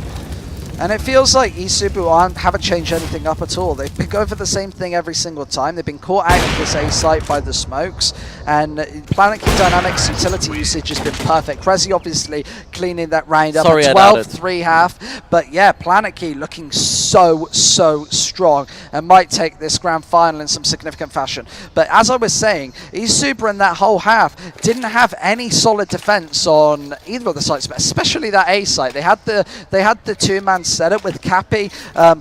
And it feels like eSuba haven't changed anything up at all. They've been going for the same thing every single time. They've been caught out of this A site by the smokes, and Planetkey Dynamics utility usage has been perfect. Prezi obviously cleaning that round up, Sorry, a 12-3 half. But yeah, Planetkey looking so strong and might take this grand final in some significant fashion. But as I was saying, eSuba in that whole half didn't have any solid defense on either of the sites, but especially that A site. They had the two-man setup with Cappy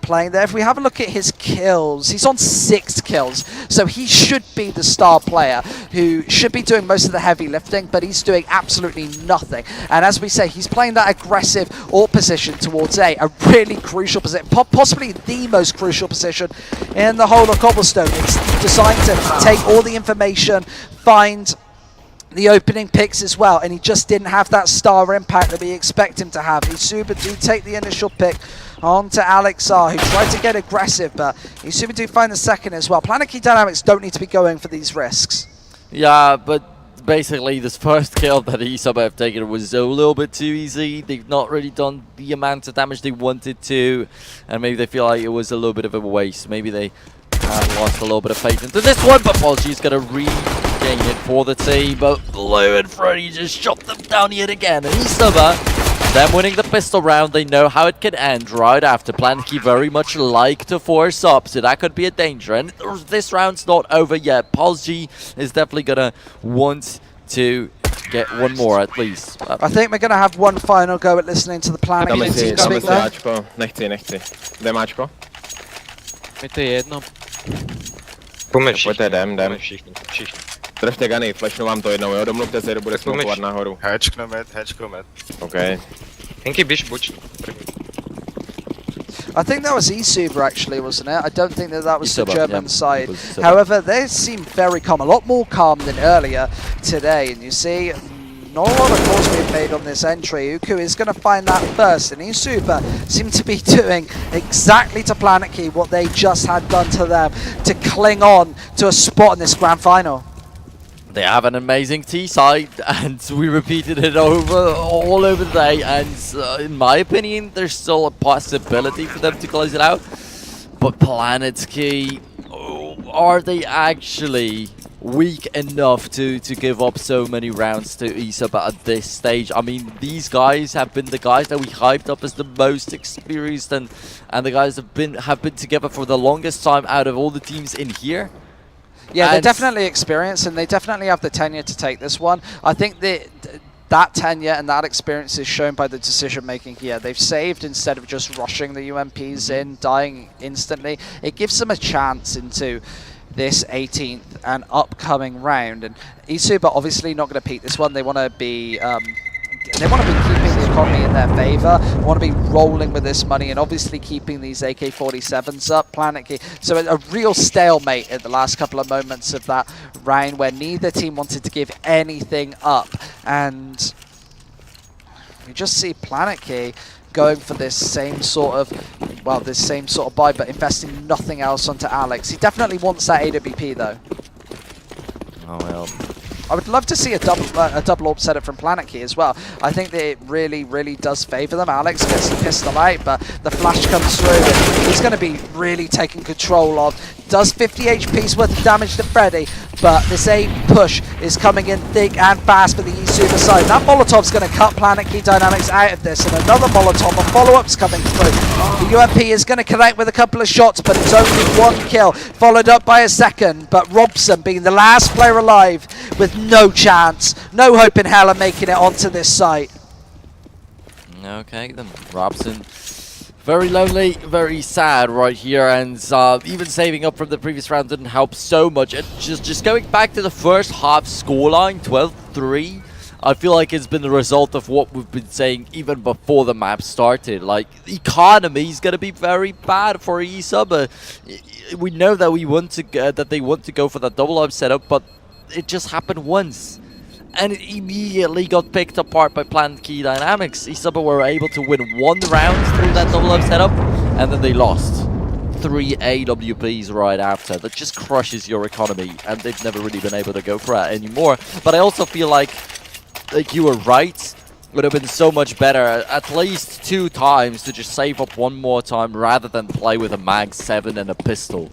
playing there. If we have a look at his kills, he's on 6 kills, so he should be the star player who should be doing most of the heavy lifting, but he's doing absolutely nothing. And as we say, he's playing that aggressive AWP position towards A really crucial position, possibly the most crucial position in the whole of Cobblestone. It's designed to take all the information, find the opening picks as well, and he just didn't have that star impact that we expect him to have. eSuba do take the initial pick onto Alex R, who tried to get aggressive, but eSuba do find the second as well. Planetkey Dynamics don't need to be going for these risks. Yeah, but basically this first kill that eSuba have taken was a little bit too easy. They've not really done the amount of damage they wanted to, and maybe they feel like it was a little bit of a waste. Maybe they have lost a little bit of faith into this one, but Polsky's going to regain it for the team. But Blue and Freddy just shot them down yet again. And eSuba, them winning the pistol round, they know how it can end right after. Planetkey very much like to force up, so that could be a danger. And this round's not over yet. Polsky is definitely going to want to get one more at least. I think we're going to have one final go at listening to the Planetkey team speak there. Nechci. Kde máčko? Mi to je jedno. Pojďte, jdem. Držte gany, flashnu vám to jednou, jo? Domluvte se, kdo bude smokovat nahoru. Hatchko med. OK. Henky, běž buď. I think that was eSuba actually, wasn't it? I don't think that was eSuba, the German yeah, side. eSuba. However, they seem very calm, a lot more calm than earlier today. And you see, not a lot of calls being made on this entry. Uku is going to find that first, and eSuba seem to be doing exactly to Planetkey what they just had done to them, to cling on to a spot in this grand final. They have an amazing T side, and we repeated it all over the day. And in my opinion, there's still a possibility for them to close it out. But Planetkey, are they actually weak enough to give up so many rounds to eSuba at this stage? I mean, these guys have been the guys that we hyped up as the most experienced, and the guys have been together for the longest time out of all the teams in here. Yeah, they're definitely experienced, and they definitely have the tenure to take this one. I think that tenure and that experience is shown by the decision making here. They've saved instead of just rushing the UMPs in, dying instantly. It gives them a chance into this 18th and upcoming round. And eSuba obviously not going to peak this one. They want to be keeping the economy in their favor. They want to be rolling with this money and obviously keeping these AK-47s up. Planetkey, so a real stalemate at the last couple of moments of that round where neither team wanted to give anything up. And you just see Planetkey going for this same sort of buy, but investing nothing else onto Alex. He definitely wants that AWP though. Oh well. I would love to see a double AWP setup from Planetkey as well. I think that it really does favour them. Alex gets the pistol out, but the flash comes through, and he's going to be really taking control of. Does 50 HP's worth of damage to Freddy, but this A push is coming in thick and fast for the eSuba side. That Molotov's going to cut Planetkey Dynamics out of this, and another Molotov, a follow-up's coming through. The UMP is going to connect with a couple of shots, but it's only one kill, followed up by a second. But Robson being the last player alive with no chance, no hope in hell of making it onto this site. Okay, then Robson, very lonely, very sad right here, and even saving up from the previous round didn't help so much. And just going back to the first half scoreline, 12-3, I feel like it's been the result of what we've been saying even before the map started. Like, the economy is going to be very bad for eSuba. We know that that they want to go for that double up setup, but it just happened once. And it immediately got picked apart by Planetkey Dynamics. eSuba were able to win one round through that double-up setup, and then they lost 3 AWPs right after. That just crushes your economy, and they've never really been able to go for it anymore. But I also feel like you were right. would have been so much better at least 2 times to just save up one more time rather than play with a Mag 7 and a pistol.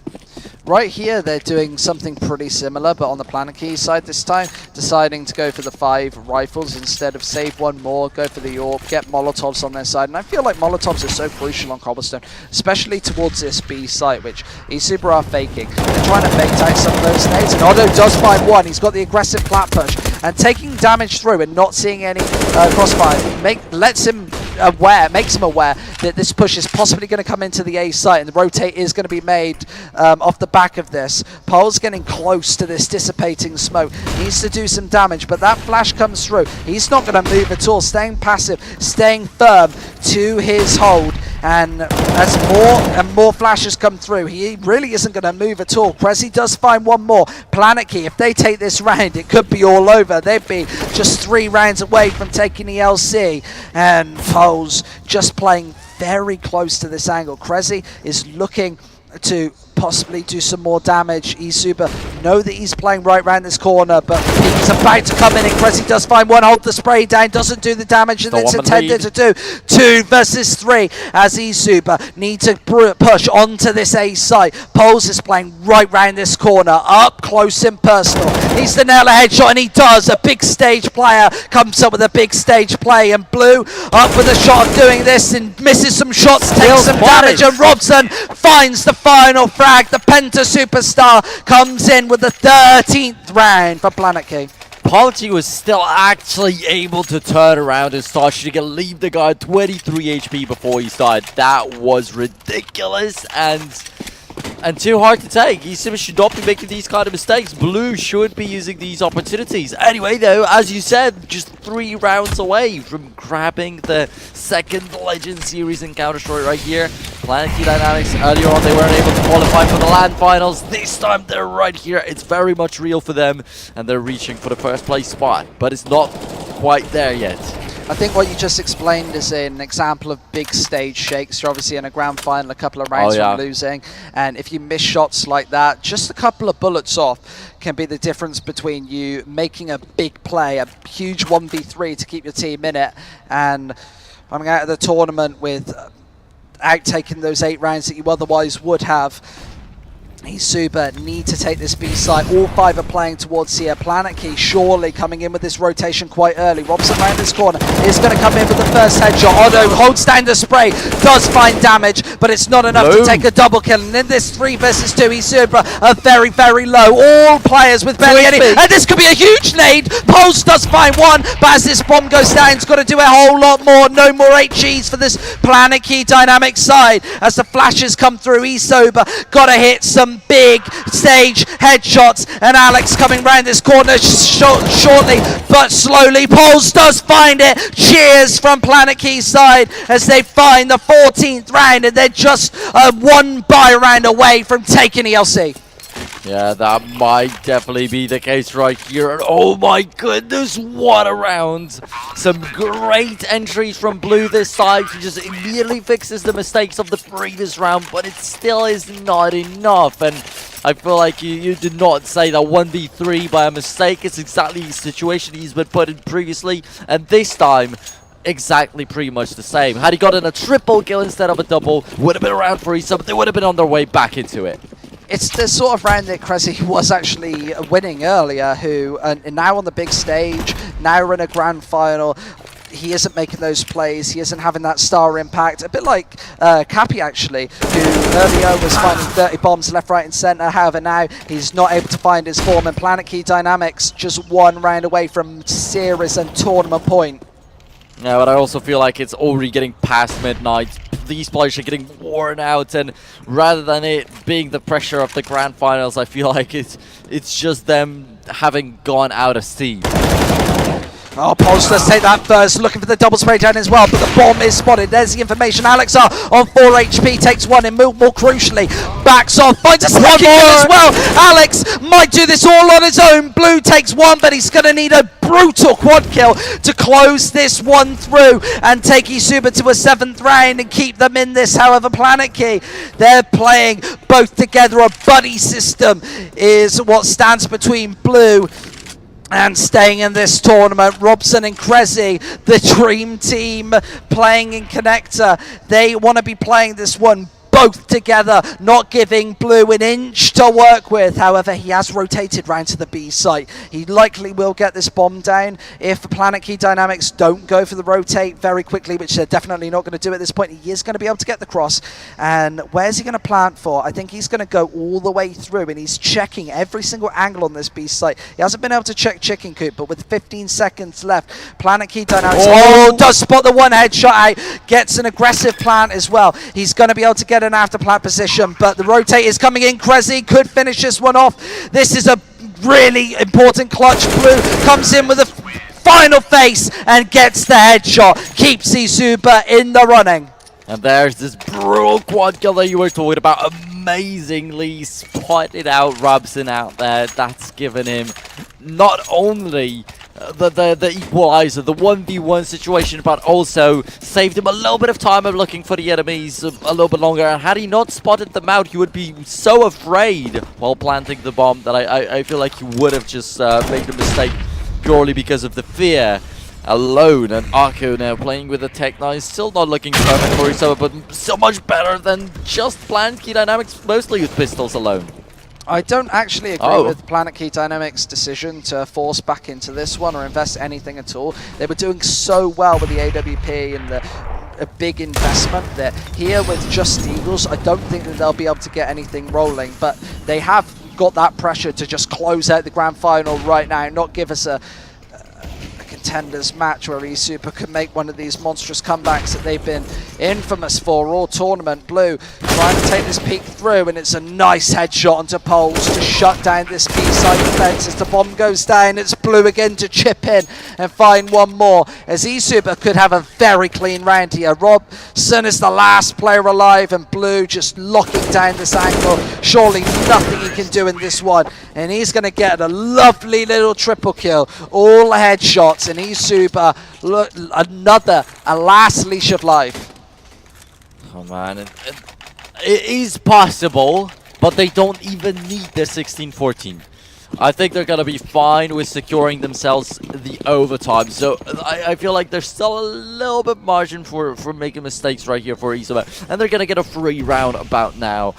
Right here, they're doing something pretty similar, but on the Planetkey side this time, deciding to go for the 5 rifles instead of save one more, go for the AWP, get Molotovs on their side. And I feel like Molotovs are so crucial on Cobblestone, especially towards this B site, which eSuba are faking. They're trying to bait out some of those nades, and Otto does find one. He's got the aggressive plat push, and taking damage through and not seeing any crossfire makes him aware that this push is possibly going to come into the A site, and the rotate is going to be made off the back of this. Pole's getting close to this dissipating smoke, needs to do some damage, but that flash comes through. He's not going to move at all, staying passive, staying firm to his hold. And as more and more flashes come through, he really isn't going to move at all. Prezi does find one more. Planetkey, if they take this round, it could be all over. They'd be just 3 rounds away from taking the LC. And Foles just playing very close to this angle. Prezi is looking to possibly do some more damage. eSuba know that he's playing right around this corner, but he's about to come in, and Cressy does find one, hold the spray down, doesn't do the damage that it's intended to do. 2 versus 3 as eSuba need to push onto this A site. Poles is playing right round this corner, up close and personal. Needs to nail a headshot, and he does. A big stage player comes up with a big stage play, and Blue up with a shot of doing this and misses some shots, takes some damage, and Robson finds the final frag. The Penta superstar comes in with the 13th round for Planetkey. Planetkey was still actually able to turn around and start shooting and leave the guy 23 HP before he started. That was ridiculous and too hard to take. eSuba should not be making these kind of mistakes. Blue should be using these opportunities. Anyway, though, as you said, just 3 rounds away from grabbing the 2nd Legend Series in Counter-Strike right here. Planetkey Dynamics, earlier on they weren't able to qualify for the LAN finals. This time they're right here. It's very much real for them, and they're reaching for the 1st place spot, but it's not quite there yet. I think what you just explained is an example of big stage shakes. You're obviously in a grand final, a couple of rounds from losing, and if you miss shots like that, just a couple of bullets off can be the difference between you making a big play, a huge 1v3 to keep your team in it, and coming out of the tournament with taking those 8 rounds that you otherwise would have. eSuba need to take this B site. All 5 are playing towards here. Planetkey surely coming in with this rotation quite early. Robson around this corner is going to come in with the 1st headshot. Otto holds down the spray, does find damage, but it's not enough to take a double kill. And in this 3 versus 2, eSuba are very, very low. All players with barely any. And this could be a huge nade. Pulse does find one, but as this bomb goes down, it's got to do a whole lot more. No more HEs for this Planetkey Dynamic side. As the flashes come through, eSuba got to hit some big stage headshots, and Alex coming round this corner shortly but slowly. Poles does find it. Cheers from Planetkey's side as they find the 14th round, and they're just 1 buy round away from taking ELC. Yeah, that might definitely be the case right here. And oh my goodness, what a round. Some great entries from Blue this side. He just immediately fixes the mistakes of the previous round, but it still is not enough. And I feel like you did not say that 1v3 by a mistake. It's exactly the situation he's been put in previously. And this time, exactly pretty much the same. Had he gotten a triple kill instead of a double, would have been around for eSuba. They would have been on their way back into it. It's the sort of round that Cressy was actually winning earlier, who now on the big stage, now we're in a grand final. He isn't making those plays, he isn't having that star impact. A bit like Cappy actually, who earlier was finding 30 bombs left, right and centre. However, now he's not able to find his form, and Planetkey Dynamics just 1 round away from series and tournament point. Yeah, but I also feel like it's already getting past midnight. These players are getting worn out, and rather than it being the pressure of the grand finals, I feel like it's just them having gone out of steam. Oh, Poles does take that first, looking for the double spray down as well, but the bomb is spotted. There's the information. Alex on 4 HP, takes 1, and more crucially, backs off, finds a second kill as well. Alex might do this all on his own. Blue takes 1, but he's going to need a brutal quad kill to close this one through and take eSuba to a 7th round and keep them in this. However, Planetkey, they're playing both together. A buddy system is what stands between Blue and staying in this tournament. Robson and Krezi, the dream team playing in Connector. They want to be playing this one both together, not giving Blue an inch to work with. However, he has rotated round to the B site. He likely will get this bomb down if Planetkey Dynamics don't go for the rotate very quickly, which they're definitely not going to do at this point. He is going to be able to get the cross. And where's he going to plant for? I think he's going to go all the way through, and he's checking every single angle on this B site. He hasn't been able to check Chicken Coop, but with 15 seconds left, Planetkey Dynamics does spot the one headshot out, gets an aggressive plant as well. He's going to be able to get an after plant position, but the rotate is coming in. Krezi could finish this one off. This is a really important clutch. Blue comes in with a final face and gets the headshot. Keeps eSuba in the running. And there's this brutal quad kill that you were talking about. Amazingly spotted out Robson out there. That's given him not only the equalizer, the 1v1 situation, but also saved him a little bit of time of looking for the enemies a little bit longer. And had he not spotted them out, he would be so afraid while planting the bomb that I feel like he would have just made the mistake purely because of the fear alone. And Akko now playing with the Tech 9, still not looking perfect for himself, but so much better than just Planetkey Dynamics, mostly with pistols alone. I don't actually agree with Planetkey Dynamics' decision to force back into this one or invest anything at all. They were doing so well with the AWP and a big investment that here with just Eagles, I don't think that they'll be able to get anything rolling, but they have got that pressure to just close out the grand final right now, not give us a contenders match where eSuba could make one of these monstrous comebacks that they've been infamous for all tournament. Blue trying to take this peek through, and it's a nice headshot onto poles to shut down this B-side defense. As the bomb goes down, it's Blue again to chip in and find one more, as eSuba could have a very clean round here. Robson is the last player alive, and Blue just locking down this angle. Surely nothing he can do in this one, and he's going to get a lovely little triple kill, all headshots, and eSuba, look, a last leash of life. Oh man, it is possible, but they don't even need the 16-14. I think they're going to be fine with securing themselves the overtime. So I feel like there's still a little bit margin for making mistakes right here for eSuba. And they're going to get a free round about now.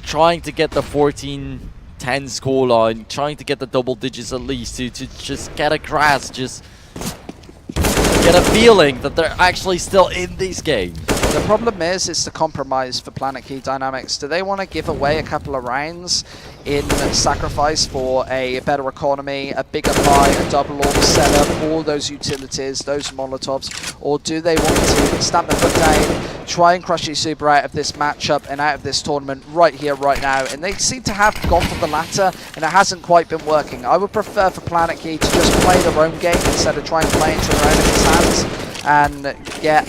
Trying to get the 14-10 scoreline, trying to get the double digits at least to just get a grasp, just get a feeling that they're actually still in this game. The problem is, it's the compromise for Planetkey Dynamics. Do they want to give away a couple of rounds in sacrifice for a better economy, a bigger buy, a double order setup, all those utilities, those Molotovs, or do they want to stamp their foot down, try and crush eSuba out of this matchup and out of this tournament right here, right now? And they seem to have gone for the latter, and it hasn't quite been working. I would prefer for Planetkey to just play their own game instead of trying to play into their enemy's hands and get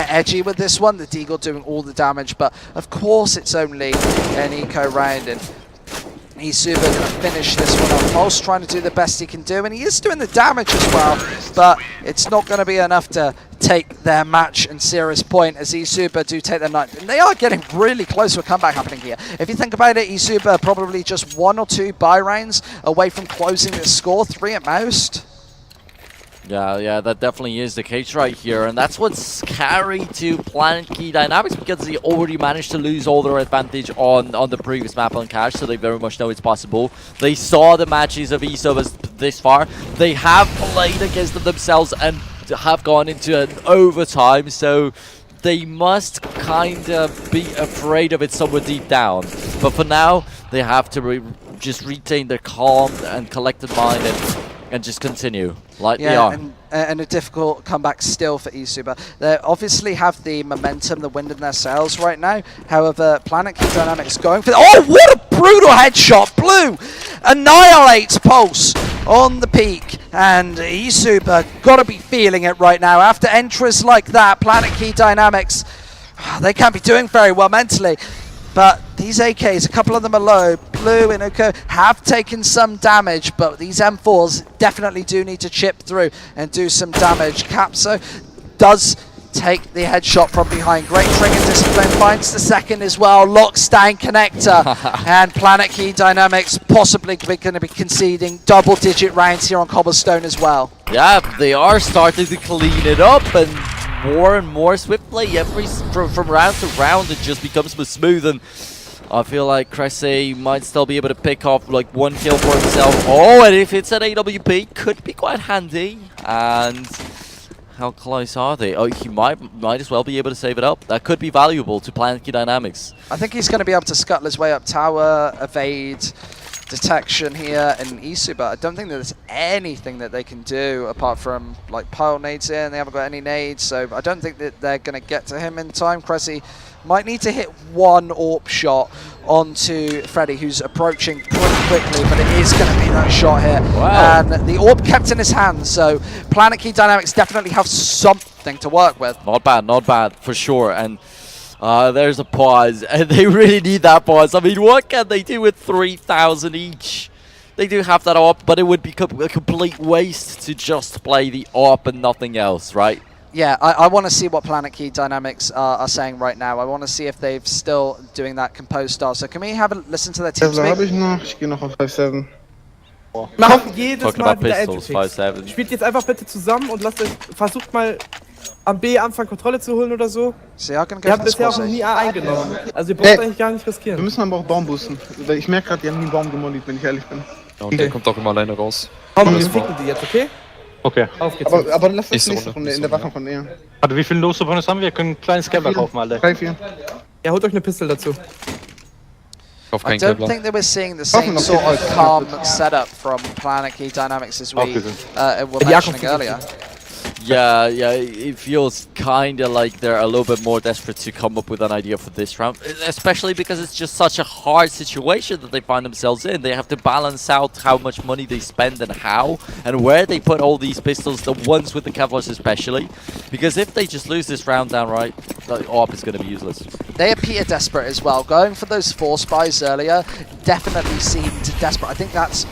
edgy with this one. The Deagle doing all the damage, but of course it's only an eco round, and eSuba going to finish this one off. Pulse trying to do the best he can do, and he is doing the damage as well, but it's not going to be enough to take their match and serious point, as eSuba do take their night. And they are getting really close to a comeback happening here. If you think about it, eSuba are probably just 1 or 2 buy rounds away from closing this score, 3 at most. Yeah, that definitely is the case right here, and that's what's scary to Planetkey Dynamics, because they already managed to lose all their advantage on the previous map on Cash, so they very much know it's possible. They saw the matches of eSuba this far. They have played against them themselves and have gone into an overtime, so they must kind of be afraid of it somewhere deep down. But for now, they have to just retain their calm and collected mind and just continue like they are. And a difficult comeback still for eSuba. They obviously have the momentum, the wind in their sails right now. However, Planetkey Dynamics going for... Oh, what a brutal headshot! Blue annihilates Pulse on the peak, and eSuba got to be feeling it right now. After entries like that, Planetkey Dynamics, they can't be doing very well mentally. But these AKs, a couple of them are low. Blue and Uko have taken some damage, but these M4s definitely do need to chip through and do some damage. Capso does take the headshot from behind. Great trigger discipline, finds the second as well. Lockdown connector, and Planetkey Dynamics possibly going to be conceding double-digit rounds here on Cobblestone as well. Yeah, they are starting to clean it up, and more swiftly. From round to round, it just becomes more smooth, and I feel like Cressy might still be able to pick off like one kill for himself. Oh, and if it's an AWP, could be quite handy. And how close are they? Oh, he might as well be able to save it up. That could be valuable to Planetkey Dynamics. I think he's going to be able to scuttle his way up tower, evade detection here in eSuba. I don't think that there's anything that they can do apart from like pile nades in. They haven't got any nades, so I don't think that they're going to get to him in time. Cressy might need to hit one AWP shot onto Freddy, who's approaching pretty quickly, but it is going to be that shot here. Wow. And the AWP kept in his hands, so Planetkey Dynamics definitely have something to work with. Not bad for sure. And there's a pause, and they really need that pause. I mean, what can they do with 3,000 each? They do have that AWP, but it would be a complete waste to just play the AWP and nothing else, right? Yeah, I want to see what Planetkey Dynamics are saying right now. I want to see if they're still doing that composed style. So can we have a listen to their team Tesla habe speak? ich noch. Ich gehe noch auf 5-7. Macht jedes Talking Mal about wieder pistols, Entry-Picks. 5-7. Spielt jetzt einfach bitte zusammen und versucht mal am B Anfang Kontrolle zu holen oder so. So y'all gonna go Ihr for habt the bisher squad auch noch save. nie A eingenommen. Also ihr braucht eigentlich gar nicht Wir riskieren. müssen aber auch Baum boosten. Ich merke gerade, die haben nie einen Baum gemollied, wenn ich ehrlich bin. Ja, und der kommt auch immer alleine raus. Komm, wir ficken die jetzt, okay? Okay. Auf geht's. Aber lass uns Nächste nächste Runde, Runde in nächste der Runde. Wache von ihr. Warte, wie viele Lose Bonus haben wir? Wir können ein kleines Kevlar kaufen, alle. 3, 4. Ja, holt euch eine Pistole dazu. Auf I keinen don't Kevlar. think that we're seeing the same sort of calm setup from Planetkey Dynamics as we were mentioning earlier. Yeah, it feels kind of like they're a little bit more desperate to come up with an idea for this round, especially because it's just such a hard situation that they find themselves in. They have to balance out how much money they spend and how and where they put all these pistols, the ones with the Kevlars especially, because if they just lose this round downright, the AWP is going to be useless. They appear desperate as well. Going for those 4 spies earlier definitely seemed desperate. I think that's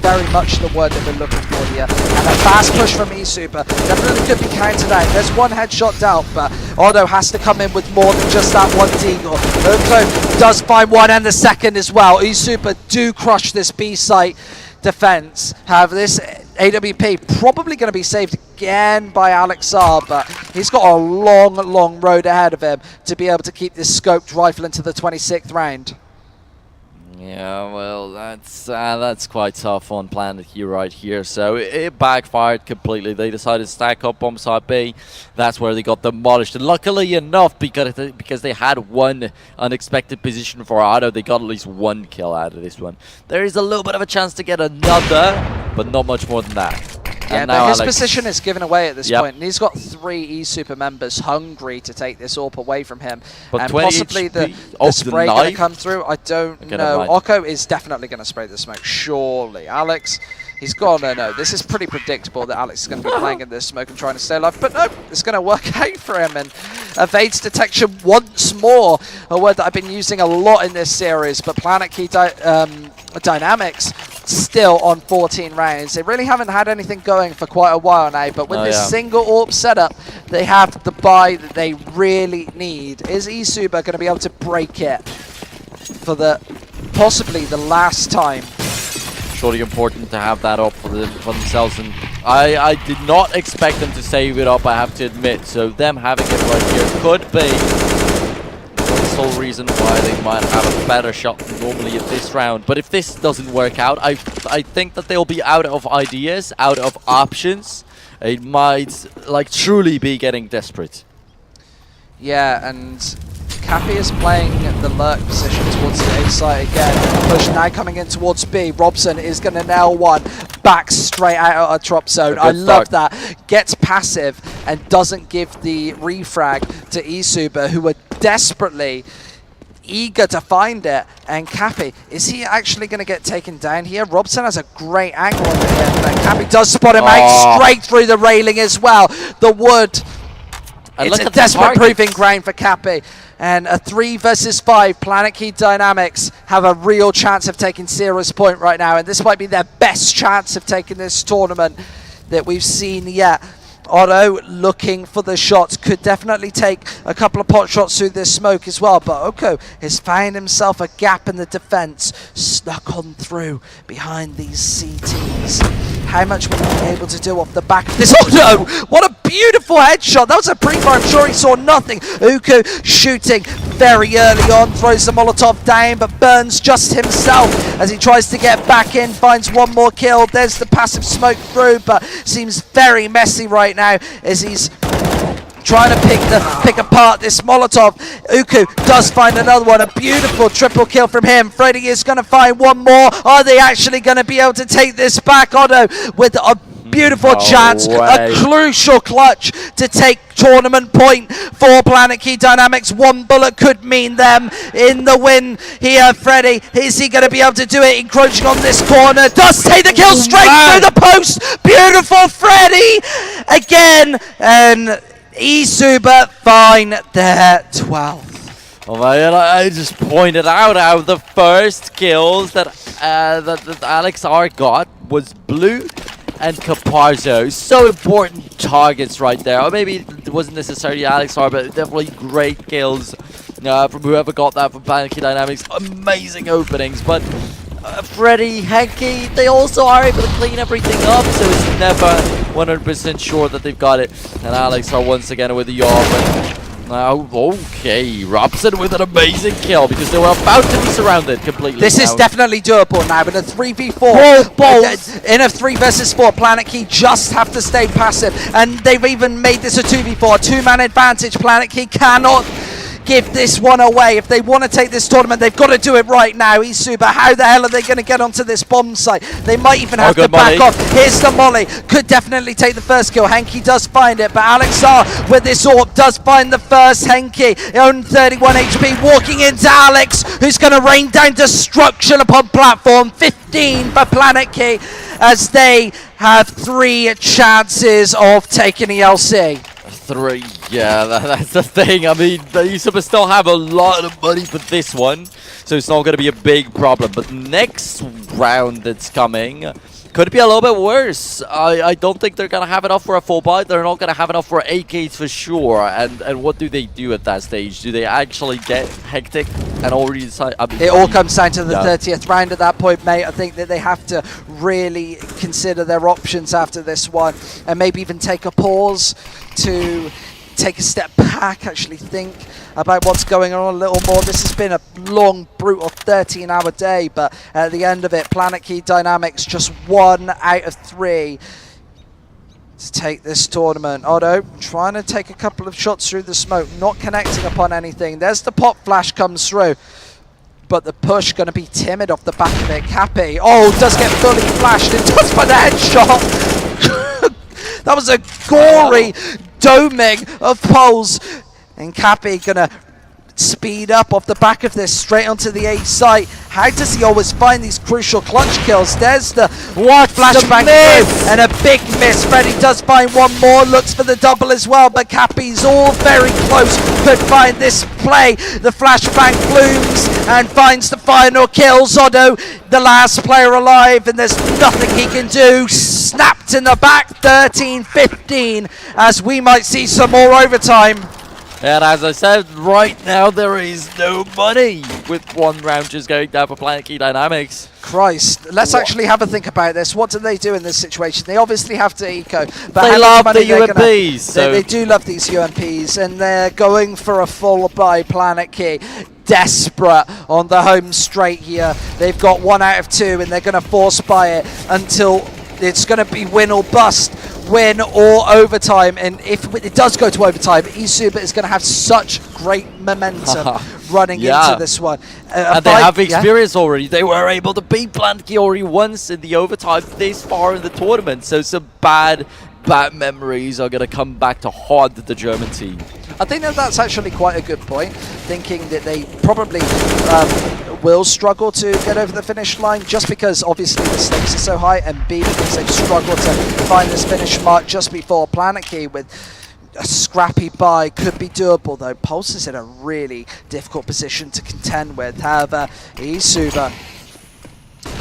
very much the word that we're looking for here. And a fast push from eSuba definitely could be counted out. There's one headshot dealt, but Otto has to come in with more than just that one deagle. Oko does find one and the second as well. eSuba do crush this B site defense. Have this AWP probably going to be saved again by Alex R, but he's got a long road ahead of him to be able to keep this scoped rifle into the 26th round. Yeah, well, that's quite tough on Planetkey right here. So it backfired completely. They decided to stack up on side B. That's where they got demolished. And luckily enough, because they had one unexpected position for Otto, they got at least one kill out of this one. There is a little bit of a chance to get another, but not much more than that. Yeah, And but now his Alex- position is given away at this Yep. point, and he's got 3 eSuper members hungry to take this AWP away from him. But And 20 possibly the HP of the spray going to knife? come through. I don't Okay, never know. mind. Oko is definitely going to spray the smoke, surely. Alex, he's got to know. This is pretty predictable that Alex is going to be playing in this smoke and trying to stay alive. But no, it's going to work out for him. And evades detection once more, a word that I've been using a lot in this series. But Planetkey Dynamics still on 14 rounds. They really haven't had anything going for quite a while now, but with this single AWP setup, they have the buy that they really need. Is eSuba going to be able to break it for possibly the last time? Surely important to have that up for themselves, and I did not expect them to save it up, I have to admit. So them having it right here could be the sole reason why they might have a better shot than normally at this round. But if this doesn't work out, I think that they'll be out of ideas, out of options. It might like truly be getting desperate. Yeah, and Cappy is playing the lurk position towards the A side again. Push now coming in towards B. Robson is going to nail one. Back straight out of drop zone. I love that. Gets passive and doesn't give the refrag to eSuba, who are desperately eager to find it. And Cappy, is he actually going to get taken down here? Robson has a great angle on him, but Cappy does spot him out straight through the railing as well. The wood. And It's a desperate proving ground for Cappy. And a 3 versus 5, Planetkey Dynamics have a real chance of taking Sierra's point right now. And this might be their best chance of taking this tournament that we've seen yet. Otto looking for the shots, could definitely take a couple of pot shots through this smoke as well, but Oko has found himself a gap in the defense, snuck on through behind these CTs. How much will he be able to do off the back of this? Oh no! What a beautiful headshot! That was a pre-fire, I'm sure he saw nothing. Uku shooting very early on, throws the Molotov down, but burns just himself as he tries to get back in, finds one more kill. There's the passive smoke through, but seems very messy right now as he's trying to pick apart this Molotov. Uku does find another one, a beautiful triple kill from him. Freddy is going to find one more. Are they actually going to be able to take this back? Otto with a beautiful chance, a crucial clutch to take tournament point for Planetkey Dynamics. One bullet could mean them in the win here. Freddy, is he going to be able to do it? Encroaching on this corner, does take the kill straight through the post. Beautiful Freddy again, and eSuba find their 12th. Oh man, I just pointed out how the first kills that that Alex R got was Blue and Caparzo. So important targets right there. Or maybe it wasn't necessarily Alex R, but definitely great kills from whoever got that from Planetkey Dynamics. Amazing openings, but Freddy, Henke, they also are able to clean everything up, so it's never 100% sure that they've got it. And Alex are once again with the AWP. Now, okay, Robson with an amazing kill because they were about to be surrounded completely. This is definitely doable now in a 3v4. In a 3 versus 4, Planetkey just have to stay passive, and they've even made this a 2v4, two-man advantage. Planetkey cannot give this one away. If they want to take this tournament, they've got to do it right now. eSuba, how the hell are they going to get onto this bomb site? They might even have to back off. Here's the molly. Could definitely take the first kill. Henke does find it, but Alex R with this AWP does find the first. Henke, own 31 HP, walking into Alex, who's going to rain down destruction upon platform. 15 for Planetkey as they have 3 chances of taking the LC. 3, yeah, that's the thing. I mean, the eSuba still have a lot of money for this one, so it's not going to be a big problem. But next round that's coming could be a little bit worse. I don't think they're going to have enough for a full buy. They're not going to have enough for AKs for sure. And what do they do at that stage? Do they actually get hectic and already decide? I mean, it all comes down to the 30th round at that point, mate. I think that they have to really consider their options after this one and maybe even take a pause to take a step back, actually think about what's going on a little more. This has been a long, brutal 13-hour day, but at the end of it, Planetkey Dynamics just 1 out of 3 to take this tournament. Otto trying to take a couple of shots through the smoke, not connecting upon anything. There's the pop flash comes through, but the push going to be timid off the back of it. Cappy, does get fully flashed and does find a headshot. That was a gory doming of poles, and Cappy gonna speed up off the back of this straight onto the A site. How does he always find these crucial clutch kills? There's the flashbang through, and a big miss. Freddy does find one more, looks for the double as well, but Cappy's all very close. Could find this play. The flashbang blooms and finds the final kill. Zotto, the last player alive, and there's nothing he can do. Snapped in the back, 13-15, as we might see some more overtime. And as I said, right now there is no money with 1 round just going down for Planetkey Dynamics. Christ, let's actually have a think about this. What do they do in this situation? They obviously have to eco, but they love the UMPs. They do love these UMPs, and they're going for a full buy. Planetkey desperate on the home straight here. They've got 1 out of 2, and they're going to force buy it until it's going to be win or bust. Win or overtime, and if it does go to overtime, eSuba is going to have such great momentum running into this one. And they have experience already. They were able to beat Planetkey already once in the overtime this far in the tournament, so some bad memories are going to come back to haunt the German team. I think that that's actually quite a good point, thinking that they probably will struggle to get over the finish line just because obviously the stakes are so high, and B, because they've struggled to find this finish mark just before. Planetkey with a scrappy buy could be doable, though. Pulse is in a really difficult position to contend with. However, eSuba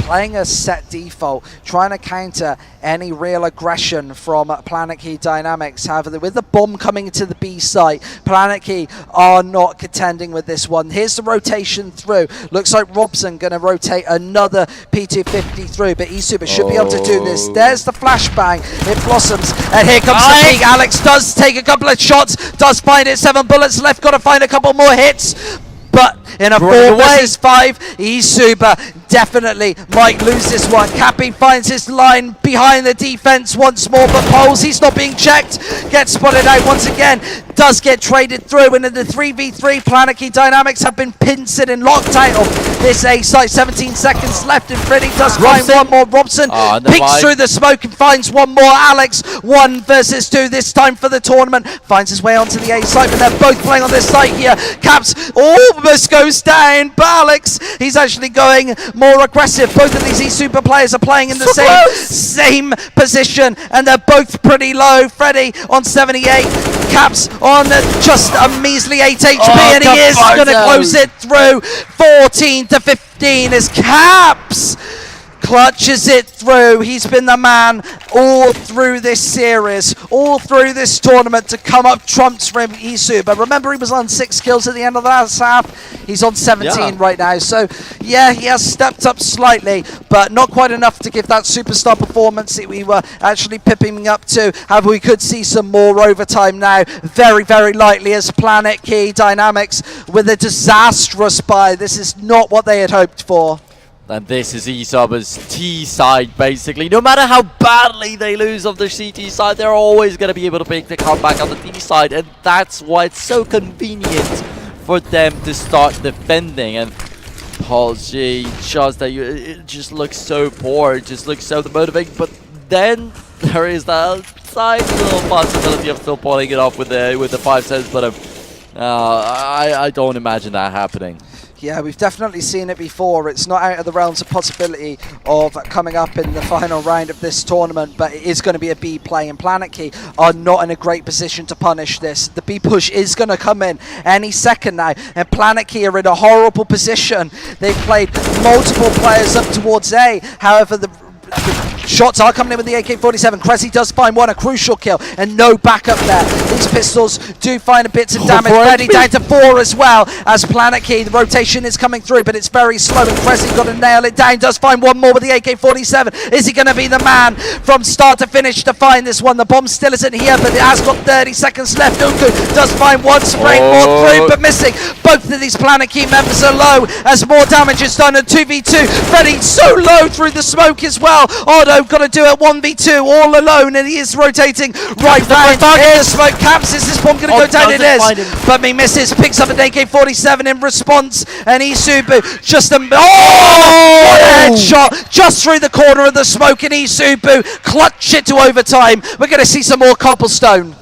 playing a set default, trying to counter any real aggression from Planetkey Dynamics. However, with the bomb coming to the B site, Planetkey are not contending with this one. Here's the rotation through. Looks like Robson going to rotate another P250 through, but eSuba should be able to do this. There's the flashbang. It blossoms, and here comes the peak. Alex does take a couple of shots, does find it. 7 bullets left. Got to find a couple more hits. But in a 4 versus 5, eSuba definitely might lose this one. Cappy finds his line behind the defense once more, but Poles, he's not being checked. Gets spotted out once again. Does get traded through, and in the 3v3, Planetkey Dynamics have been pinced and locked out of this A site. 17 seconds left, and Freddy does find one more. Robson peeks through the smoke and finds one more. Alex, 1 versus 2 this time for the tournament. Finds his way onto the A site, but they're both playing on this site here. Caps almost goes down, but Alex, he's actually going more aggressive. Both of these eSuba players are playing in the same position, and they're both pretty low. Freddy on 78, Caps on just a measly 8 HP, and he is going to close it through. 14 to 15 as Caps clutches it through. He's been the man all through this series, all through this tournament to come up trumps for eSuba. Remember, he was on 6 kills at the end of the last half. He's on 17 right now. So, yeah, he has stepped up slightly, but not quite enough to give that superstar performance that we were actually pipping up to. However, we could see some more overtime now, very, very likely, as Planetkey Dynamics with a disastrous buy. This is not what they had hoped for. And this is eSuba's T side, basically. No matter how badly they lose on the CT side, they're always going to be able to make the comeback on the T side. And that's why it's so convenient for them to start defending. And Paul G, it just looks so poor. It just looks so demotivating. But then there is that side little possibility of still pulling it off with the 5 cents. But I don't imagine that happening. Yeah, we've definitely seen it before. It's not out of the realms of possibility of coming up in the final round of this tournament, but it is going to be a B play, and Planetkey are not in a great position to punish this. The B push is going to come in any second now, and Planetkey are in a horrible position. They've played multiple players up towards A. However, the shots are coming in with the AK-47. Cressy does find one, a crucial kill, and no backup there. These pistols do find a bit of damage. Freddy down to 4 as well, as Planetkey, the rotation is coming through, but it's very slow, and Cressy got to nail it down. Does find one more with the AK-47. Is he going to be the man from start to finish to find this one? The bomb still isn't here, but it has got 30 seconds left. Uku does find one, spraying more through, but missing. Both of these Planetkey members are low, as more damage is done, and 2v2. Freddy so low through the smoke as well. Otto got to do it 1v2 all alone, and he is rotating right back in the smoke. Caps, is this bomb going to go down? It is, but he misses. Picks up an AK-47 in response, and eSuba just what a headshot just through the corner of the smoke, and eSuba clutch it to overtime. We're going to see some more cobblestone.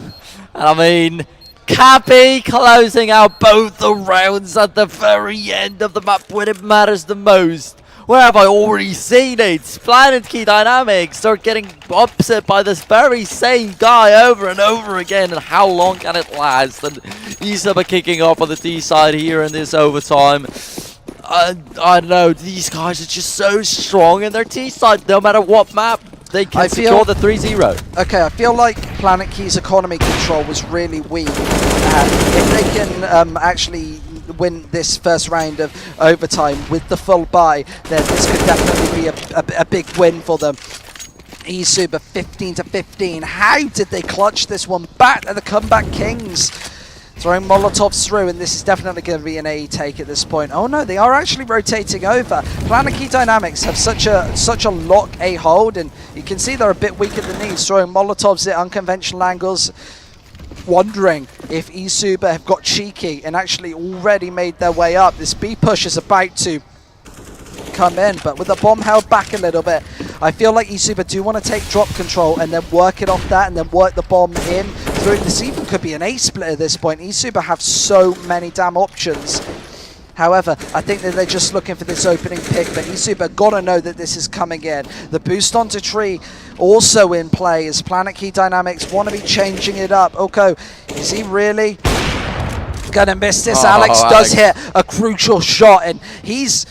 I mean, Cappy closing out both the rounds at the very end of the map when it matters the most. Where have I already seen it? Planetkey Dynamics are getting upset by this very same guy over and over again. And how long can it last? And eSuba kicking off on the D side here in this overtime. I don't know. These guys are just so strong in their T side. No matter what map, they can secure the 3-0. Okay, I feel like Planetkey's economy control was really weak. If they can actually win this first round of overtime with the full buy, then this could definitely be a big win for them. eSuba 15 to 15. How did they clutch this one? Back at the comeback kings, throwing Molotovs through, and this is definitely going to be an A take at this point. Oh no, they are actually rotating over. Planetkey Dynamics have such a lock A hold, and you can see they're a bit weak at the knees, throwing Molotovs at unconventional angles. Wondering if eSuba have got cheeky and actually already made their way up. This B push is about to come in, but with the bomb held back a little bit, I feel like eSuba do want to take drop control and then work it off that and then work the bomb in through. This even could be an A split at this point. eSuba have so many damn options. However, I think that they're just looking for this opening pick, but eSuba gotta know that this is coming in. The boost onto tree also in play as Planetkey Dynamics want to be changing it up. Oko, is he really gonna miss this? Alex does hit a crucial shot, and he's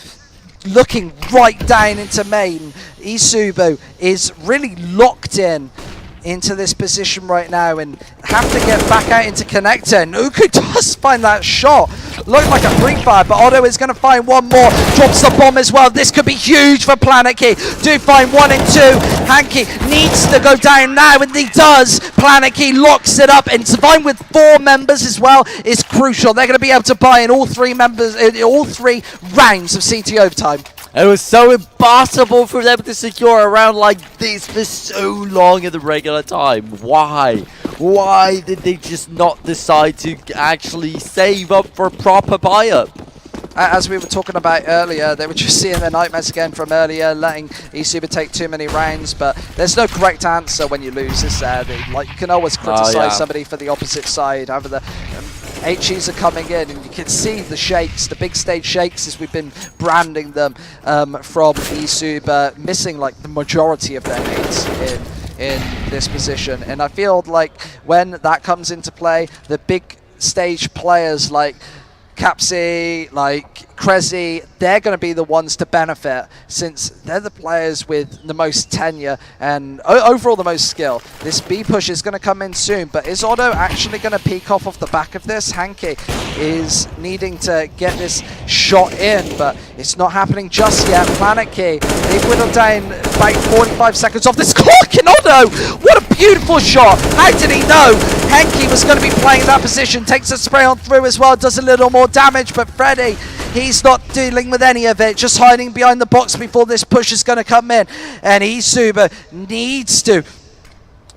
looking right down into main. eSuba is really locked in into this position right now and have to get back out into connector. And Uku does find that shot. Looked like a free fire, but Otto is going to find one more. Drops the bomb as well. This could be huge for Planetkey. Do find 1 and 2. Hanky needs to go down now, and he does. Planetkey locks it up, and surviving with 4 members as well is crucial. They're going to be able to buy in all 3 members, all 3 rounds of CT overtime. It was so impossible for them to secure a round like this for so long in the regular time. Why? Why did they just not decide to actually save up for proper buy-up? As we were talking about earlier, they were just seeing their nightmares again from earlier, letting eSuba take too many rounds, but there's no correct answer when you lose, is there? Like, you can always criticize somebody for the opposite side. However, the HEs are coming in, and you can see the shakes, the big stage shakes, as we've been branding them from eSuba, missing like the majority of their mates in this position. And I feel like when that comes into play, the big stage players like Capsy, like Krezi, they're going to be the ones to benefit, since they're the players with the most tenure and overall the most skill. This B push is going to come in soon, but is Otto actually going to peek off the back of this? Hanky is needing to get this shot in, but it's not happening just yet. Planetkey, they've whittled down about 45 seconds off this clock, and Otto, what a beautiful shot. How did he know Hanky was going to be playing that position? Takes a spray on through as well, does a little more damage, but Freddy, he's not dealing with any of it, just hiding behind the box before this push is going to come in. And eSuba needs to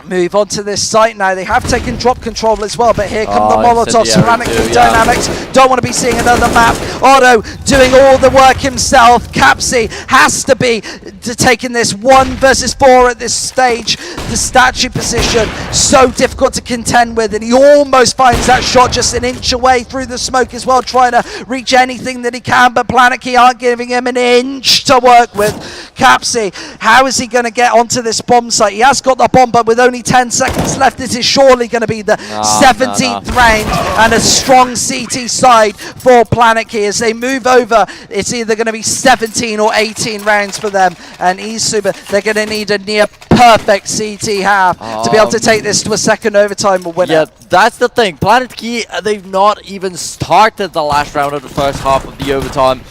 move on to this site now. They have taken drop control as well, but here come the Molotovs. Planetkey Dynamics don't want to be seeing another map. Otto doing all the work himself. Capsy has to be taking this 1 versus 4 at this stage. The statue position so difficult to contend with, and he almost finds that shot just an inch away through the smoke as well, trying to reach anything that he can, but Planetkey aren't giving him an inch to work with. Capsy, how is he going to get onto this bomb site? He has got the bomb, but with only 10 seconds left, this is surely going to be the 17th round, and a strong CT side for Planetkey as they move over. It's either going to be 17 or 18 rounds for them, and eSuba, they're going to need a near perfect CT half to be able to take this to a second overtime winner. Yeah, that's the thing. Planetkey, they've not even started the last round of the first half of the overtime,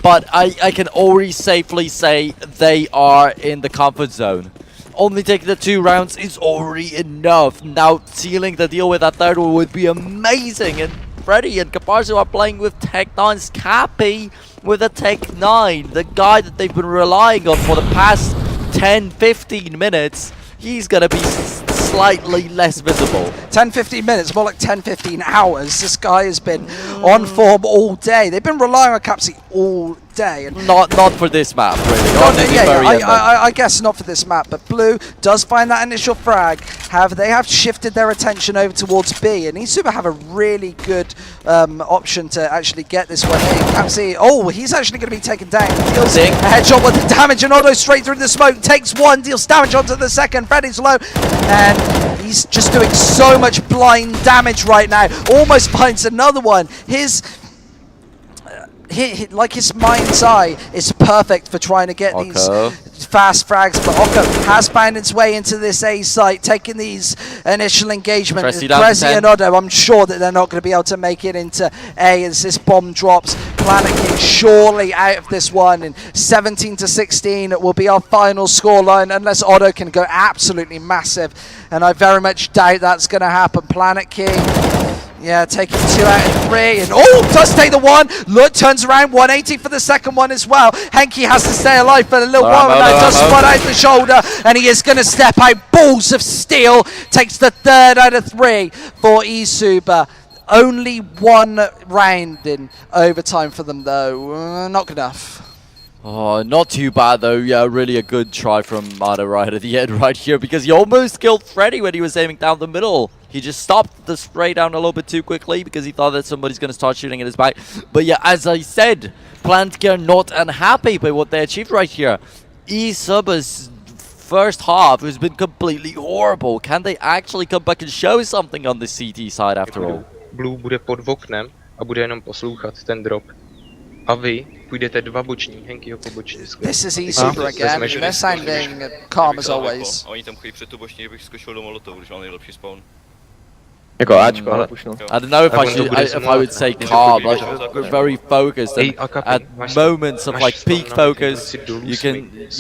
but I can already safely say they are in the comfort zone. Only taking the 2 rounds is already enough. Now sealing the deal with that 3rd one would be amazing. And Freddy and Caparzo are playing with Tech 9's Cappy with a Tech 9, the guy that they've been relying on for the past 10-15 minutes. He's gonna be slightly less visible. 10-15 minutes, more like 10-15 hours. This guy has been on form all day. They've been relying on Capsy all day. And not for this map, really. I guess not for this map, but Blue does find that initial frag. They have shifted their attention over towards B, and eSuba have a really good option to actually get this one in. Capsy, he's actually going to be taken down. Deals a headshot with the damage, and Otto straight through the smoke, takes 1, deals damage onto the 2nd. Freddy's low, and he's just doing so much blind damage right now. Almost finds another one. His mind's eye is perfect for trying to get these fast frags, but Oko has found its way into this A site, taking these initial engagement. Krezi and Otto, I'm sure that they're not going to be able to make it into A as this bomb drops. Planetkey surely out of this one, and 17-16 will be our final scoreline unless Otto can go absolutely massive, and I very much doubt that's going to happen. Planetkey, yeah, taking 2 out of 3, and does take the 1. Look, turns around, 180 for the 2nd one as well. Hanky has to stay alive for a little while, and now does spot out the shoulder, and he is going to step out. Balls of steel, takes the 3rd out of 3 for eSuba. Only 1 round in overtime for them, though. Not good enough. Not too bad though. Yeah, really a good try from Mata right at the end right here, because he almost killed Freddy when he was aiming down the middle. He just stopped the spray down a little bit too quickly because he thought that somebody's going to start shooting at his back. But yeah, as I said, Planetkey are not unhappy by what they achieved right here. eSuba's first half has been completely horrible. Can they actually come back and show something on the CT side after all? Blue bude pod oknem a bude jenom poslouchat ten drop. A vy půjdete 2 boční, Henkyho po boční. This is eSuba again. They're sounding calm as always. Oni tam chodí před tu boční, kdybych skočil do molotovu, když mám nejlepší spawn. Jako Ačko, ale pušnou. I don't know if I would say calm. Like we're very focused, and at moments of like peak focus, you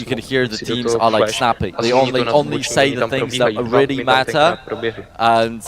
can hear the teams are like snapping. They only say the things that really matter, and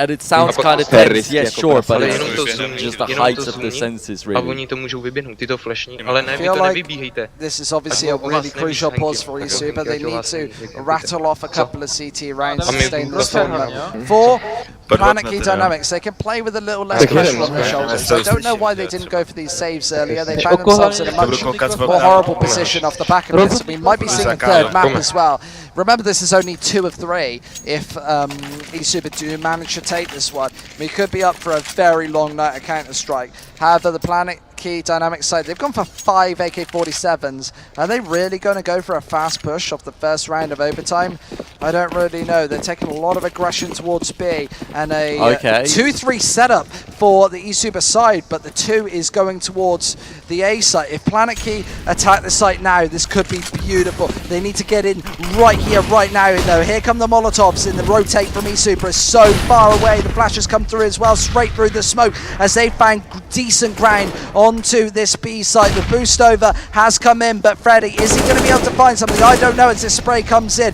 it sounds kind of tense, yes, sure, but it's just the heights of the senses, A really. oni to můžou vyběhnout, ty to flashní, ale ne, I vy feel to like nevybíhejte. this is obviously a really crucial pause for eSuba. They need to rattle off a couple of CT rounds to sustain this tournament. For Planetkey Dynamics, they can play with a little less pressure on their shoulders. I don't know why they didn't go for these saves earlier. They found themselves in a much more horrible position off the back of this. We might be seeing a third map as well. Remember, this is only 2 of 3 if eSuba do manage to take this one. We could be up for a very long night of Counter-Strike. However, the Planetkey Dynamics side, they've gone for 5 AK-47s. Are they really going to go for a fast push off the first round of overtime? I don't really know. They're taking a lot of aggression towards B and a 2-3 setup for the eSuba side, but the 2 is going towards the A site. If Planetkey attack the site now, this could be beautiful. They need to get in right here, right now, though. Here come the Molotovs in the rotate from eSuba. Is so far away. The flashes come through as well, straight through the smoke as they find decent ground onto this B site. The boost over has come in, but Freddy, is he going to be able to find something? I don't know as this spray comes in.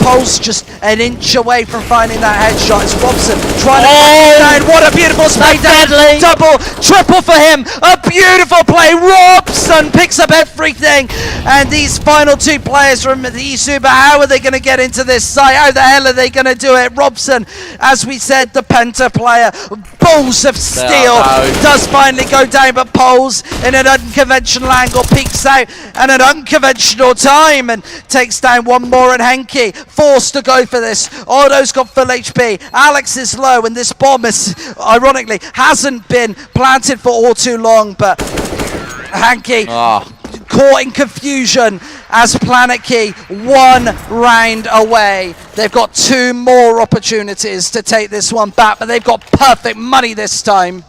Pulse just an inch away from finding that headshot. It's Robson trying to down. What a beautiful spray down. Double, triple for him. A beautiful play. Robson picks up everything. And these final 2 players from the eSuba, how are they going to get into this site? How the hell are they going to do it? Robson, as we said, the Penta player, balls of steel, does finally go down, but Poles in an unconventional angle peeks out and an unconventional time and takes down one more, and Henky forced to go for this. Otto's got full HP, Alex is low, and this bomb is, ironically, hasn't been planted for all too long, but Henky caught in confusion as Planetkey 1 round away. They've got 2 more opportunities to take this one back, but they've got perfect money this time.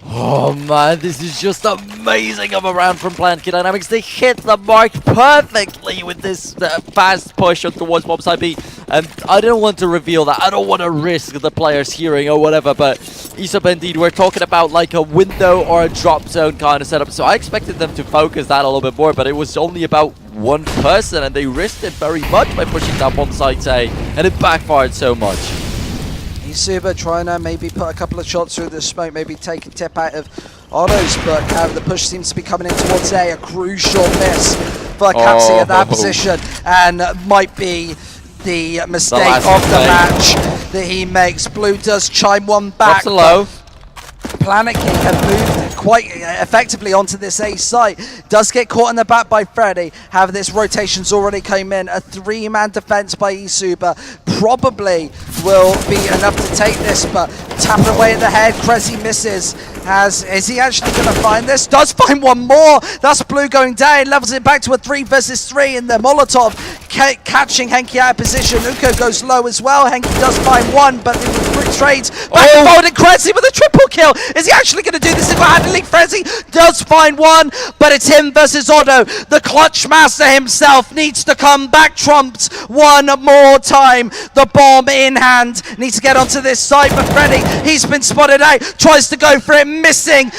Oh man, this is just amazing of a round from Planetkey Dynamics. They hit the mark perfectly with this fast push towards bomb side B. And I don't want to reveal that. I don't want to risk the players hearing or whatever, but eSuba indeed, we're talking about like a window or a drop zone kind of setup. So I expected them to focus that a little bit more, but it was only about 1 person and they risked it very much by pushing that bomb site A, and it backfired so much. eSuba trying to maybe put a couple of shots through the smoke, maybe take a tip out of Otto's, but the push seems to be coming in towards A. A crucial miss for Capsy at that position, and might be the mistake of the match that he makes. Blue does chime one back. Planetkey have moved quite effectively onto this A site. Does get caught in the back by Freddy. However, this rotation's already came in. A 3-man defense by eSuba probably will be enough to take this, but tapping away at the head. Krezi misses. Is he actually going to find this? Does find one more. That's Blue going down. Levels it back to a 3 versus 3 in the Molotov. Catching Henky out of position. Uko goes low as well. Henky does find one, but the trades back and forward, and Krezi with a triple kill. Is he actually going to do this single-handedly? Krezi does find one, but it's him versus Otto. The clutch master himself needs to come back. Trumps one more time. The bomb in hand. Needs to get onto this site, but Freddy, he's been spotted out. Tries to go for it. Missing.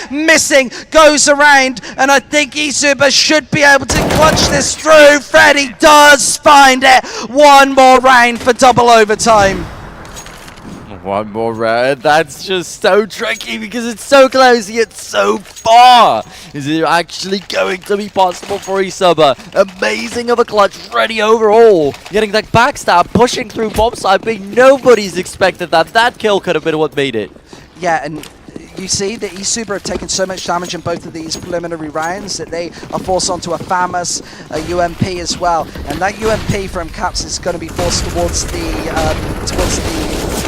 Goes around, and I think eSuba should be able to clutch this through. Freddy does find it. 1 more round for double overtime. 1 more round. That's just so tricky because it's so close yet so far. Is it actually going to be possible for eSuba? Amazing of a clutch, ready overall. Getting that backstab, pushing through bomb side B. Nobody's expected that. That kill could have been what made it. Yeah, and you see that eSuba have taken so much damage in both of these preliminary rounds that they are forced onto a FAMAS, a UMP as well. And that UMP from Caps is going to be forced towards the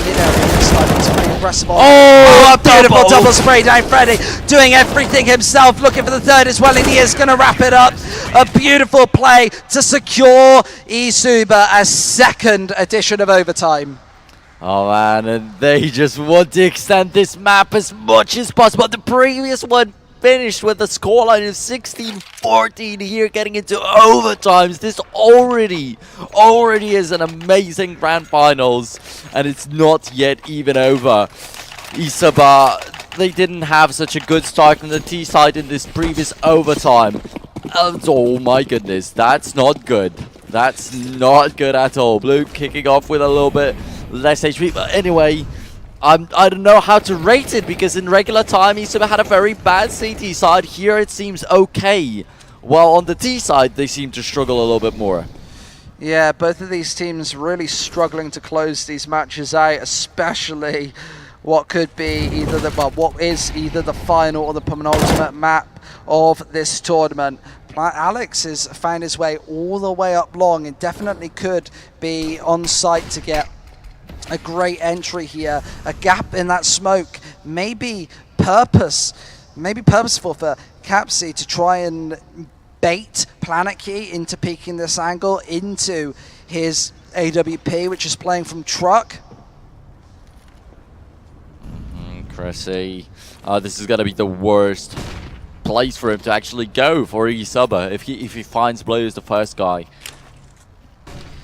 mid area this time. It's pretty impressive. Oh, a beautiful double spray down. Freddy doing everything himself, looking for the third as well, and he is going to wrap it up. A beautiful play to secure eSuba a 2nd edition of overtime. Oh man, and they just want to extend this map as much as possible. The previous one finished with a scoreline of 16-14 here, getting into overtimes. This already is an amazing grand finals, and it's not yet even over. eSuba, they didn't have such a good start on the T side in this previous overtime. Oh my goodness, that's not good. That's not good at all. Blue kicking off with a little bit less HP, but anyway, I don't know how to rate it, because in regular time eSuba had a very bad CT side. Here it seems okay, while on the T side they seem to struggle a little bit more. Yeah, both of these teams really struggling to close these matches out, especially what could be either what is either the final or the penultimate map of this tournament. Alex has found his way all the way up long and definitely could be on site to get a great entry here. A gap in that smoke, maybe purposeful for Capsy to try and bait Planetkey into peeking this angle into his AWP, which is playing from truck. Cressy, this is going to be the worst place for him to actually go for eSuba if he finds Blue as the first guy.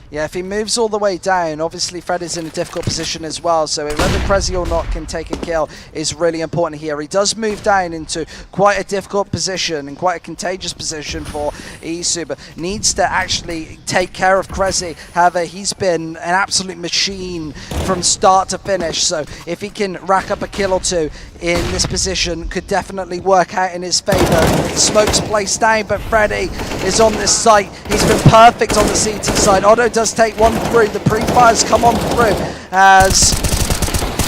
Yeah, if he moves all the way down, obviously Fred is in a difficult position as well, so whether Cressy or not can take a kill is really important here. He does move down into quite a difficult position and quite a contagious position for eSuba. Needs to actually take care of Cressy. However, he's been an absolute machine from start to finish, so if he can rack up a kill or two in this position, could definitely work out in his favour. Smoke's placed down, but Freddy is on this site. He's been perfect on the CT side. Otto does take one through. The pre-fires come on through as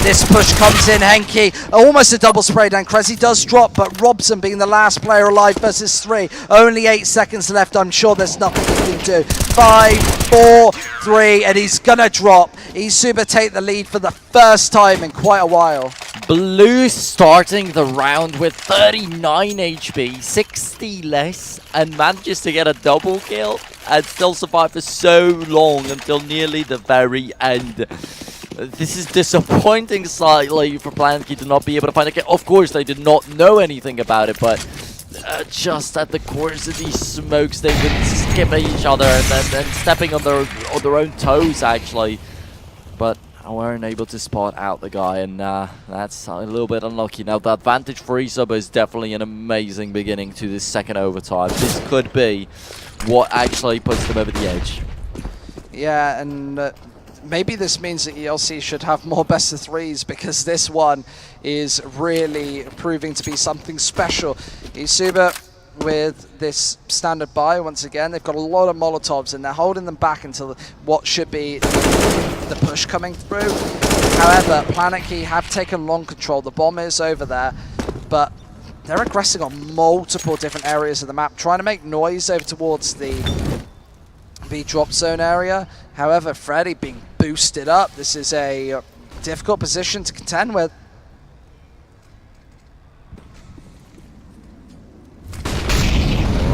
this push comes in. Henke, almost a double spray down. Cressy does drop, but Robson being the last player alive versus 3. Only 8 seconds left. I'm sure there's nothing he can do. 5, 4, 3, and he's gonna drop. eSuba take the lead for the first time in quite a while. Blue starting the round with 39 HP, 60 less, and manages to get a double kill and still survive for so long until nearly the very end. This is disappointing slightly for Planetkey to not be able to find a kill. Of course, they did not know anything about it, but just at the course of these smokes, they've been skipping each other and stepping on their own toes, actually. But weren't able to spot out the guy, and that's a little bit unlucky. Now, the advantage for eSuba is definitely an amazing beginning to this second overtime. This could be what actually puts them over the edge. Yeah, and maybe this means that ELC should have more best of 3s, because this one is really proving to be something special. eSuba with this standard buy once again. They've got a lot of Molotovs and they're holding them back until what should be the push coming through. However, Planetkey have taken long control. The bomb is over there, but they're aggressing on multiple different areas of the map, trying to make noise over towards the B drop zone area. However, Freddy being boosted up. This is a difficult position to contend with.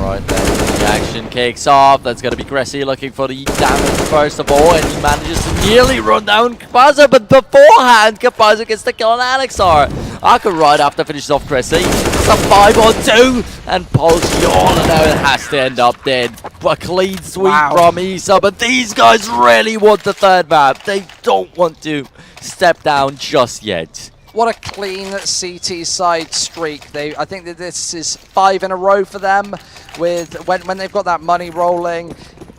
Right then, the action kicks off. That's going to be Cressy looking for the damage first of all, and he manages to nearly run down Kapaza, but beforehand, Kapaza gets the kill on Alexar. Aka right after finishes off Cressy. It's a 5-on-2, and Polshiona now it has to end up dead. A clean sweep from eSuba, but these guys really want the third map. They don't want to step down just yet. What a clean CT side streak. I think that this is 5 in a row for them. With when they've got that money rolling,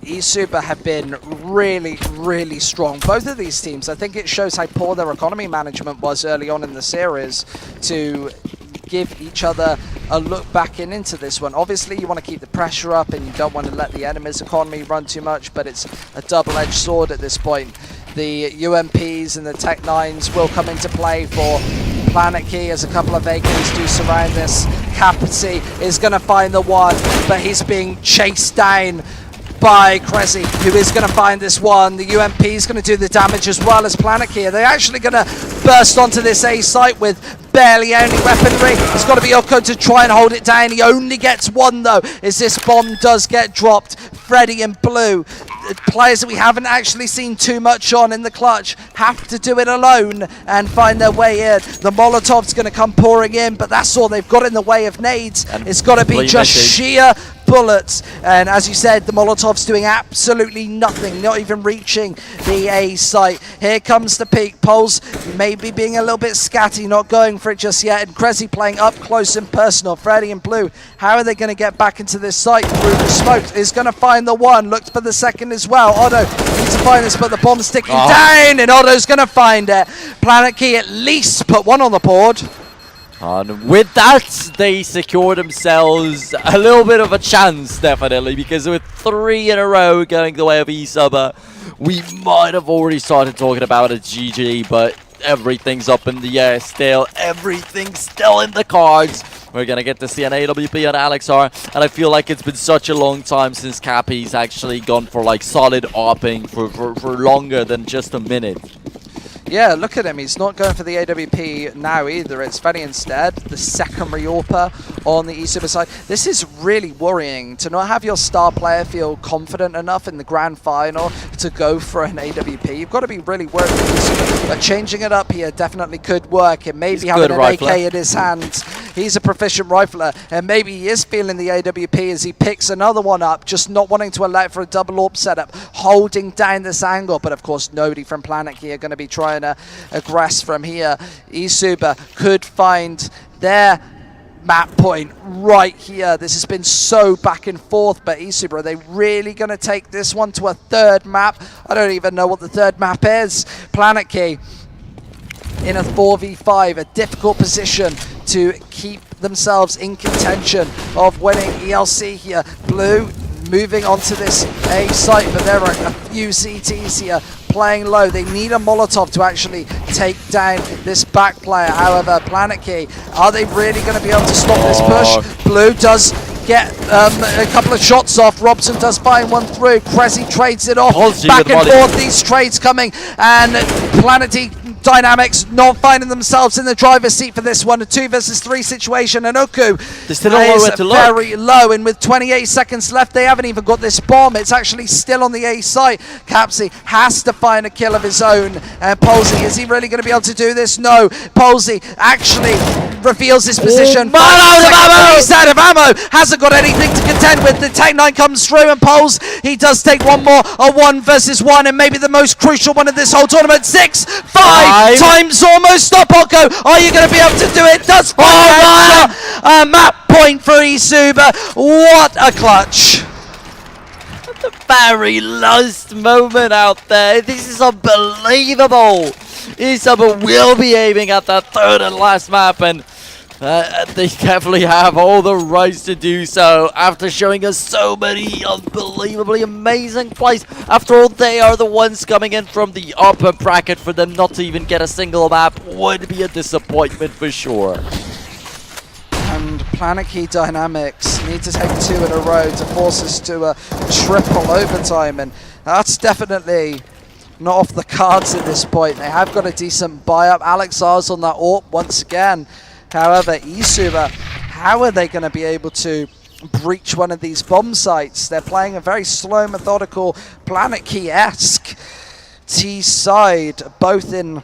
eSuba have been really, really strong. Both of these teams, I think it shows how poor their economy management was early on in the series to give each other a look back into this one. Obviously, you want to keep the pressure up and you don't want to let the enemy's economy run too much, but it's a double-edged sword at this point. The UMPs and the Tech 9s will come into play for Planetkey as a couple of AKs do surround this. Capacity is going to find the one, but he's being chased down by Cressy, who is going to find this one. The UMP is going to do the damage as well as Planetkey. They're actually going to burst onto this A site with barely any weaponry. It's got to be Oko to try and hold it down. He only gets one though, as this bomb does get dropped. Freddy and Blue, players that we haven't actually seen too much on in the clutch, have to do it alone and find their way in. The Molotov's going to come pouring in, but that's all they've got in the way of nades. And it's got to be just sheer bullets, and as you said, the Molotov's doing absolutely nothing, not even reaching the A site. Here comes the peak. Poles maybe being a little bit scatty, not going for it just yet, and Krezi playing up close and personal. Freddy and Blue, how are they going to get back into this site through the smoke? Is going to find the one, looked for the second as well. Otto needs to find this, but the bomb's sticking down, and Otto's going to find it. Planetkey at least put one on the board. And with that, they secure themselves a little bit of a chance, definitely, because with 3 in a row going the way of eSuba, we might have already started talking about a GG, but everything's up in the air still. Everything's still in the cards. We're going to get to see an AWP on Alexar, and I feel like it's been such a long time since Cappy's actually gone for like solid AWPing for longer than just a minute. Yeah, look at him. He's not going for the AWP now either. It's Freddy instead, the secondary AWPer on the eSuba side. This is really worrying to not have your star player feel confident enough in the grand final to go for an AWP. You've got to be really worried with eSuba. But changing it up here definitely could work. It may be having an AK in his hands. He's a proficient rifler, and maybe he is feeling the AWP as he picks another one up, just not wanting to allow for a double AWP setup, holding down this angle. But of course, nobody from Planetkey are going to be trying to aggress from here. eSuba could find their map point right here. This has been so back and forth, but eSuba, are they really going to take this one to a third map? I don't even know what the third map is. Planetkey in a 4v5, a difficult position to keep themselves in contention of winning ELC here. Blue moving onto this A site, but there are a few CTs here playing low. They need a Molotov to actually take down this back player. However, Planetkey, are they really going to be able to stop this push? Blue does get a couple of shots off. Robson does find one through. Krezi trades it off. Back and forth, these trades coming, and Planetkey Dynamics not finding themselves in the driver's seat for this one. A 2 versus 3 situation, and Uku is very low, and with 28 seconds left, they haven't even got this bomb. It's actually still on the A site. Capsy has to find a kill of his own, and Polsey, is he really going to be able to do this? No. Polsey actually reveals his position. He's out of ammo, hasn't got anything to contend with. The Tech 9 comes through, and Poles, he does take one more, a 1 versus 1, and maybe the most crucial one of this whole tournament. 6-5 times almost. Stop, Oko. Are you going to be able to do it? Does a map point for eSuba. What a clutch. The very last moment out there. This is unbelievable. eSuba will be aiming at that third and last map, and they definitely have all the rights to do so after showing us so many unbelievably amazing plays. After all, they are the ones coming in from the upper bracket. For them not to even get a single map would be a disappointment for sure. And Planetkey Dynamics need to take 2 in a row to force us to a triple overtime, and that's definitely not off the cards at this point. They have got a decent buy-up. Alex R's on that AWP once again. However, eSuba, how are they going to be able to breach one of these bomb sites? They're playing a very slow, methodical, Planetkey-esque T-side, both in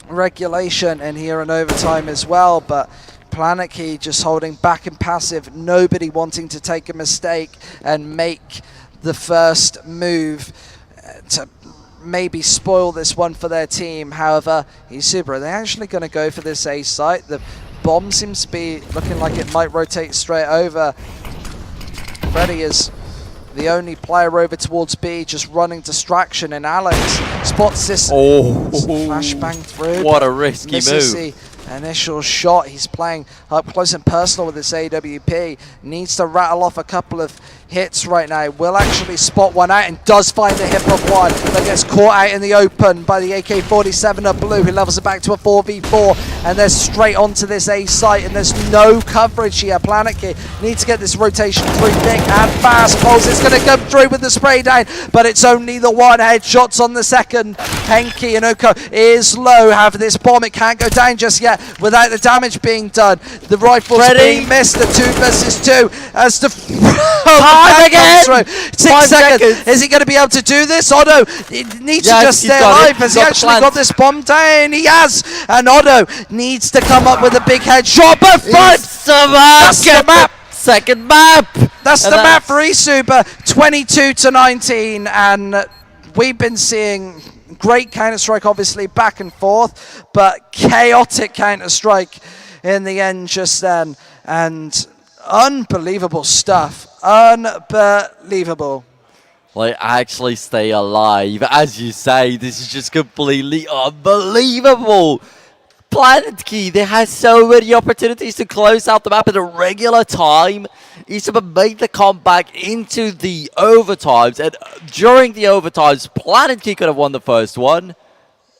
regulation and here in overtime as well, but Planetkey just holding back and passive, nobody wanting to take a mistake and make the first move to maybe spoil this one for their team. However, eSuba, are they actually going to go for this A site? The bomb seems to be looking like it might rotate straight over. Freddy is the only player over towards B, just running distraction, and Alex spots this flashbang through. What a risky move. Initial shot. He's playing up close and personal with this AWP. Needs to rattle off a couple of hits right now. Will actually spot one out and does find the hip of one, but gets caught out in the open by the AK-47 of Blue, who levels it back to a 4v4, and they're straight onto this A site, and there's no coverage here. Planetkey need to get this rotation through thick and fast. Pulse is going to come through with the spray down, but it's only the one. Headshots on the second. Henki and Oko is low. Have this bomb. It can't go down just yet without the damage being done. The rifle's being missed. The 2 versus 2 as the time again. 6 seconds. Is he going to be able to do this? Otto needs to just stay alive. Has he actually got this bomb down? He has. And Otto needs to come up with a big headshot. But front. That's the map. Second map. That's the map for eSuba. 22-19, and we've been seeing great Counter-Strike, obviously, back and forth, but chaotic Counter-Strike in the end just then, and unbelievable stuff. Unbelievable. Like, actually stay alive. As you say, this is just completely unbelievable. Planetkey, they had so many opportunities to close out the map at a regular time. eSuba made the comeback into the overtimes, and during the overtimes, Planetkey could have won the first one,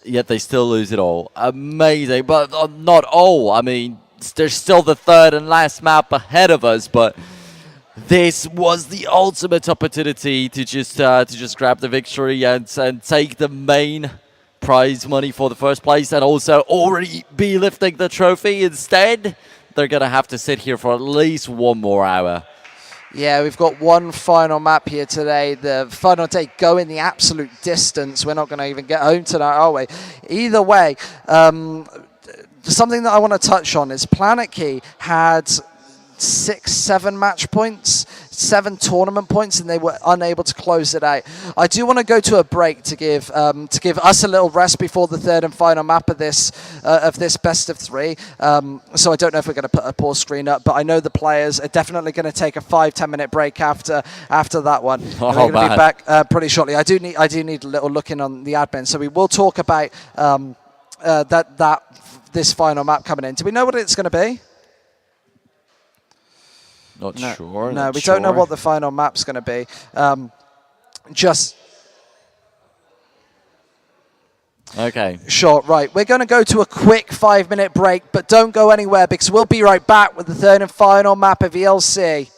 yet they still lose it all. Amazing, but not all. I mean, there's still the third and last map ahead of us, but this was the ultimate opportunity to just grab the victory and take the main prize money for the first place, and also already be lifting the trophy. Instead, they're going to have to sit here for at least 1 more hour. Yeah, we've got one final map here today. The final day going the absolute distance. We're not going to even get home tonight, are we? Either way, something that I want to touch on is Planetkey had 6-7 match points, 7 tournament points, and they were unable to close it out. I do want to go to a break to give us a little rest before the third and final map of this best of 3. So I don't know if we're going to put a pause screen up, but I know the players are definitely going to take a 5-10 minute break after that one. Oh, and they're going to be back pretty shortly. I do need a little look in on the admin, so we will talk about this final map coming in. Do we know what it's going to be? Not sure. No, we don't know what the final map's going to be. Okay. Sure, right. We're going to go to a quick 5-minute break, but don't go anywhere because we'll be right back with the third and final map of ELC.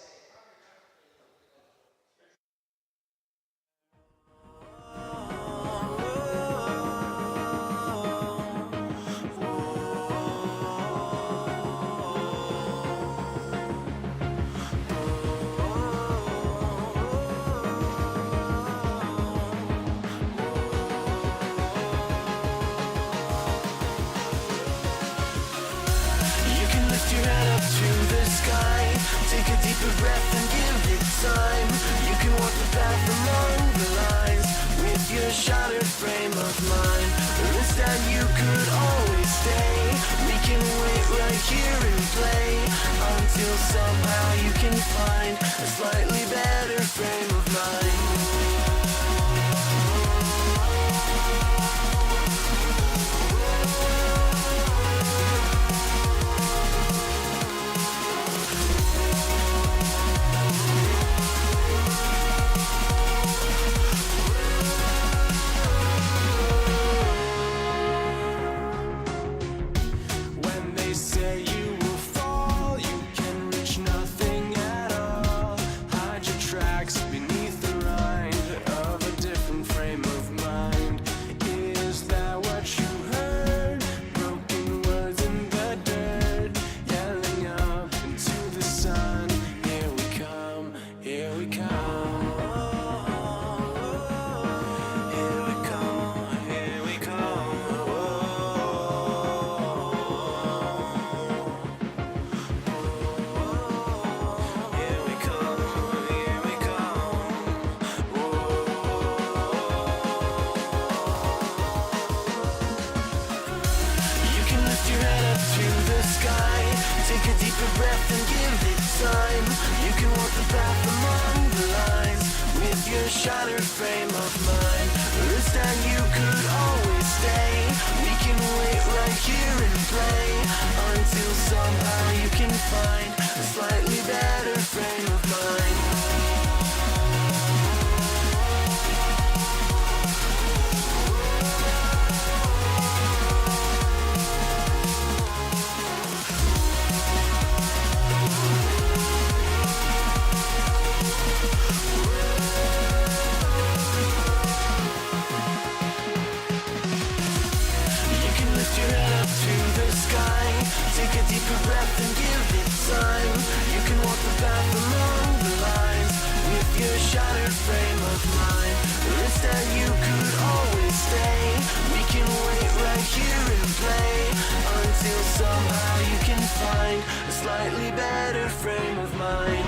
still somehow you can find a slightly better frame of mind.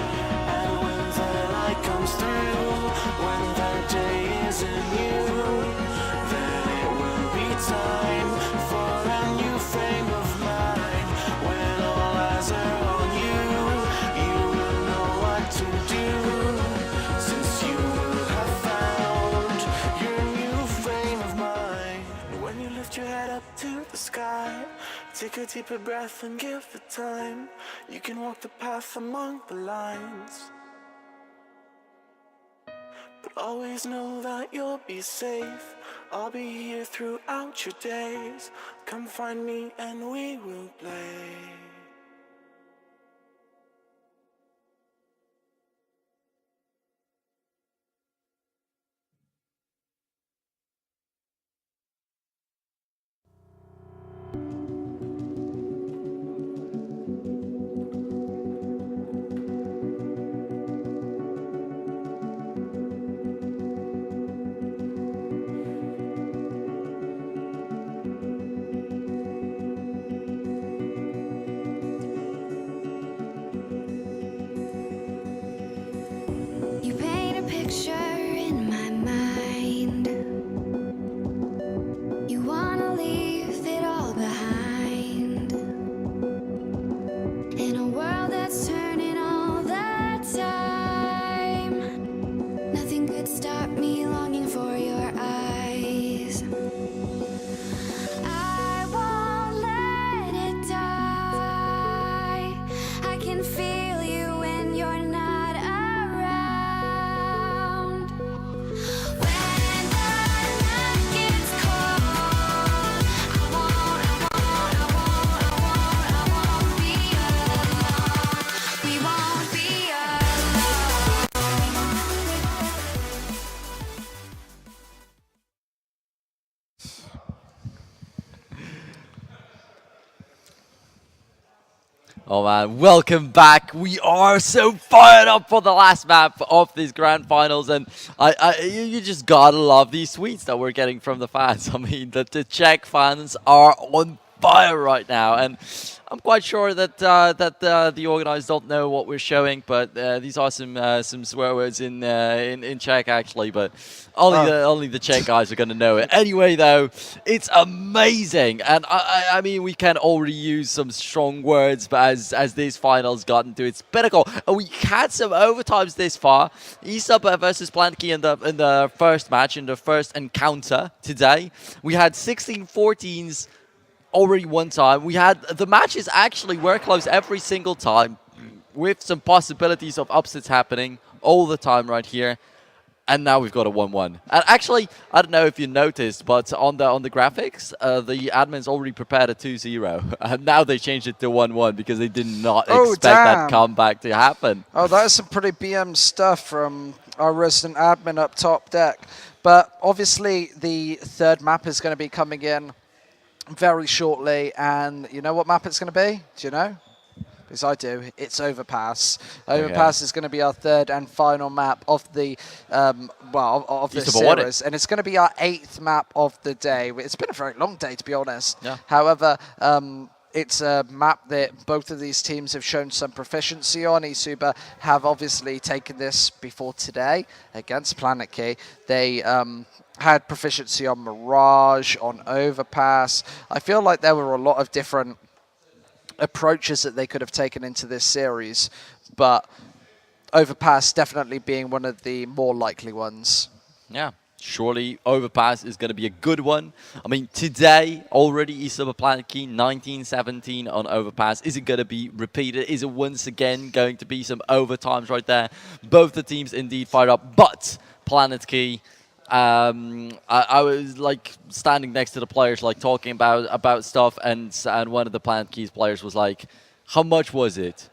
And when the light comes through, when the day isn't you, then it will be time for a new frame of mind. When all eyes are on you, you will know what to do, since you will have found your new frame of mind. When you lift your head up to the sky, take a deeper breath and give it time. You can walk the path among the lines, but always know that you'll be safe. I'll be here throughout your days. Come find me and we will play. You paint a picture in my mind. You wanna leave it all behind. In a world that's turning all the time, nothing could stop me longing for your eyes. I won't let it die. I can feel you when you're not around. When the night gets cold, I won't be alone. We won't be alone. Oh man, welcome back. We are so fired up for the last map of these grand finals, and you just gotta love these tweets that we're getting from the fans. I mean, the Czech fans are on fire right now, and I'm quite sure that the organizers don't know what we're showing, but these are some swear words in Czech actually, but only the Czech guys are gonna know it. Anyway, though, it's amazing, and I mean we can already use some strong words, but as these finals got into its pinnacle, and we had some overtimes this far. eSuba versus Planetkey in the first match, in the first encounter today, we had 16-14s. Already one time. We had the matches actually were close every single time, with some possibilities of upsets happening all the time right here. And now we've got a 1-1. And actually, I don't know if you noticed, but on the graphics, the admins already prepared a 2-0, and now they changed it to 1-1 because they did not expect that comeback to happen. Oh, that is some pretty BM stuff from our resident admin up top deck. But obviously, the third map is going to be coming in very shortly, and you know what map it's going to be? Do you know? Because I do. It's Overpass. Overpass is going to be our third and final map of the of the series, and it's going to be our 8th map of the day. It's been a very long day, to be honest. Yeah. However, it's a map that both of these teams have shown some proficiency on. eSuba have obviously taken this before today against Planetkey. They had proficiency on Mirage, on Overpass. I feel like there were a lot of different approaches that they could have taken into this series, but Overpass definitely being one of the more likely ones. Yeah, surely Overpass is going to be a good one. I mean, today already eSuba Planetkey 19-17 on Overpass. Is it going to be repeated? Is it once again going to be some overtimes right there? Both the teams indeed fired up, but Planetkey, I was like standing next to the players, like talking about stuff, and one of the Planetkey's players was like, "How much was it?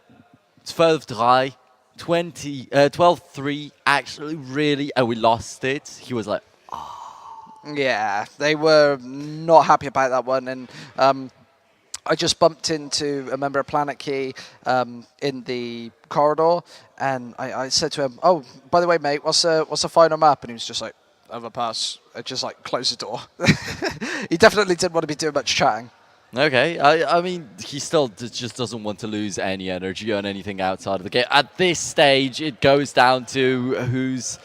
12-3, 12-3, actually, really?" And we lost it. He was like, "Oh." Yeah, they were not happy about that one, and I just bumped into a member of Planetkey in the corridor, and I said to him, "Oh, by the way, mate, what's the final map?" And he was just like, "Overpass." I just like closed the door. He definitely didn't want to be doing much chatting. Okay, I mean, he still just doesn't want to lose any energy on anything outside of the game. At this stage, it goes down to who's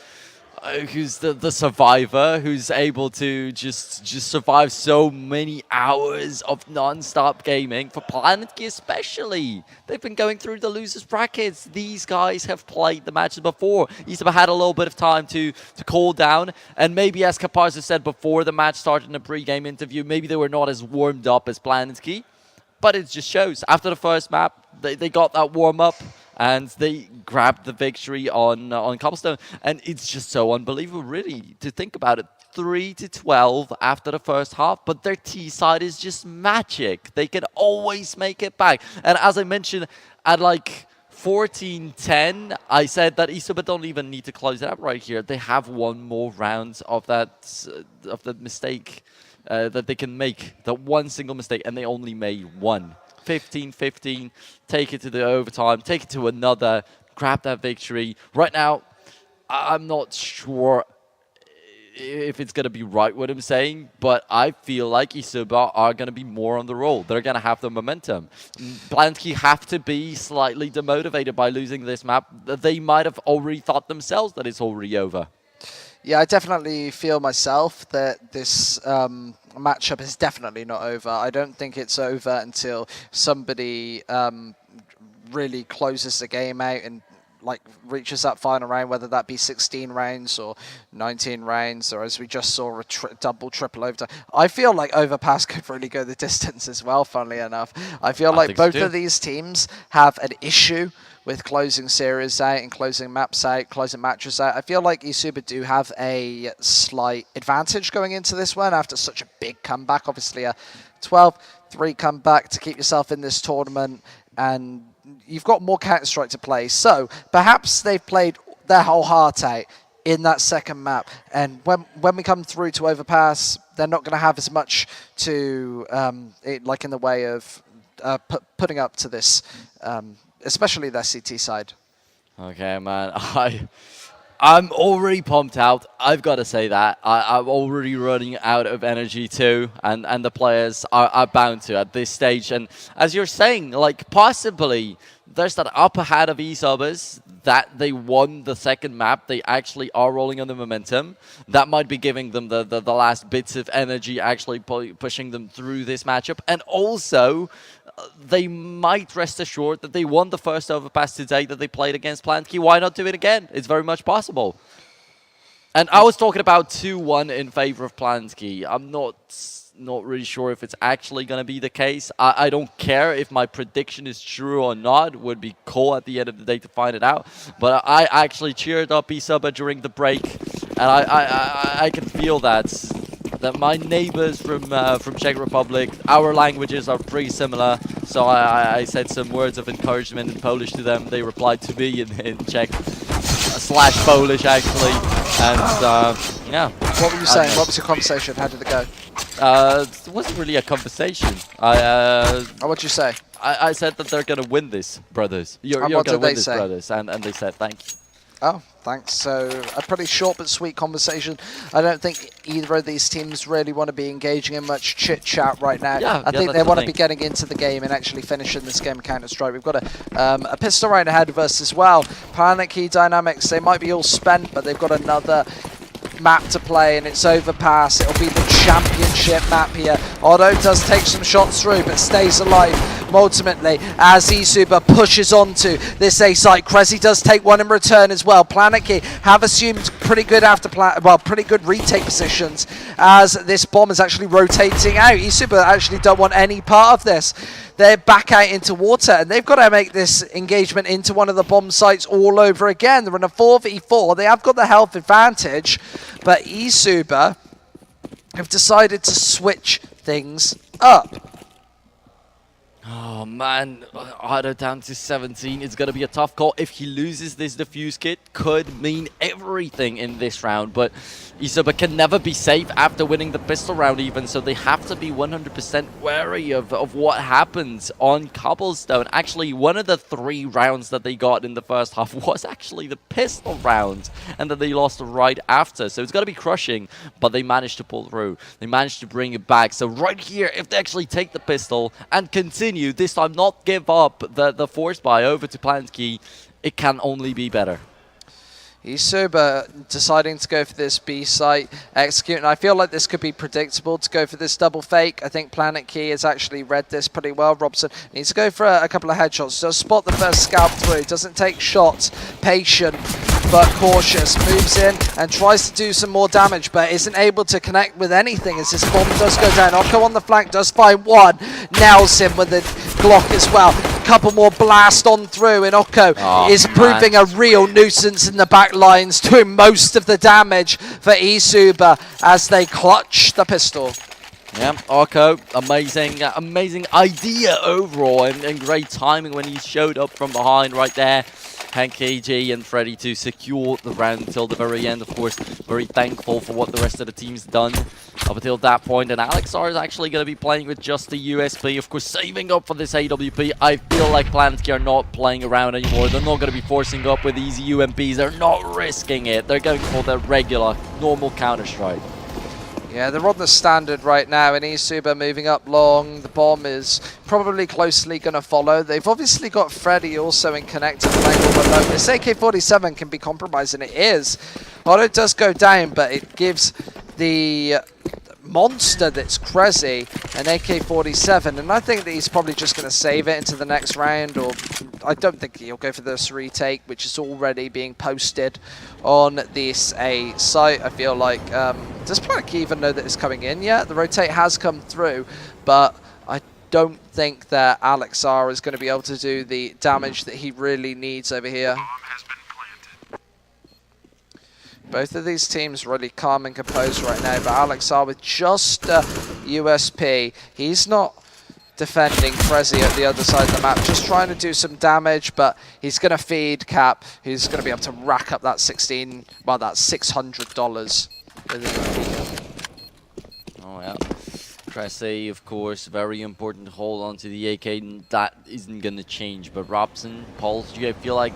the survivor, who's able to just survive so many hours of non-stop gaming. For Planetkey especially, they've been going through the losers brackets. These guys have played the matches before. eSuba had a little bit of time to cool down, and maybe as Caparzo said before the match started in a pre-game interview, maybe they were not as warmed up as Planetkey, but it just shows. After the first map, they got that warm-up, and they grabbed the victory on Cobblestone. And it's just so unbelievable, really, to think about it. 3-12 after the first half, but their T side is just magic. They can always make it back. And as I mentioned, at like 14-10, I said that eSuba don't even need to close it up right here. They have one more round of the mistake that they can make, that one single mistake, and they only made one. 15-15, take it to the overtime, take it to another, grab that victory. Right now, I'm not sure if it's going to be right what I'm saying, but I feel like eSuba are going to be more on the roll. They're going to have the momentum. Planetkey have to be slightly demotivated by losing this map. They might have already thought themselves that it's already over. Yeah, I definitely feel myself that this matchup is definitely not over. I don't think it's over until somebody really closes the game out and like reaches that final round, whether that be 16 rounds or 19 rounds, or as we just saw, a double, triple overtime. I feel like Overpass could really go the distance as well, funnily enough. I feel like both of these teams have an issue with closing series out and closing maps out, closing matches out. I feel like eSuba do have a slight advantage going into this one after such a big comeback. Obviously a 12-3 comeback to keep yourself in this tournament, and you've got more Counter-Strike to play. So perhaps they've played their whole heart out in that second map, and when we come through to Overpass, they're not going to have as much to like in the way of putting up to this, especially their CT side. Okay, man. I'm already pumped out. I've got to say that. I'm already running out of energy too, and the players are bound to at this stage. And as you're saying, like possibly there's that upper hand of eSubas that they won the second map. They actually are rolling on the momentum. That might be giving them the last bits of energy, actually pushing them through this matchup. And also, they might rest assured that they won the first Overpass today that they played against Planetkey. Why not do it again? It's very much possible. And I was talking about 2-1 in favor of Planetkey. I'm not really sure if it's actually going to be the case. I don't care if my prediction is true or not. It would be cool at the end of the day to find it out. But I actually cheered up eSuba during the break, and I can feel that my neighbors from Czech Republic, our languages are pretty similar. So I said some words of encouragement in Polish to them. They replied to me in Czech / Polish actually, and yeah. What were you saying? What was your conversation? How did it go? It wasn't really a conversation. What'd you say? I said that they're gonna win this, brothers. You're gonna win this, brothers, and they said thank you. Oh, thanks. So a pretty short but sweet conversation. I don't think either of these teams really want to be engaging in much chit-chat right now. Yeah, I think they want to be getting into the game and actually finishing this game of Counter-Strike. We've got a pistol round ahead of us as well. Planetkey Dynamics, they might be all spent, but they've got another map to play, and it's Overpass. It'll be the championship map here. Otto does take some shots through, but stays alive ultimately as eSuba pushes onto this A site. Krezi does take one in return as well. Planetkey have assumed pretty good pretty good retake positions as this bomb is actually rotating out. eSuba actually don't want any part of this. They're back out into water, and they've got to make this engagement into one of the bomb sites all over again. They're in a 4v4. They have got the health advantage, but eSuba have decided to switch things up. Oh man, Otto down to 17. It's going to be a tough call. If he loses this defuse kit, could mean everything in this round. But eSuba can never be safe after winning the pistol round even, so they have to be 100% wary of what happens on Cobblestone. Actually, one of the 3 rounds that they got in the first half was actually the pistol round, and then they lost right after. So it's going to be crushing, but they managed to pull through. They managed to bring it back. So right here, if they actually take the pistol and continue, this time not give up the force buy over to Planetkey, it can only be better. eSuba deciding to go for this B site, executing. I feel like this could be predictable to go for this double fake. I think Planetkey has actually read this pretty well. Robson needs to go for a couple of headshots. Does spot the first scalp through. Doesn't take shots. Patient but cautious. Moves in and tries to do some more damage, but isn't able to connect with anything as this bomb does go down. Occo on the flank does find one. Nails him with the Glock as well. Couple more blast on through, and Occo is proving a real nuisance in the back lines, doing most of the damage for eSuba as they clutch the pistol. Yeah, Occo, amazing idea overall, and great timing when he showed up from behind right there. Hank KG and Freddy to secure the round until the very end. Of course, very thankful for what the rest of the team's done up until that point. And Alexar is actually going to be playing with just the USP. Of course, saving up for this AWP. I feel like Planetkey are not playing around anymore. They're not going to be forcing up with easy UMPs. They're not risking it. They're going for the regular, normal Counter-Strike. Yeah, they're on the standard right now, and eSuba moving up long. The bomb is probably closely going to follow. They've obviously got Freddy also in connected playing all below. This AK-47 can be compromised, and it is. Otto does go down, but it gives the monster that's Krezi an AK-47, and I think that he's probably just going to save it into the next round, or I don't think he'll go for this retake, which is already being posted on this A site. I feel like, does Planetkey even know that it's coming in yet? The rotate has come through, but I don't think that Alexar is going to be able to do the damage that he really needs over here. Both of these teams really calm and composed right now, but Alexar with just a USP. He's not defending Frezzy at the other side of the map, just trying to do some damage, but he's going to feed Cap, who's going to be able to rack up that $600 with the Oh, yeah. Cressy, of course, very important to hold on to the AK, and that isn't going to change. But Robson, Pulse, do you feel like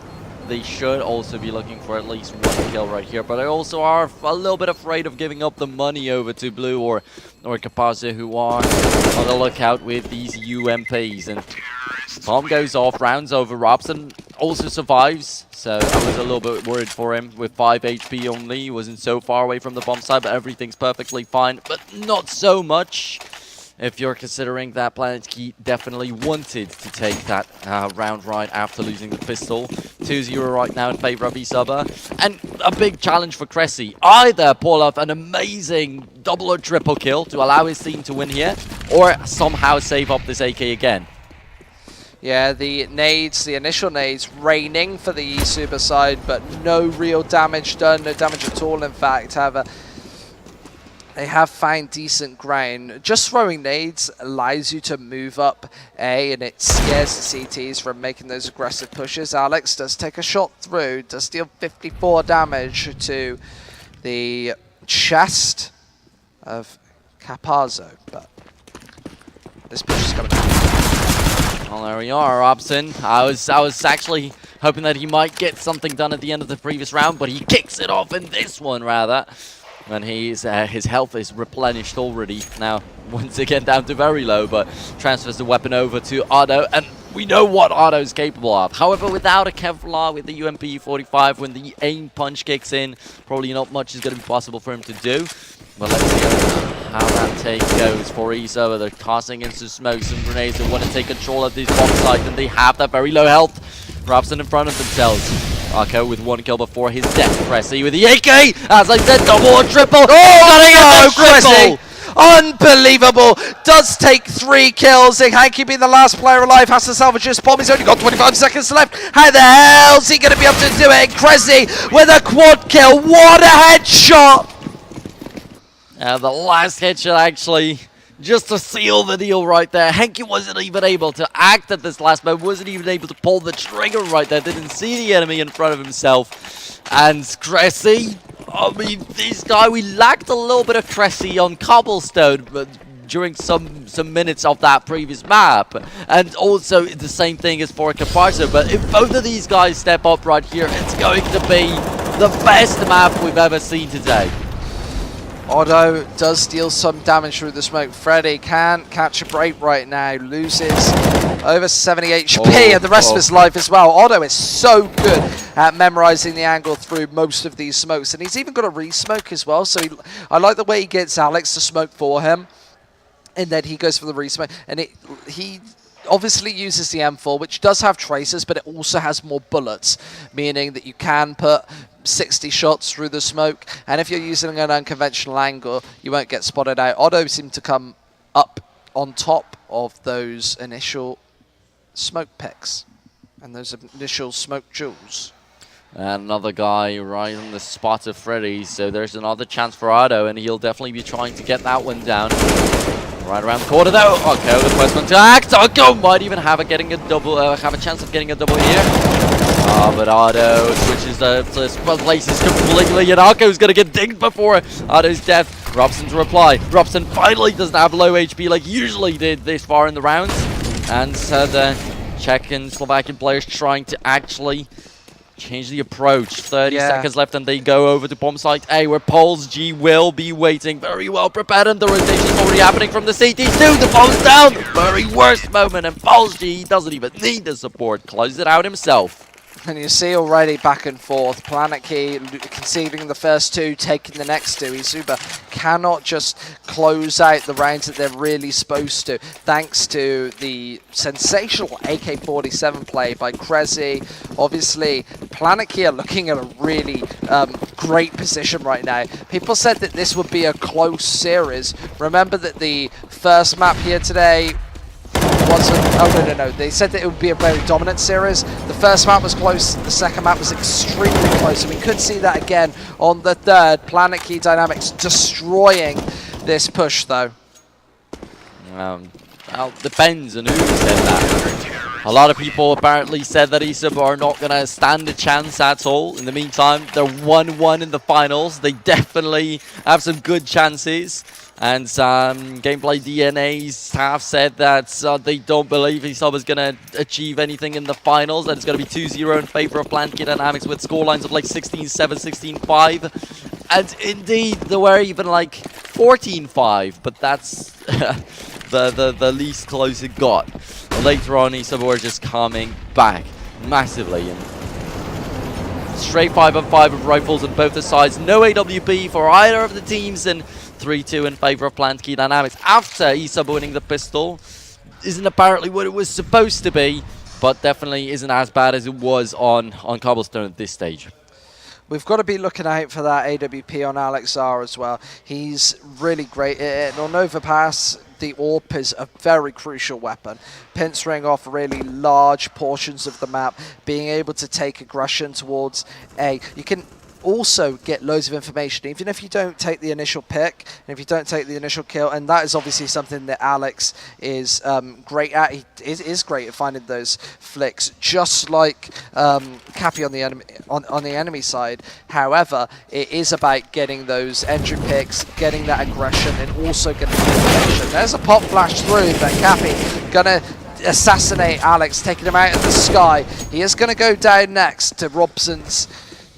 they should also be looking for at least one kill right here, but they also are a little bit afraid of giving up the money over to Blue or Capace, who are on the lookout with these UMPs. And bomb goes off, rounds over. Robson also survives, so I was a little bit worried for him with 5 HP only. He wasn't so far away from the bomb side, but everything's perfectly fine, but not so much. If you're considering that Planetkey definitely wanted to take that round right after losing the pistol. 2-0 right now in favor of eSuba. And a big challenge for Cressy. Either pull off an amazing double or triple kill to allow his team to win here, or somehow save up this AK again. Yeah, the nades, the initial nades raining for the eSuba side, but no real damage done, no damage at all in fact. However, they have found decent ground. Just throwing nades allows you to move up A, and it scares the CTs from making those aggressive pushes. Alex does take a shot through, does deal 54 damage to the chest of Capazzo, but this push is coming out. Well, there we are, Robson. I was actually hoping that he might get something done at the end of the previous round, but he kicks it off in this one, rather. And his health is replenished already. Now, once again, down to very low, but transfers the weapon over to Otto. And we know what Otto is capable of. However, without a Kevlar, with the UMP-45, when the aim punch kicks in, probably not much is going to be possible for him to do. But let's see how that take goes for eSuba. They're tossing into smoke some grenades. They want to take control of this bomb site, and they have that very low health. Robson in front of themselves. Arco with 1 kill before his death. Cressy with the AK. As I said, double or triple. Oh, Cressy! Unbelievable! Does take 3 kills. Hanky being the last player alive has to salvage this bomb. He's only got 25 seconds left. How the hell is he going to be able to do it? Cressy with a quad kill. What a headshot! The last headshot actually just to seal the deal right there. Henke wasn't even able to act at this last moment, wasn't even able to pull the trigger right there, didn't see the enemy in front of himself. And Cressy, I mean, this guy, we lacked a little bit of Cressy on Cobblestone, but during some minutes of that previous map. And also the same thing as for Caparzo. But if both of these guys step up right here, it's going to be the best map we've ever seen today. Otto does deal some damage through the smoke. Freddy can't catch a break right now. Loses over 70 HP and the rest of his life as well. Otto is so good at memorizing the angle through most of these smokes. And he's even got a re-smoke as well. So I like the way he gets Alex to smoke for him. And then he goes for the re-smoke. And he obviously uses the M4, which does have tracers, but it also has more bullets, meaning that you can put 60 shots through the smoke. And if you're using an unconventional angle, you won't get spotted out. Otto seemed to come up on top of those initial smoke picks and those initial smoke jewels. And another guy right on the spot of Freddy, so there's another chance for Otto, and he'll definitely be trying to get that one down. Right around the corner though. Okay, the first one to act. Otto might even have a chance of getting a double here. But Otto switches places completely, and Arco's gonna get dinged before Otto's death. Robson to reply. Robson finally doesn't have low HP like he usually did this far in the rounds. And the Czech and Slovakian players trying to actually change the approach. 30 seconds left and they go over to bomb site A, where Pulse G will be waiting. Very well prepared, and the rotation is already happening from the CT2. The bomb's down. The very worst moment, and Pulse G doesn't even need the support. Closes it out himself. And you see already back and forth, Planetkey conceding the first two, taking the next two. eSuba cannot just close out the rounds that they're really supposed to, thanks to the sensational AK-47 play by Cressy. Obviously, Planetkey are looking at a really great position right now. People said that this would be a close series. Remember that the first map here today wasn't... Oh, no. They said that it would be a very dominant series. The first map was close. The second map was extremely close. And we could see that again on the third. Planetkey Dynamics destroying this push, though. Well, depends on who said that. A lot of people apparently said that eSuba are not going to stand a chance at all. In the meantime, they're 1-1 in the finals. They definitely have some good chances. And Gameplay DNAs have said that they don't believe eSuba is going to achieve anything in the finals. That it's going to be 2-0 in favor of Planetkey Dynamics with scorelines of like 16-7, 16-5. And indeed, there were even like 14-5, but that's the least close it got. Later on, eSuba were just coming back massively. And straight 5-on-5 of rifles on both the sides. No AWP for either of the teams, and 3-2 in favor of Planetkey Dynamics after eSuba winning the pistol. Isn't apparently what it was supposed to be, but definitely isn't as bad as it was on Cobblestone at this stage. We've got to be looking out for that AWP on Alex R as well. He's really great at it. On Overpass, the AWP is a very crucial weapon. Pincering off really large portions of the map, being able to take aggression towards A. You can also get loads of information, even if you don't take the initial pick, and if you don't take the initial kill, and that is obviously something that Alex is great at. He is great at finding those flicks, just like Cappy on the enemy side. However, it is about getting those entry picks, getting that aggression, and also getting the information. There's a pop flash through, but Cappy gonna assassinate Alex, taking him out of the sky. He is gonna go down next to Robson's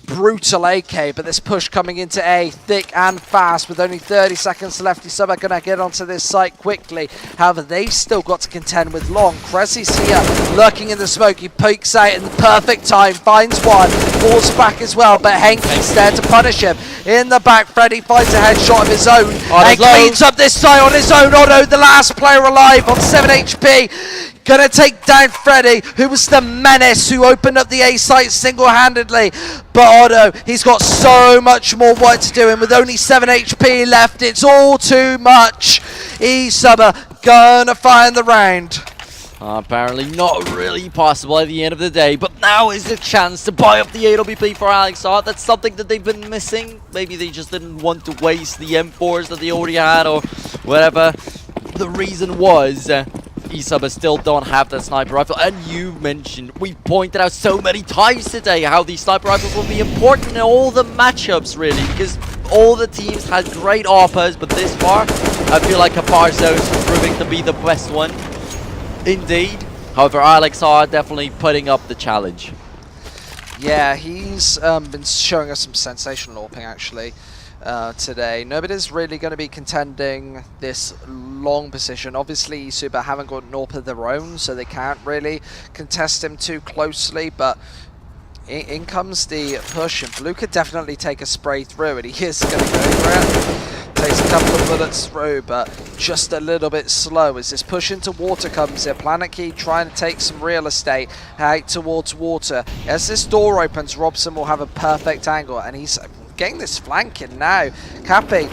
brutal AK, but this push coming into A, thick and fast, with only 30 seconds left. eSuba going to get onto this site quickly. However, they've still got to contend with Long. Cressy's here, lurking in the smoke. He peeks out in the perfect time, finds one, falls back as well, but Henke's there to punish him. In the back, Freddy finds a headshot of his own, and cleans up this site on his own. Otto, the last player alive on 7 HP. Gonna take down Freddy, who was the menace who opened up the A site single-handedly. But Otto, he's got so much more work to do, and with only 7 HP left, it's all too much. eSuba gonna find the round. Apparently not really possible at the end of the day, but now is the chance to buy up the AWP for Alex R. That's something that they've been missing. Maybe they just didn't want to waste the M4s that they already had or whatever. the reason was eSuba still don't have that sniper rifle, and you mentioned, we pointed out so many times today how these sniper rifles will be important in all the matchups really, because all the teams had great AWPers, but this far I feel like Caparzo is proving to be the best one indeed. However, Alex are definitely putting up the challenge. Yeah, he's been showing us some sensational AWPing actually today. Nobody's really going to be contending this long position. Obviously, eSuba haven't got an AWP of their own, so they can't really contest him too closely, but in comes the push, and Blue could definitely take a spray through, and he is going to go for it. Takes a couple of bullets through, but just a little bit slow as this push into water comes in. Planetkey trying to take some real estate out towards water. As this door opens, Robson will have a perfect angle, and he's getting this flank in now. Cappy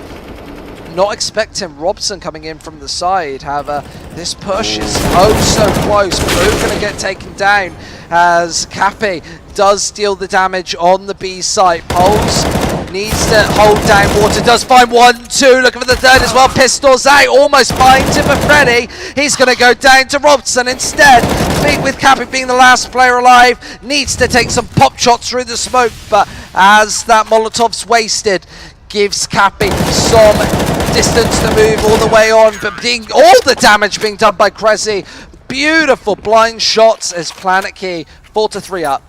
not expecting Robson coming in from the side. However, this push is oh so close. Blue going to get taken down as Cappy does deal the damage on the B site. Poles needs to hold down water, does find 1-2, looking for the third as well. Pistols out, almost finds him, but Freddy, he's going to go down to Robson instead. With Cappy being the last player alive, needs to take some pop shots through the smoke, but as that Molotov's wasted, gives Cappy some distance to move all the way on, but all the damage being done by Cressy. Beautiful blind shots as Planetkey 4-3 up.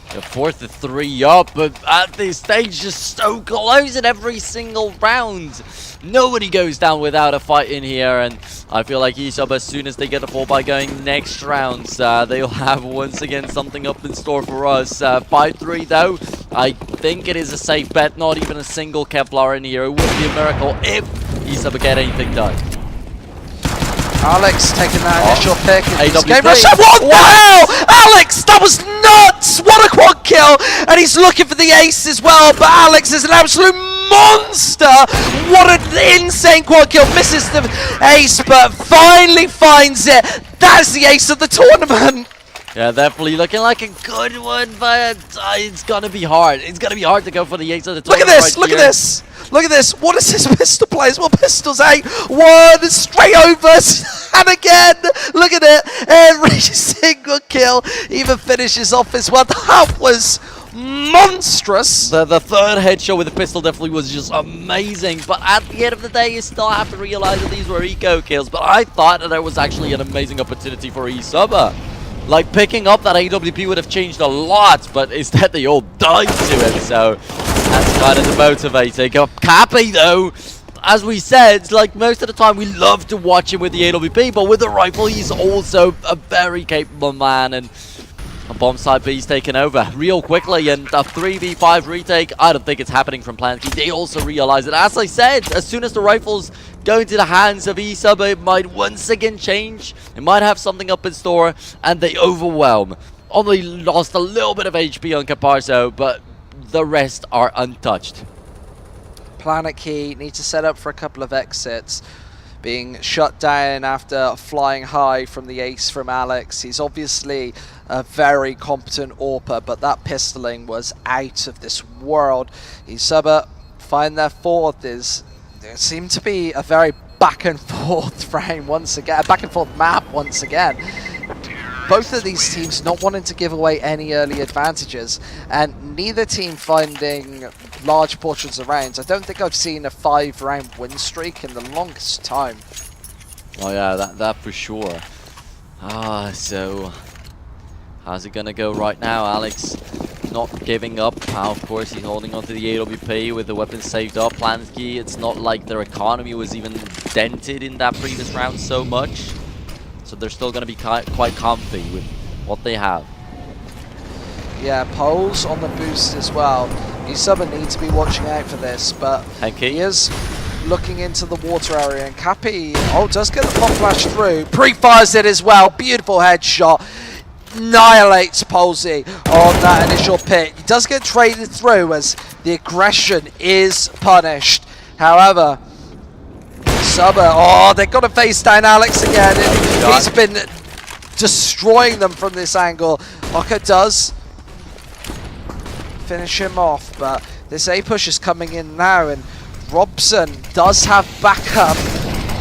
4-3 up, but at this stage just so close in every single round. Nobody goes down without a fight in here, and I feel like eSuba, as soon as they get the 4 by going next rounds, they'll have once again something up in store for us. 5-3 though, I think it is a safe bet, not even a single Kevlar in here. It would be a miracle if eSuba get anything done. Alex taking that initial pick. AWP. What the hell? Alex, that was nuts! What a quad kill! And he's looking for the ace as well, but Alex is an absolute monster! What an insane quad kill. Misses the ace, but finally finds it. That's the ace of the tournament. Yeah, definitely looking like a good one, but it's gonna be hard. It's gonna be hard to go for the ace of the tournament. Look at this! Look at this! Look at this! What is this pistol play as well? Pistols out, one straight over, and again! Look at it! Every single kill even finishes off as well. That was monstrous! The third headshot with the pistol definitely was just amazing, but at the end of the day, you still have to realize that these were eco kills. But I thought that there was actually an amazing opportunity for eSuba. Like, picking up that AWP would have changed a lot, but instead they all died to it, so that's kind of demotivating. Cappy, though, as we said, like, most of the time we love to watch him with the AWP, but with the rifle he's also a very capable man, and a bomb site B's taken over real quickly, and a 3v5 retake, I don't think it's happening from Planetkey. They also realize it. As I said, as soon as the rifles go into the hands of eSuba, it might once again change. It might have something up in store, and they overwhelm. Only lost a little bit of HP on Caparzo, but the rest are untouched. Planetkey needs to set up for a couple of exits. Being shut down after flying high from the ace from Alex. He's obviously a very competent AWPer, but that pistoling was out of this world. eSuba find their fourth. There seemed to be a very back and forth frame once again, a back and forth map once again. Both of these teams not wanting to give away any early advantages, and neither team finding large portions of rounds. I don't think I've seen a 5-round win streak in the longest time. Oh yeah, that for sure. So how's it gonna go right now? Alex not giving up. Of course, he's holding on to the AWP with the weapon saved up. Planetkey, it's not like their economy was even dented in that previous round so much. So they're still going to be quite comfy with what they have. Yeah, Poles on the boost as well. eSuba need to be watching out for this, but he is looking into the water area, and Cappy, does get the pop flash through. Pre-fires it as well. Beautiful headshot. Annihilates Polsey on that initial pick. He does get traded through as the aggression is punished. However, eSuba, they've got to face down Alex again. He's been destroying them from this angle. Oka does finish him off, but this A push is coming in now, and Robson does have backup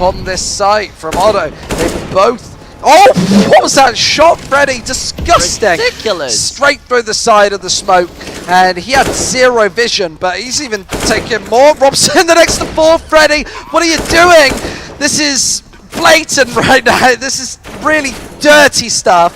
on this site from Otto. They both... Oh, what was that shot, Freddy? Disgusting. Ridiculous. Straight through the side of the smoke. And he had zero vision, but he's even taking more. Robson, the next to 4, Freddy. What are you doing? This is blatant right now. This is really dirty stuff.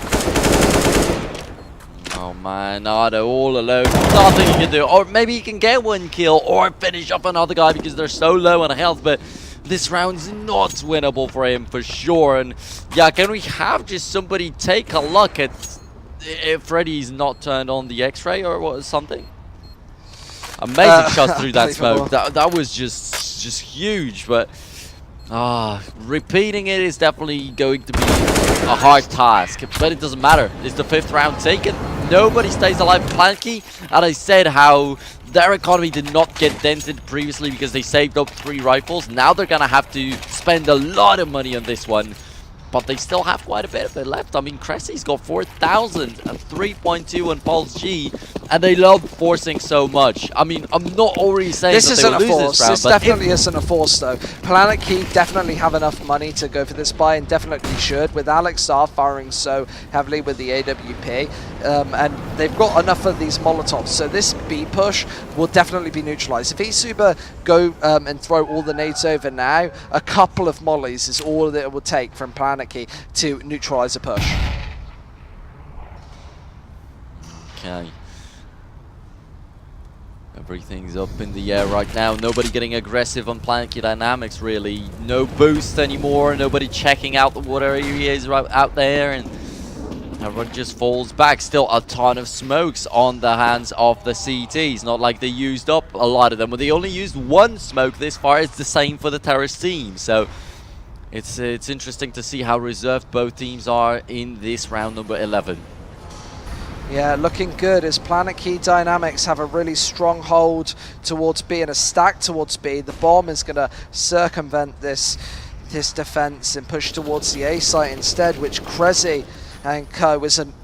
Oh man, Otto all alone. Nothing he can do. Or maybe he can get 1 kill or finish up another guy because they're so low on health. But this round's not winnable for him for sure. And yeah, can we have just somebody take a look at if Freddy's not turned on the X-ray or what, something? Amazing shots through that smoke. That was just huge. But repeating it is definitely going to be a hard task. But it doesn't matter. It's the 5th round taken. Nobody stays alive. Planetkey, and I said how their economy did not get dented previously because they saved up 3 rifles. Now they're going to have to spend a lot of money on this one. But they still have quite a bit of it left. I mean, Cressy's got 4,000 and 3.2 on Pulse G, and they love forcing so much. I mean, I'm not already saying this that isn't they will a lose force. this round. This definitely isn't a force, though. Planetkey definitely have enough money to go for this buy, and definitely should, with Alex R firing so heavily with the AWP. And they've got enough of these Molotovs, so this B push will definitely be neutralized. If eSuba go and throw all the nades over now, a couple of mollies is all that it will take from Planetkey to neutralize a push. Okay. Everything's up in the air right now. Nobody getting aggressive on Planetkey Dynamics, really. No boost anymore. Nobody checking out what area is right out there. And everyone just falls back. Still a ton of smokes on the hands of the CTs. Not like they used up a lot of them. But they only used 1 smoke this far. It's the same for the Terrorist team. So it's interesting to see how reserved both teams are in this round number 11. Yeah, looking good as Planetkey Dynamics have a really strong hold towards B and a stack towards B. The bomb is going to circumvent this defense and push towards the A site instead, which Cressy and co isn't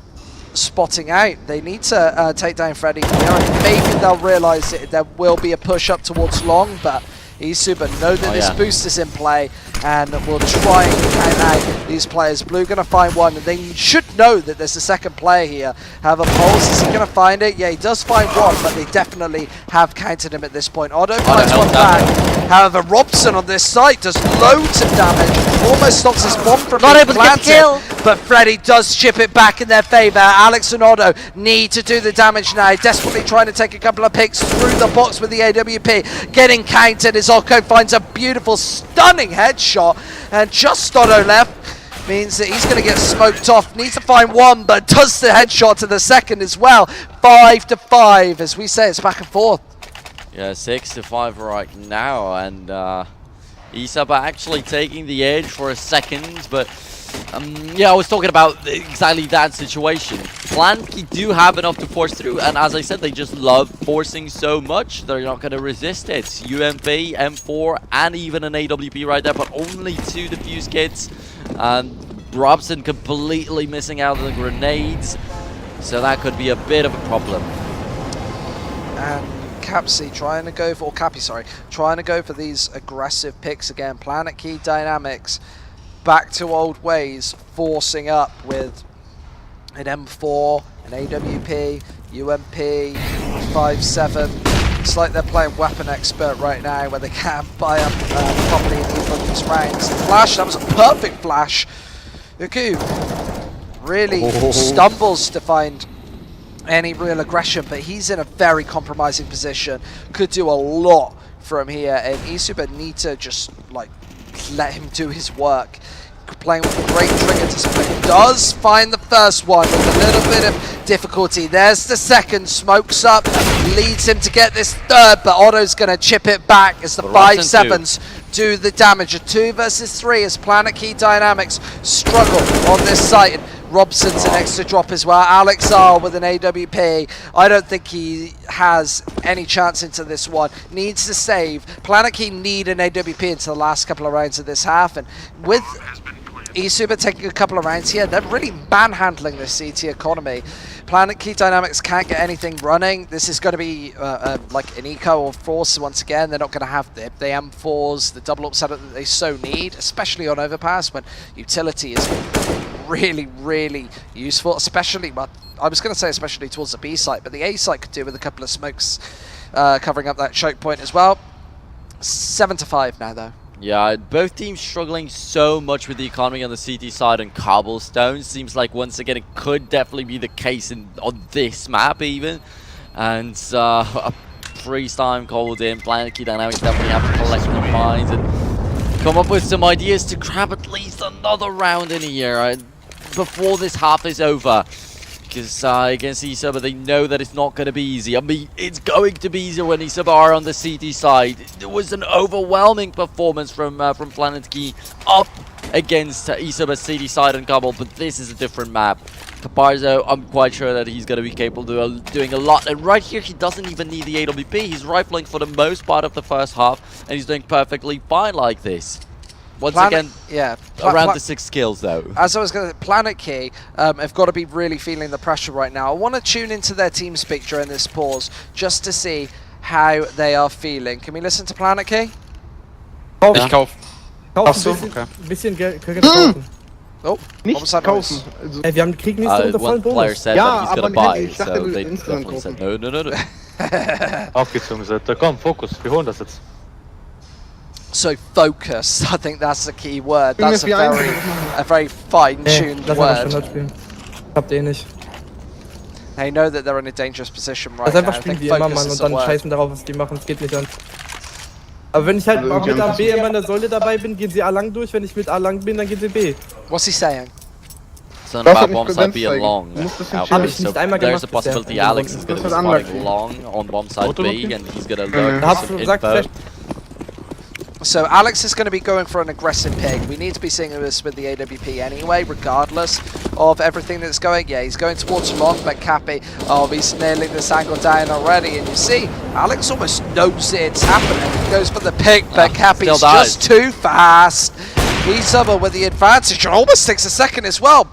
spotting out. They need to take down Freddy here, and maybe they'll realize that there will be a push up towards long, but eSuba know that this boost is in play and will try and count out these players. Blue going to find one, and they should know that there's a second player here. However, Pulse, is he going to find it? Yeah, he does find one, but they definitely have counted him at this point. Otto finds one back. However, Robson on this site does loads of damage, almost stops his bomb from being able to get planted, kill. but Freddy does chip it back in their favor. Alex and Otto need to do the damage now, desperately trying to take a couple of picks through the box with the AWP, getting counted as Oko finds a beautiful, stunning headshot, and just Otto left means that he's going to get smoked off. Needs to find one, but does the headshot to the second as well. 5-5, as we say, it's back and forth. Yeah, 6-5 right now, and eSuba actually taking the edge for a second, but yeah, I was talking about exactly that situation. Planetkey do have enough to force through, and as I said, they just love forcing so much, they're not going to resist it. UMP, M4, and even an AWP right there, but only 2 defuse kits. Robson completely missing out on the grenades, so that could be a bit of a problem. And Capsy trying to go for, or Cappy, sorry, trying to go for these aggressive picks again. Planetkey Dynamics back to old ways, forcing up with an M4, an AWP, UMP, 5.7. It's like they're playing Weapon Expert right now, where they can't buy up properly in either of these rounds. Flash, that was a perfect flash. Uku really stumbles to find any real aggression, but he's in a very compromising position. Could do a lot from here, and eSuba need to just like let him do his work. Playing with a great trigger discipline. Does find the first one with a little bit of difficulty. There's the second, smokes up, leads him to get this third, but Otto's going to chip it back as the 5.7s do the damage. A 2 versus 3 as Planetkey Dynamics struggle on this site. Robson's an extra drop as well. Alex R with an AWP. I don't think he has any chance into this one. Needs to save. Planetkey need an AWP into the last couple of rounds of this half, and with eSuba taking a couple of rounds here. They're really manhandling this CT economy. Planetkey Dynamics can't get anything running. This is going to be like an eco or force once again. They're not going to have the M4s, the double up setup that they so need, especially on overpass when utility is really, really useful. Especially, well, I was going to say especially towards the B site, but the A site could do with a couple of smokes covering up that choke point as well. 7-5 now though. Yeah, both teams struggling so much with the economy on the CT side and cobblestone. Seems like once again it could definitely be the case on this map even. And a freeze time called in. Planetkey Dynamics definitely have to collect their minds and come up with some ideas to grab at least another round in here before this half is over. Because against eSuba, they know that it's not going to be easy. I mean, it's going to be easier when eSuba are on the CT side. It was an overwhelming performance from Planetkey up against eSuba's CT side and Cobble, but this is a different map. Caparzo, I'm quite sure that he's going to be capable of doing a lot. And right here, he doesn't even need the AWP. He's rifling for the most part of the first half, and he's doing perfectly fine like this. Once again, yeah, around the 6 kills though. As I was going to say, Planetkey have got to be really feeling the pressure right now. I want to tune into their team speak during this pause just to see how they are feeling. Can we listen to Planetkey? Ich kauf. Bisschen Geld kaufen. Oh, Nicht kaufen. Also, Ey, wir kriegen nächste Runde vollen One player Bonus. said Ja, that he's aber gonna buy, ich dachte, so du they insgesamt definitely said kaufen. no. Aufgezogen seid ihr. Komm, Fokus. Wir holen das jetzt. So focus, I think that's the key word. That's Irgendwie a very fine-tuned Lass einfach word. Standard spielen. Habt ihr nicht. They know that they're in a dangerous position right Lass now. einfach I spielen think wie immer, focus Mann, is und the dann word. scheißen darauf, was die machen. Es geht nicht an. Aber wenn ich halt Also auch mit irgendwie A B immer in der Säule dabei bin, gehen sie A lang durch. Wenn ich mit A lang bin, dann gehen sie B. What's he saying? Something Das hat about nicht bomb side Präsenz being zeigen. long. Du musst bisschen out chillen. there. Hab ich nicht einmal There's a gemacht bisher. possibility Alex is going to be Das hat spotting long on bomb side B and he's going to learn Da hast some du gesagt, info. vielleicht So Alex is going to be going for an aggressive pick. We need to be seeing this with the AWP anyway, regardless of everything that's going. Yeah, he's going towards long, but Cappy, oh, he's nailing this angle down already. And you see, Alex almost knows it's happening. He goes for the pick, but Cappy's just too fast. eSuba with the advantage. Almost takes a second as well.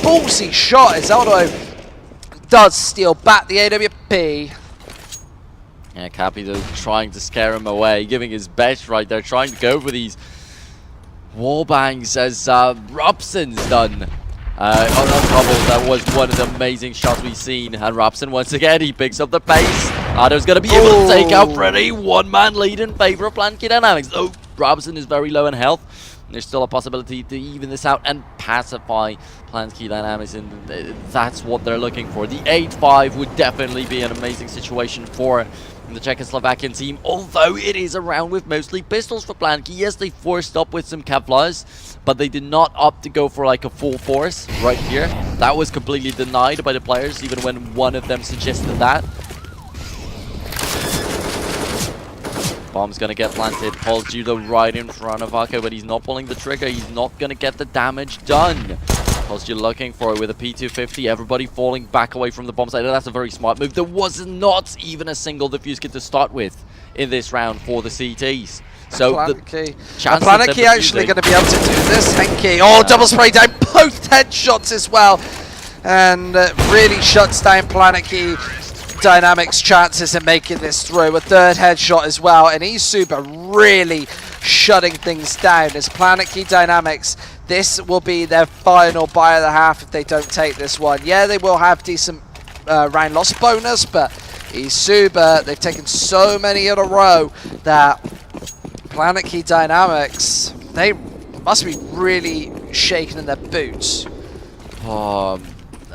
Ballsy shot as Aldo does steal back the AWP. Yeah, Cappy though trying to scare him away, giving his best right there, trying to go for these wall bangs as Robson's done. On Cobble, that was one of the amazing shots we've seen. And Robson, once again, he picks up the pace. Ado's going to be able to take out Freddy. One-man lead in favor of Planetkey Dynamics. Though Robson is very low in health. There's still a possibility to even this out and pacify Planetkey Dynamics, and that's what they're looking for. The 8-5 would definitely be an amazing situation for the Czechoslovakian team, although it is a round with mostly pistols for Planetkey. Yes, they forced up with some Kevlars, but they did not opt to go for like a full force right here. That was completely denied by the players, even when one of them suggested that. Bomb's gonna get planted. Pulls Judo right in front of Akko, but he's not pulling the trigger. He's not gonna get the damage done. Pulls you looking for it with a P250. Everybody falling back away from the bomb site. That's a very smart move. There was not even a single defuse kit to start with in this round for the CTs. So Planetkey. Planetkey actually going to be able to do this. Henke, oh, double spray down both headshots as well, and really shuts down Planetkey Dynamics' chances of making this through. A third headshot as well, and eSuba really shutting things down as Planetkey Dynamics. This will be their final buy of the half if they don't take this one. Yeah, they will have decent round loss bonus, but eSuba, they've taken so many in a row that Planetkey Dynamics, they must be really shaking in their boots.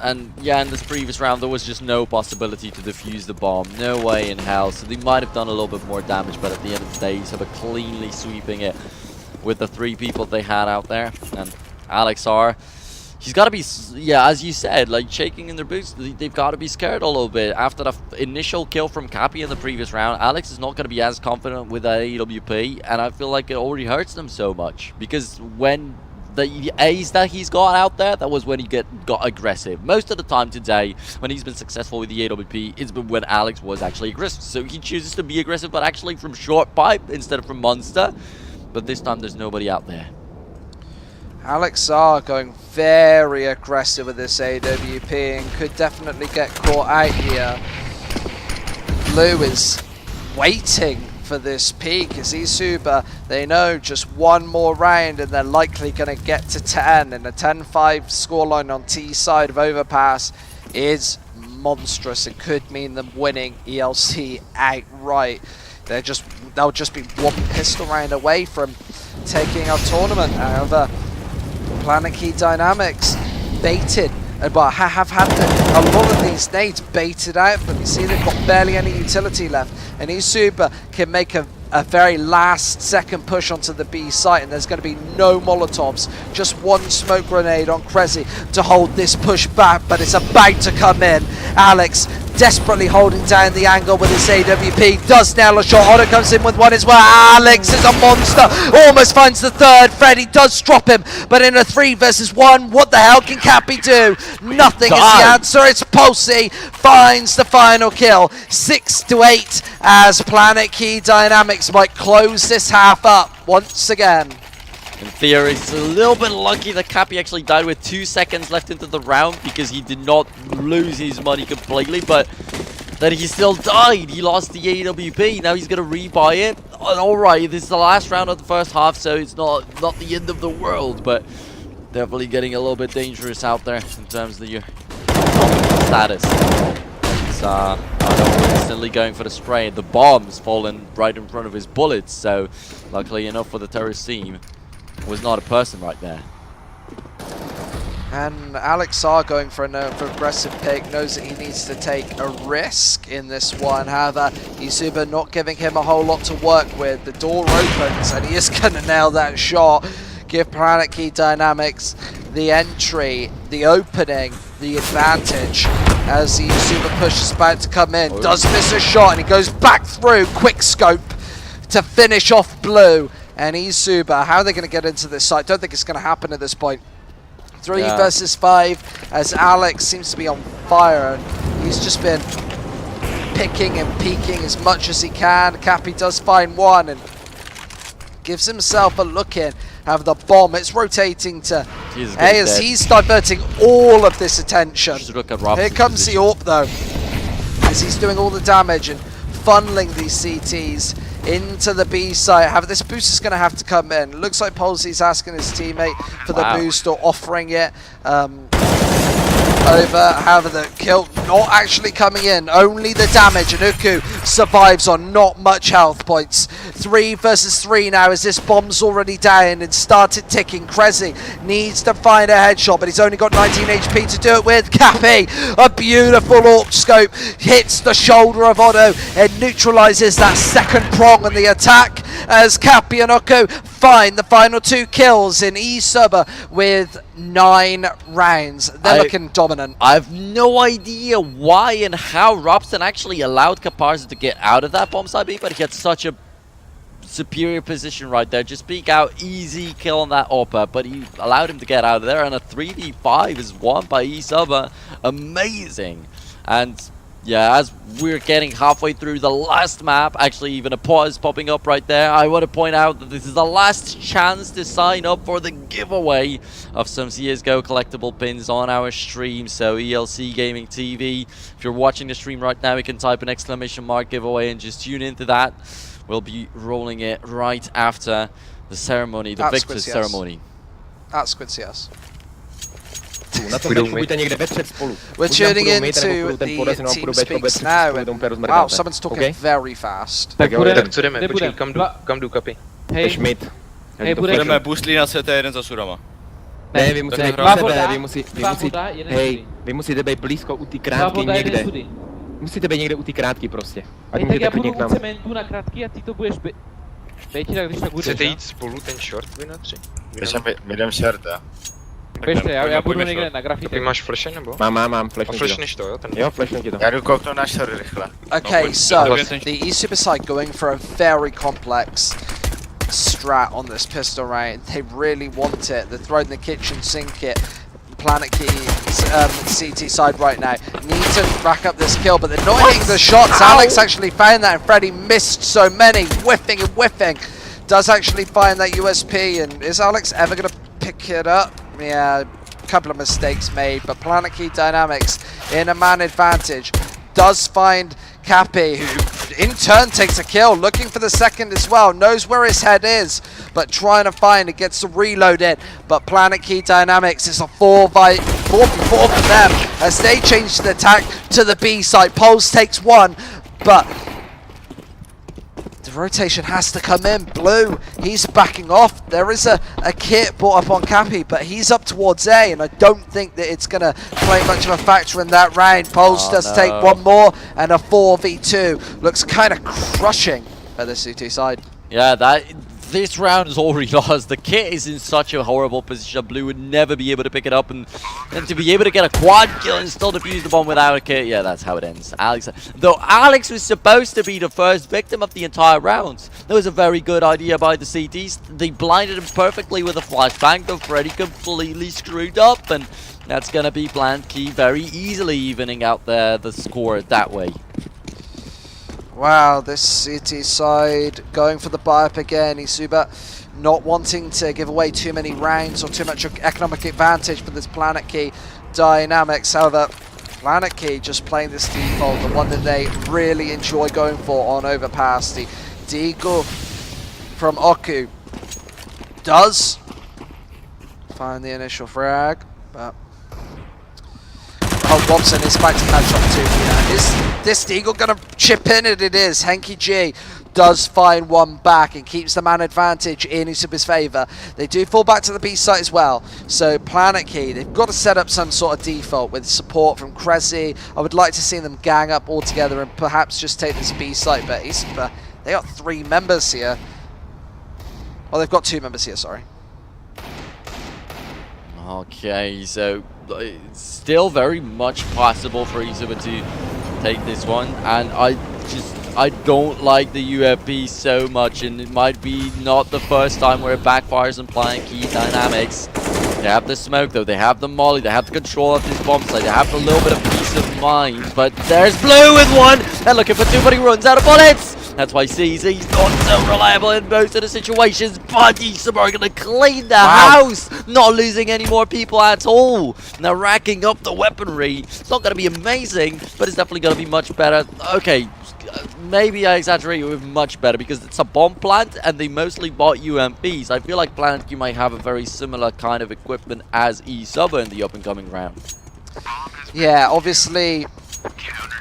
And yeah, in this previous round, there was just no possibility to defuse the bomb. No way in hell. So they might have done a little bit more damage, but at the end of the day, eSuba cleanly sweeping it with the 3 people they had out there. And Alex R, he's got to be, yeah, as you said, like shaking in their boots. They've got to be scared a little bit. After the initial kill from Cappy in the previous round, Alex is not going to be as confident with that AWP. And I feel like it already hurts them so much. Because when the A's that he's got out there, that was when he got aggressive. Most of the time today, when he's been successful with the AWP, it's been when Alex was actually aggressive. So he chooses to be aggressive, but actually from short pipe instead of from monster. But this time there's nobody out there. Alex R going very aggressive with this AWP and could definitely get caught out here. Blue is waiting for this peak as eSuba, they know just one more round and they're likely going to get to 10, and a 10-5 scoreline on T side of Overpass is monstrous. It could mean them winning ELC outright. They'll just be one pistol round away from taking our tournament. However, Planetkey Dynamics baited, but have had a lot of these nades baited out, but you see they've got barely any utility left, and eSuba can make a very last second push onto the B site, and there's going to be no Molotovs, just one smoke grenade on Krezi to hold this push back, but it's about to come in. Alex desperately holding down the angle with his AWP, does nail a shot. Otto comes in with one as well. Alex is a monster, almost finds the third. Freddy does drop him, but in a 3 versus 1, what the hell can Cappy do? Nothing is the answer. It's Pulsey finds the final kill, 6-8, as Planetkey Dynamics might close this half up once again. In theory, it's a little bit lucky that Cappy actually died with 2 seconds left into the round because he did not lose his money completely, but that he still died. He lost the AWP, now he's going to rebuy it. Alright, this is the last round of the first half, so it's not the end of the world, but definitely getting a little bit dangerous out there in terms of your status. It's instantly going for the spray. The bomb's fallen right in front of his bullets, so luckily enough for the terrorist team, was not a person right there. And Alex R going for an aggressive pick, knows that he needs to take a risk in this one. However, eSuba not giving him a whole lot to work with. The door opens and he is going to nail that shot. Give Planetkey Dynamics the entry, the opening, the advantage as the eSuba push is about to come in. Does miss a shot and he goes back through, quick scope to finish off Blue. And eSuba, how are they going to get into this site? Don't think it's going to happen at this point. 3 versus 5 as Alex seems to be on fire, and he's just been picking and peeking as much as he can. Cappy does find one and gives himself a look in. Have the bomb, it's rotating to A as he's diverting all of this attention. Here comes the AWP though, as he's doing all the damage and funneling these CTs into the B site. However, this boost is going to have to come in. Looks like Polsey's asking his teammate for the boost or offering it over. However, the kill not actually coming in, only the damage, and Uku survives on not much health points. 3 versus 3 now as this bomb's already down and started ticking. Krezi needs to find a headshot, but he's only got 19 HP to do it with. Cappy, a beautiful AWP scope, hits the shoulder of Otto and neutralizes that second prong on the attack as Cappy and Uku find the final 2 kills in eSuba with 9 rounds. They're looking dominant. I have no idea why and how Robson actually allowed Caparza to get out of that bomb side B, but he had such a superior position right there. Just peek out, easy kill on that AWP, but he allowed him to get out of there, and a 3v5 is won by eSuba. Amazing. And yeah, as we're getting halfway through the last map, actually even a pause popping up right there, I want to point out that this is the last chance to sign up for the giveaway of some CSGO collectible pins on our stream. So ELC Gaming TV, if you're watching the stream right now, you can type an ! giveaway and just tune into that. We'll be rolling it right after the ceremony, the victor's ceremony. At SquidCS. Na tom bečku buďte někde vepřed spolu. We're tuning into the team speaks now, and wow, someone's talking very fast. Tak co jdeme, počkej, kam jdu Cappy? Jdeš mid. Budeme boostlí na CT1 za surama. Ne, vy musíte musíte být blízko u té krátky někde. Musíte být někde u té krátky prostě. Ať můžete klidně k nám. na krátky a ty to budeš bejti, když tak budeš. Chcete jít spolu ten short vy na 3? My jdem short, jo. Běžte, já budu někde na grafitě. Ty máš flashe nebo? Mám A flashneš to, jo? Jo, flashnu ti to. Já jdu kouknout na short rychle. Okay, so the eSuba side going for a very complex strat on this pistol round. They really want it. They're throwing the kitchen sink it. Planetkey CT side right now. Need to rack up this kill, but they're not hitting the shots. Ow. Alex actually found that, and Freddy missed so many, whiffing and whiffing. Does actually find that USP, and is Alex ever going to pick it up. Yeah, a couple of mistakes made, but Planetkey Dynamics in a man advantage. Does find Cappy, who in turn takes a kill, looking for the second as well, knows where his head is, but trying to find it, gets to reload it. But Planetkey Dynamics is a 4v4 for them as they change the attack to the B side. Pulse takes one, but the rotation has to come in. Blue, he's backing off. There is a kit brought up on Cappy, but he's up towards A, and I don't think that it's going to play much of a factor in that round. Pulse does take one more, and a 4v2 looks kind of crushing at the CT side. Yeah, this round is already lost. The kit is in such a horrible position. Blue would never be able to pick it up, and to be able to get a quad kill and still defuse the bomb without a kit, yeah, that's how it ends. Though Alex was supposed to be the first victim of the entire round. That was a very good idea by the CTs. They blinded him perfectly with a flashbang, though Freddy completely screwed up, and that's going to be Planetkey very easily evening out the score that way. Wow, this CT side going for the buy-up again. eSuba not wanting to give away too many rounds or too much economic advantage for this Planetkey Dynamics. However, Planetkey just playing this default, the one that they really enjoy going for on overpass. The Deagle from Oku does find the initial frag, but Robson is back to catch up too. Yeah, is this Deagle going to chip in? And it is. Henky G does find one back and keeps the man advantage in eSuba's favour. They do fall back to the B site as well. So Planetkey, they've got to set up some sort of default with support from Cressy. I would like to see them gang up all together and perhaps just take this B site. But eSuba, they got 3 members here. Oh, they've got 2 members here, sorry. Okay, so it's still very much possible for eSuba to take this one, and I don't like the UFP so much, and it might be not the first time where it backfires on Planetkey Dynamics. They have the smoke though, they have the molly, they have the control of this bomb site, they have a little bit of peace of mind, but there's Blue with one, and looking for 2, but he runs out of bullets! That's why CZ's not so reliable in most of the situations, but eSuba are going to clean the house, not losing any more people at all. Now racking up the weaponry. It's not going to be amazing, but it's definitely going to be much better. Okay, maybe I exaggerate with much better because it's a bomb plant and they mostly bought UMPs. I feel like Planetkey might have a very similar kind of equipment as eSuba in the up-and-coming round. Yeah, obviously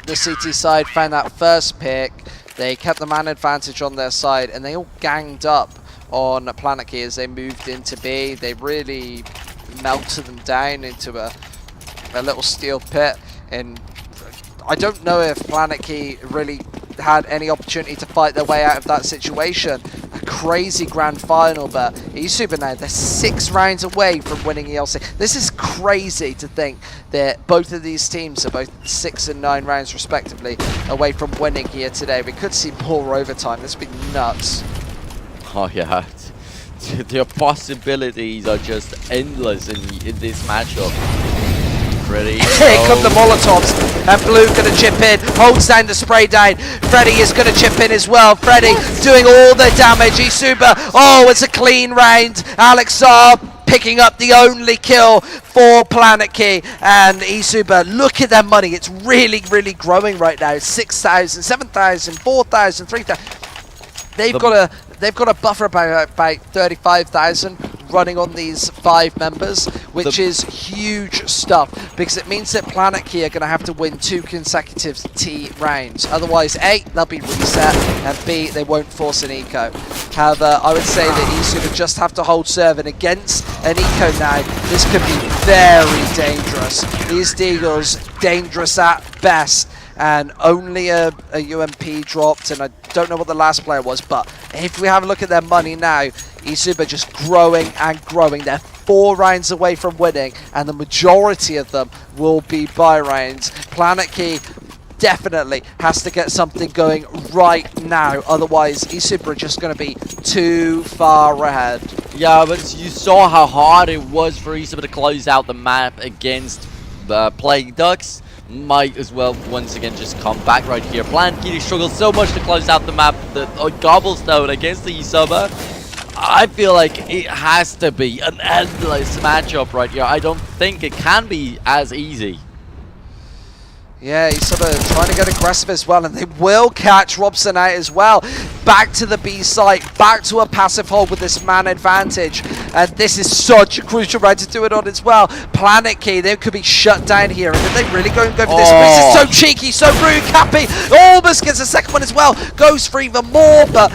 the CT side found that first pick. They kept the man advantage on their side, and they all ganged up on Planetkey as they moved into B. They really melted them down into a little steel pit, and I don't know if Planetkey really had any opportunity to fight their way out of that situation. A crazy grand final, but eSuba now, they're 6 rounds away from winning ELC. This is crazy to think that both of these teams are both 6 and 9 rounds respectively away from winning here today. We could see more overtime. This would be nuts. Oh yeah, the possibilities are just endless in this matchup. Freddy. Here come the Molotovs, and Blue going to chip in, holds down the spray down. Freddy is going to chip in as well. Freddy doing all the damage. eSuba, oh, it's a clean round. Alex Saab picking up the only kill for Planetkey, and eSuba, look at their money. It's really, really growing right now. 6,000, 7,000, 4,000, 3,000. They've got a buffer about 35,000 running on these 5 members, which is huge stuff, because it means that Planetkey are going to have to win 2 consecutive T rounds. Otherwise, A, they'll be reset, and B, they won't force an eco. However, I would say that eSuba just have to hold serve, and against an eco now, this could be very dangerous. These Deagles, dangerous at best, and only a UMP dropped, and I don't know what the last player was, but if we have a look at their money now, eSuba just growing and growing. They're 4 rounds away from winning, and the majority of them will be buy rounds. Planetkey definitely has to get something going right now, otherwise eSuba are just going to be too far ahead. Yeah, but you saw how hard it was for eSuba to close out the map against the Plague Ducks. Might as well once again just come back right here. Planetkey struggled so much to close out the map. The Gobblestone against the eSuba. I feel like it has to be an endless matchup right here. I don't think it can be as easy. Yeah, he's sort of trying to get aggressive as well, and they will catch Robson out as well. Back to the B site, back to a passive hold with this man advantage, and this is such a crucial round to do it on as well. Planetkey, they could be shut down here, and are they really going to go for this? This is so cheeky, so rude. Cappy almost gets a second one as well, goes for even more, but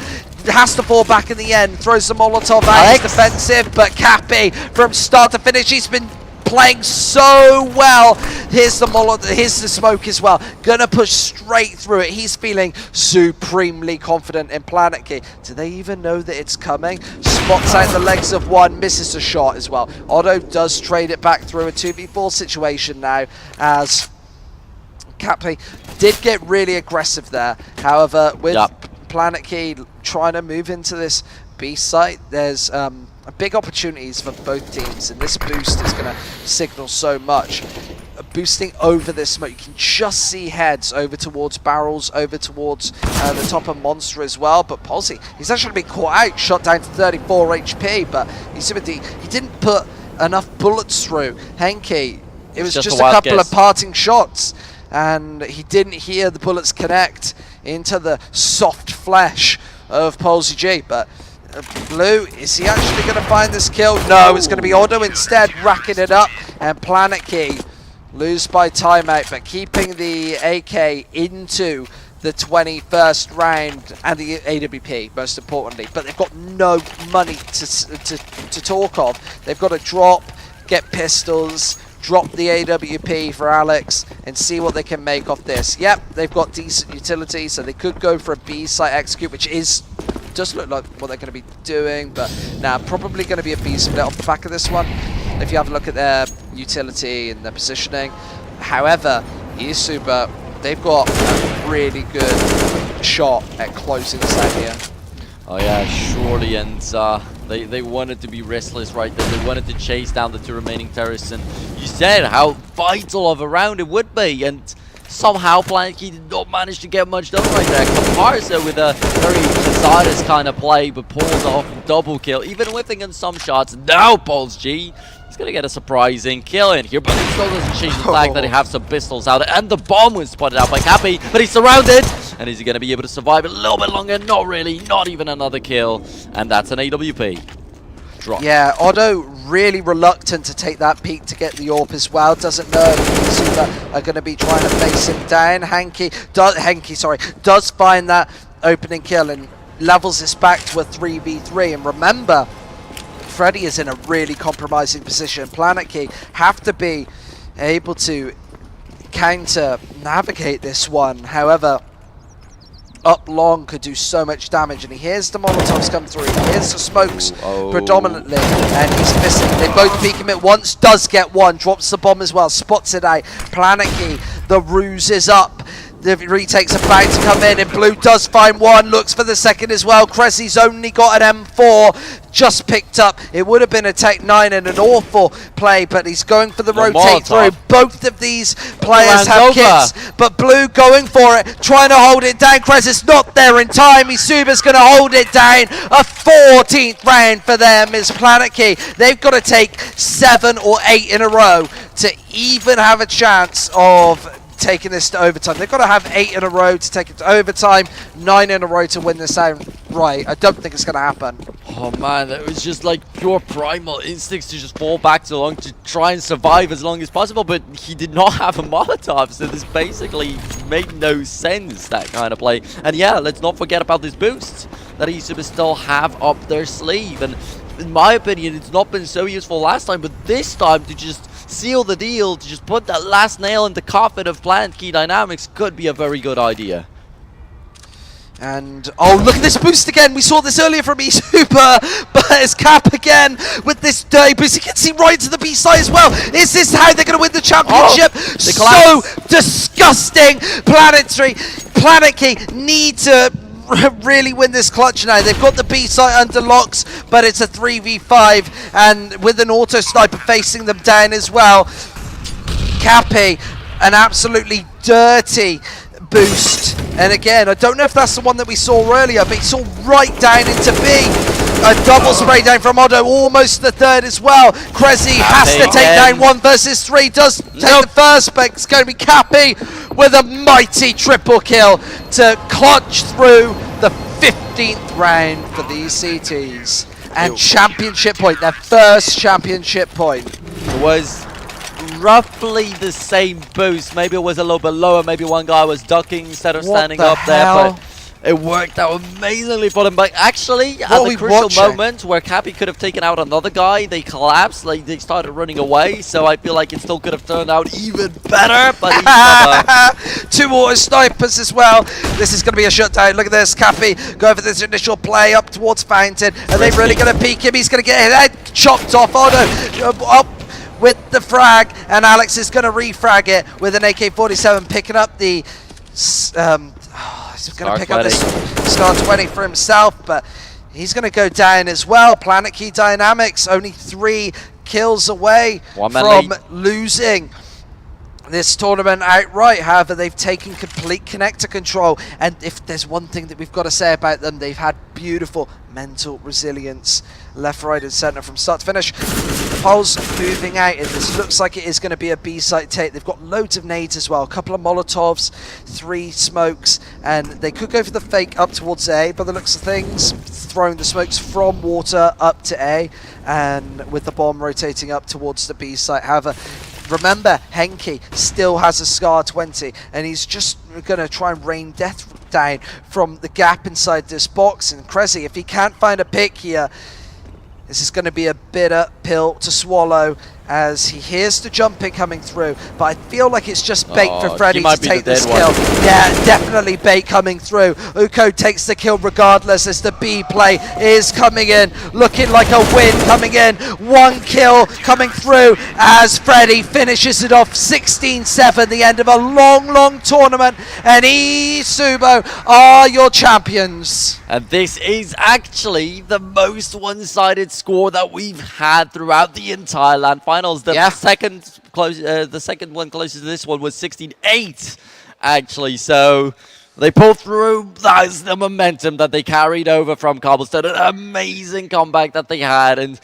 has to fall back in the end. Throws the Molotov out, he's defensive, but Cappy from start to finish, he's been playing so well. Here's the Molotov, here's the smoke as well. Gonna push straight through it. He's feeling supremely confident in Planetkey. Do they even know that it's coming? Spots out the legs of one, misses a shot as well. Otto does trade it back through a 2v4 situation now, as Cappy did get really aggressive there. However, with Planetkey trying to move into this B site, there's big opportunities for both teams, and this boost is going to signal so much. Boosting over this smoke, you can just see heads over towards barrels, over towards the top of Monster as well, but Polsey, he's actually been caught out, shot down to 34 HP, but he didn't put enough bullets through. Henke, it was just a couple of parting shots, and he didn't hear the bullets connect into the soft flesh of Polsey G, but Blue, is he actually going to find this kill? No, it's going to be Otto instead, racking it up, and Planetkey lose by timeout, but keeping the AK into the 21st round and the AWP, most importantly. But they've got no money to talk of. They've got to drop, get pistols, drop the AWP for Alex, and see what they can make off this. Yep, they've got decent utility, so they could go for a B site execute, which does look like what they're going to be doing, but now probably going to be a B split off the back of this one, if you have a look at their utility and their positioning. However, eSuba, they've got a really good shot at closing this out here. Oh yeah, surely, and they wanted to be restless right there. They wanted to chase down the two remaining terrorists, and you said how vital of a round it would be, and somehow Planetkey did not manage to get much done right there. Comparsa with a very Casares kind of play, but pulls off a double kill, even whiffing in some shots. Now Polsey, he's going to get a surprising kill in here, but it still doesn't change the fact that he has some pistols out, and the bomb was spotted out by Cappy, but he's surrounded, and is he going to be able to survive a little bit longer? Not really, not even another kill, and that's an AWP. Drop. Yeah, Otto really reluctant to take that peek to get the AWP as well. Doesn't know if eSuba are going to be trying to face him down. Henke does find that opening kill and levels this back to a 3v3. And remember, Freddy is in a really compromising position. Planetkey have to be able to counter navigate this one. However, up long could do so much damage, and he hears the Molotovs come through, he hears the smokes predominantly, and he's missing. They both peek him at once, does get one, drops the bomb as well, spots it out. Planetkey, the ruse is up. The retakes are about to come in, and Blue does find one, looks for the second as well. Cressy's only got an M4, just picked up. It would have been a Tech 9 and an awful play, but he's going for the rotate through. Both of these players have kits, but Blue going for it, trying to hold it down. Cressy's not there in time. eSuba's going to hold it down. A 14th round for them is Planetkey. They've got to take 7 or 8 in a row to even have a chance of taking this to overtime. They've got to have 8 in a row to take it to overtime, 9 in a row to win this out. Right, I don't think it's going to happen. Oh man, that was just like pure primal instincts to just fall back so long, to try and survive as long as possible, but he did not have a Molotov, so this basically made no sense, that kind of play. And yeah, let's not forget about this boost that eSuba still have up their sleeve, and in my opinion, it's not been so useful last time, but this time to just seal the deal, to just put that last nail in the coffin of Planetkey Dynamics could be a very good idea. And, oh, look at this boost again. We saw this earlier from eSuba, but it's Cap again with this dirty boost. You can see right to the B side as well. Is this how they're going to win the championship? So disgusting. Planetkey need to really win this clutch now. They've got the B site under locks, but it's a 3v5, and with an auto sniper facing them down as well. Cappy, an absolutely dirty boost, and again, I don't know if that's the one that we saw earlier, but he saw right down into B. A double spray down from Otto, almost the third as well. Krezi has to take down 1 versus 3, does take the first, but it's going to be Cappy with a mighty triple kill to clutch through the 15th round for the ECTs. And championship point, their first championship point. It was roughly the same boost. Maybe it was a little bit lower. Maybe one guy was ducking instead of standing up there. But it worked out amazingly for them. But actually, at the crucial moment where Cappy could have taken out another guy, they collapsed. Like, they started running away. So I feel like it still could have turned out even better. But 2 auto snipers as well. This is going to be a shutdown. Look at this. Cappy go for this initial play up towards Fountain. Are they really going to peek him? He's going to get his head chopped off. Otto up with the frag. And Alex is going to refrag it with an AK-47, picking up the... he's going to pick up this Scar 20 for himself, but he's going to go down as well. Planetkey Dynamics only 3 kills away from losing this tournament outright. However, they've taken complete connector control, and if there's one thing that we've got to say about them, they've had beautiful mental resilience, left, right and centre from start to finish. The pole's moving out, and this looks like it is going to be a B-site take. They've got loads of nades as well, a couple of Molotovs, 3 smokes, and they could go for the fake up towards A by the looks of things, throwing the smokes from water up to A, and with the bomb rotating up towards the B-site. However, remember, Henke still has a Scar 20, and he's just going to try and rain death down from the gap inside this box. And Krezi, if he can't find a pick here, this is going to be a bitter pill to swallow, as he hears the jumping coming through, but I feel like it's just bait for Freddy to take this kill. Yeah, definitely bait coming through. Uko takes the kill regardless, as the B play is coming in, looking like a win coming in. 1 kill coming through as Freddy finishes it off 16-7, the end of a long tournament, and eSuba are your champions. And this is actually the most one-sided score that we've had throughout the entire LAN finals. The second one closest to this one was 16-8, actually. So they pulled through. That's the momentum that they carried over from Cobblestone. An amazing comeback that they had, and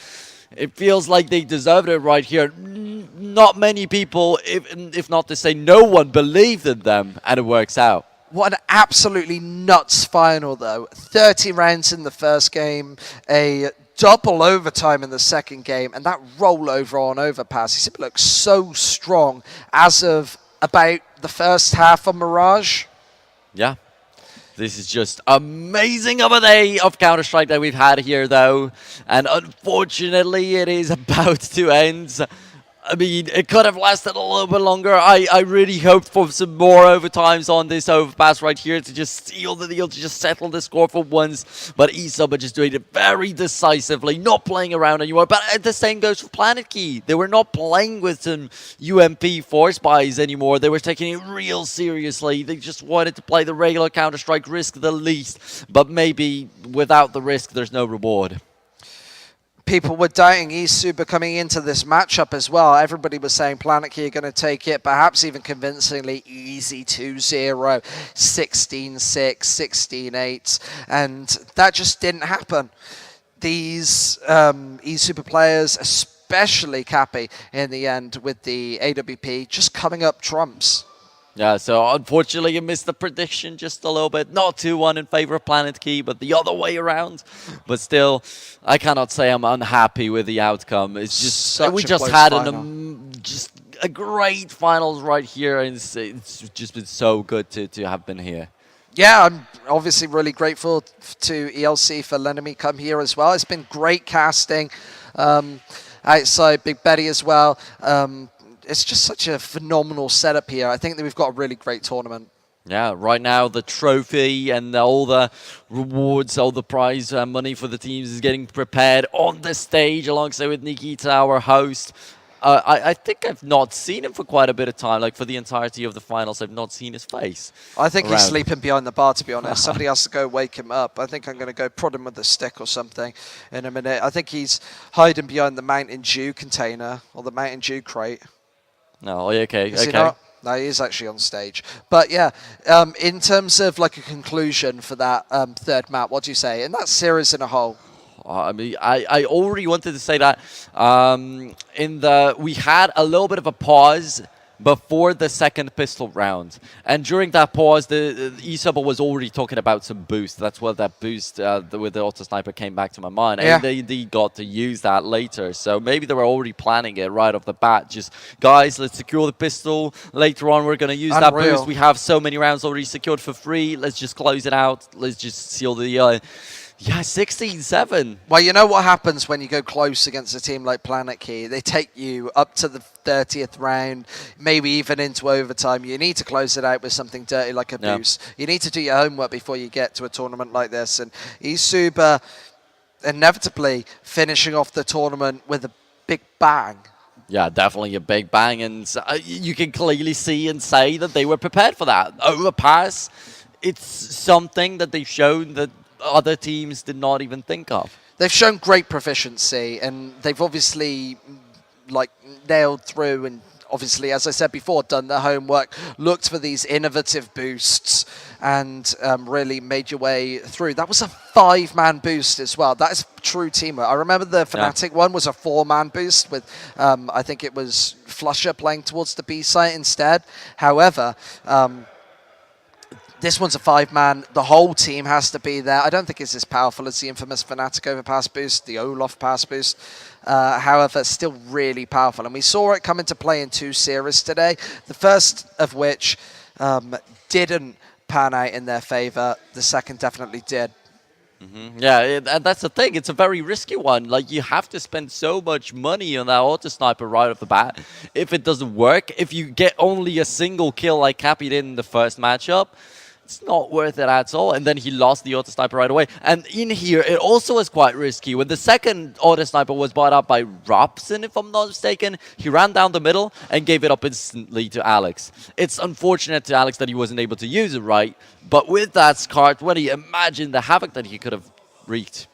it feels like they deserved it right here. Not many people, if not to say no one, believed in them, and it works out. What an absolutely nuts final, though. 30 rounds in the first game, a double overtime in the second game, and that rollover on overpass. He simply looks so strong as of about the first half of Mirage. Yeah. This is just amazing of a day of Counter-Strike that we've had here, though. And unfortunately, it is about to end. I mean, it could have lasted a little bit longer. I really hoped for some more overtimes on this overpass right here to just seal the deal, to just settle the score for once. But eSuba just doing it very decisively, not playing around anymore. But the same goes for Planetkey. They were not playing with some UMP force buys anymore. They were taking it real seriously. They just wanted to play the regular Counter-Strike, risk the least. But maybe without the risk, there's no reward. People were doubting eSuba coming into this matchup as well. Everybody was saying Planetkey are going to take it, perhaps even convincingly easy 2-0, 16-6, 16-8, and that just didn't happen. These eSuba players, especially Cappy in the end with the AWP, just coming up trumps. Yeah, so unfortunately you missed the prediction just a little bit. Not 2-1 in favor of Planetkey, but the other way around. But still, I cannot say I'm unhappy with the outcome. It's just we just had just a great finals right here, and it's just been so good to have been here. Yeah, I'm obviously really grateful to ELC for letting me come here as well. It's been great casting outside Big Betty as well. It's just such a phenomenal setup here. I think that we've got a really great tournament. Yeah, right now the trophy and all the rewards, all the prize money for the teams is getting prepared on the stage alongside with Nikita, our host. I think I've not seen him for quite a bit of time. Like for the entirety of the finals, I've not seen his face. I think he's sleeping behind the bar, to be honest. Somebody has to go wake him up. I think I'm going to go prod him with a stick or something in a minute. I think he's hiding behind the Mountain Dew container or the Mountain Dew crate. No, okay, Is he not? No, he is actually on stage. But yeah, in terms of like a conclusion for that third map, what do you say? In that series in a whole? I mean, I already wanted to say that we had a little bit of a pause before the second pistol round, and during that pause, the eSuba was already talking about some boost. That's what that boost with the auto sniper came back to my mind, and they got to use that later. So maybe they were already planning it right off the bat. Just guys, let's secure the pistol. Later on, we're gonna use that boost. We have so many rounds already secured for free. Let's just close it out. Let's just seal the. Yeah, 16-7. Well, you know what happens when you go close against a team like Planetkey? They take you up to the 30th round, maybe even into overtime. You need to close it out with something dirty like a boost. You need to do your homework before you get to a tournament like this. And eSuba inevitably finishing off the tournament with a big bang. Yeah, definitely a big bang. And you can clearly see and say that they were prepared for that. Overpass, it's something that they've shown that other teams did not even think of. They've shown great proficiency, and they've obviously nailed through, and obviously, as I said before, done their homework, looked for these innovative boosts, and really made your way through. That was a 5-man boost as well. That is true teamwork. I remember the Fnatic one was a 4-man boost with, I think it was Flusher playing towards the B site instead. However, this one's a 5-man. The whole team has to be there. I don't think it's as powerful as the infamous Fnatic overpass boost, the Olaf pass boost. However, it's still really powerful. And we saw it come into play in 2 series today, the first of which didn't pan out in their favor. The second definitely did. Yeah, and that's the thing. It's a very risky one. Like, you have to spend so much money on that auto sniper right off the bat. If it doesn't work, if you get only a single kill like Cappy did in the first matchup, it's not worth it at all. And then he lost the auto sniper right away. And in here, it also was quite risky. When the second auto sniper was bought up by Robson, if I'm not mistaken, he ran down the middle and gave it up instantly to Alex. It's unfortunate to Alex that he wasn't able to use it right. But with that Scar 20, imagine the havoc that he could have wreaked.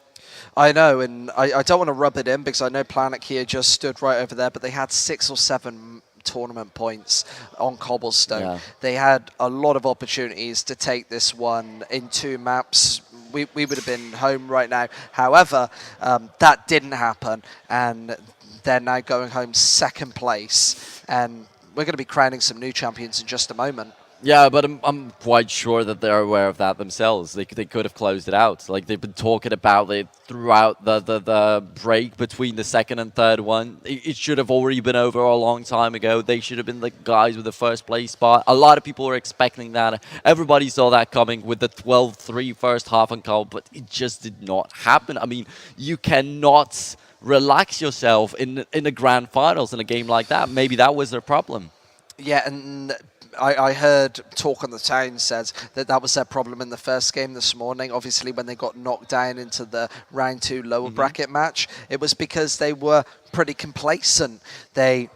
I know, and I don't want to rub it in because I know Planetkey just stood right over there, but they had 6 or 7 tournament points on Cobblestone. Yeah. They had a lot of opportunities to take this one in 2 maps. We would have been home right now. However, that didn't happen, and they're now going home 2nd place, and we're going to be crowning some new champions in just a moment. Yeah, but I'm quite sure that they're aware of that themselves. They could have closed it out. Like, they've been talking about it throughout the break between the second and third one. It should have already been over a long time ago. They should have been the guys with the first place spot. A lot of people were expecting that. Everybody saw that coming with the 12-3 first half on call, but it just did not happen. I mean, you cannot relax yourself in the grand finals in a game like that. Maybe that was their problem. Yeah, and I heard Talk on the Town says that was their problem in the first game this morning. Obviously, when they got knocked down into the round 2 lower bracket match, it was because they were pretty complacent. They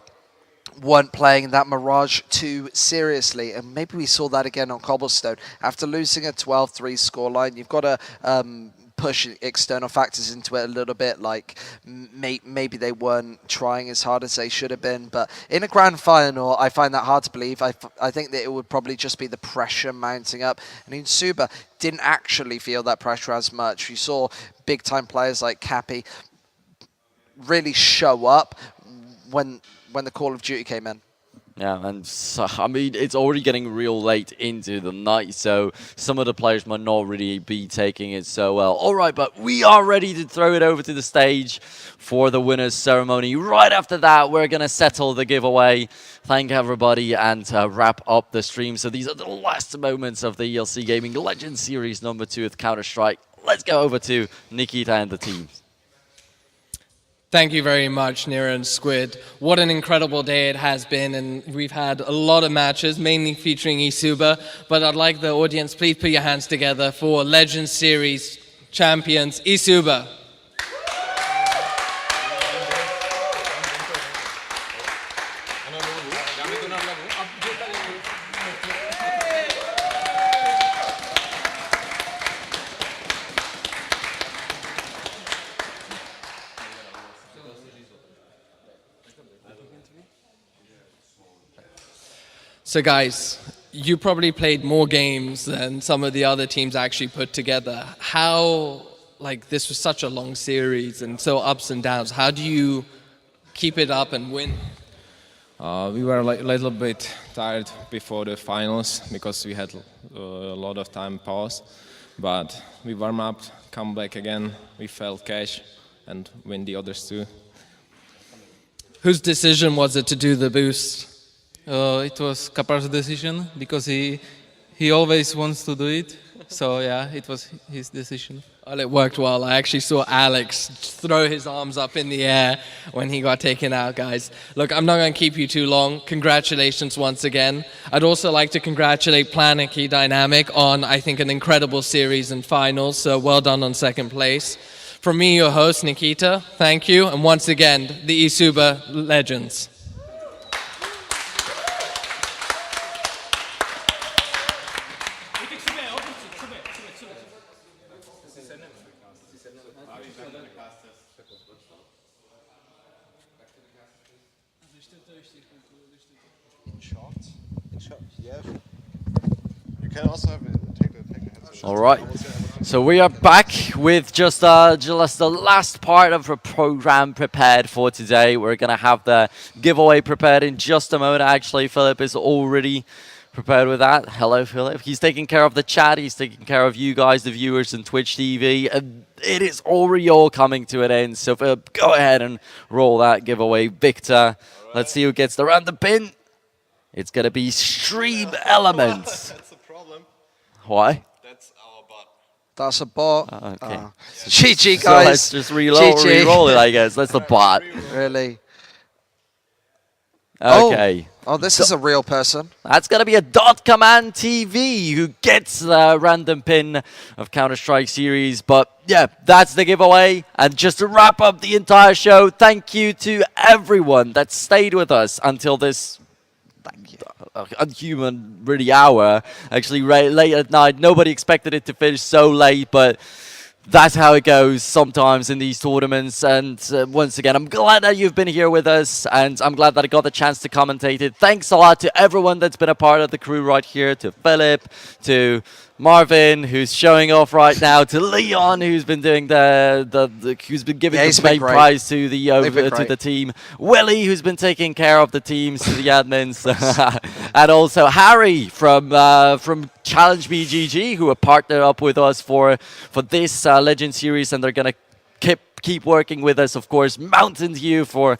weren't playing that Mirage too seriously, and maybe we saw that again on Cobblestone. After losing a 12-3 scoreline, you've got to push external factors into it a little bit, like maybe they weren't trying as hard as they should have been. But in a grand final, I find that hard to believe. I think that it would probably just be the pressure mounting up. And eSuba didn't actually feel that pressure as much. You saw big-time players like Cappy really show up when the Call of Duty came in. Yeah, and so, I mean, it's already getting real late into the night, so some of the players might not really be taking it so well. All right, but we are ready to throw it over to the stage for the winners ceremony. Right after that, we're going to settle the giveaway, thank everybody, and wrap up the stream. So these are the last moments of the ELC Gaming Legends Series number 2 with Counter-Strike. Let's go over to Nikita and the team. Thank you very much, Nira and Squid. What an incredible day it has been, and we've had a lot of matches, mainly featuring eSuba, but I'd like the audience, please put your hands together for Legends Series champions, eSuba. So guys, you probably played more games than some of the other teams actually put together. How like this was such a long series and so ups and downs. How do you keep it up and win? We were a little bit tired before the finals because we had a lot of time pause. But we warm up, come back again, we felt cash and win the others too. Whose decision was it to do the boost? It was Kapar's decision because he always wants to do it. So yeah, it was his decision. Well, it worked well. I actually saw Alex throw his arms up in the air when he got taken out, guys. Look, I'm not going to keep you too long. Congratulations once again. I'd also like to congratulate Planetkey Dynamic on, I think, an incredible series and finals. So well done on second place. From me, your host, Nikita, thank you. And once again, the eSuba legends. You can also have take the headset. All right. So we are back with just the last part of the program prepared for today. We're going to have the giveaway prepared in just a moment. Actually, Philip is already prepared with that. Hello, Philip. He's taking care of the chat. He's taking care of you guys, the viewers on Twitch TV. And it is already all coming to an end. So Philip, go ahead and roll that giveaway. Victor, let's see who gets the random pin. It's going to be Stream Elements. That's the problem. Why? That's our bot. That's a bot. Okay. GG, guys. So let's just re-roll it, I guess. That's the bot. Really? Okay. Oh, this is a real person. That's going to be a .command TV who gets the random pin of Counter-Strike series. But yeah, that's the giveaway. And just to wrap up the entire show, thank you to everyone that stayed with us until this unhuman really hour. Actually, late at night. Nobody expected it to finish so late, but that's how it goes sometimes in these tournaments. And once again, I'm glad that you've been here with us, and I'm glad that I got the chance to commentate it. Thanks a lot to everyone that's been a part of the crew right here, to Philip, to Marvin, who's showing off right now, to Leon, who's been doing who's been giving the main prize to the team, Willie, who's been taking care of the teams, to the admins, and also Harry from Challenge BGG, who are partnered up with us for this Legend series, and they're gonna keep working with us, of course. Mountain Dew for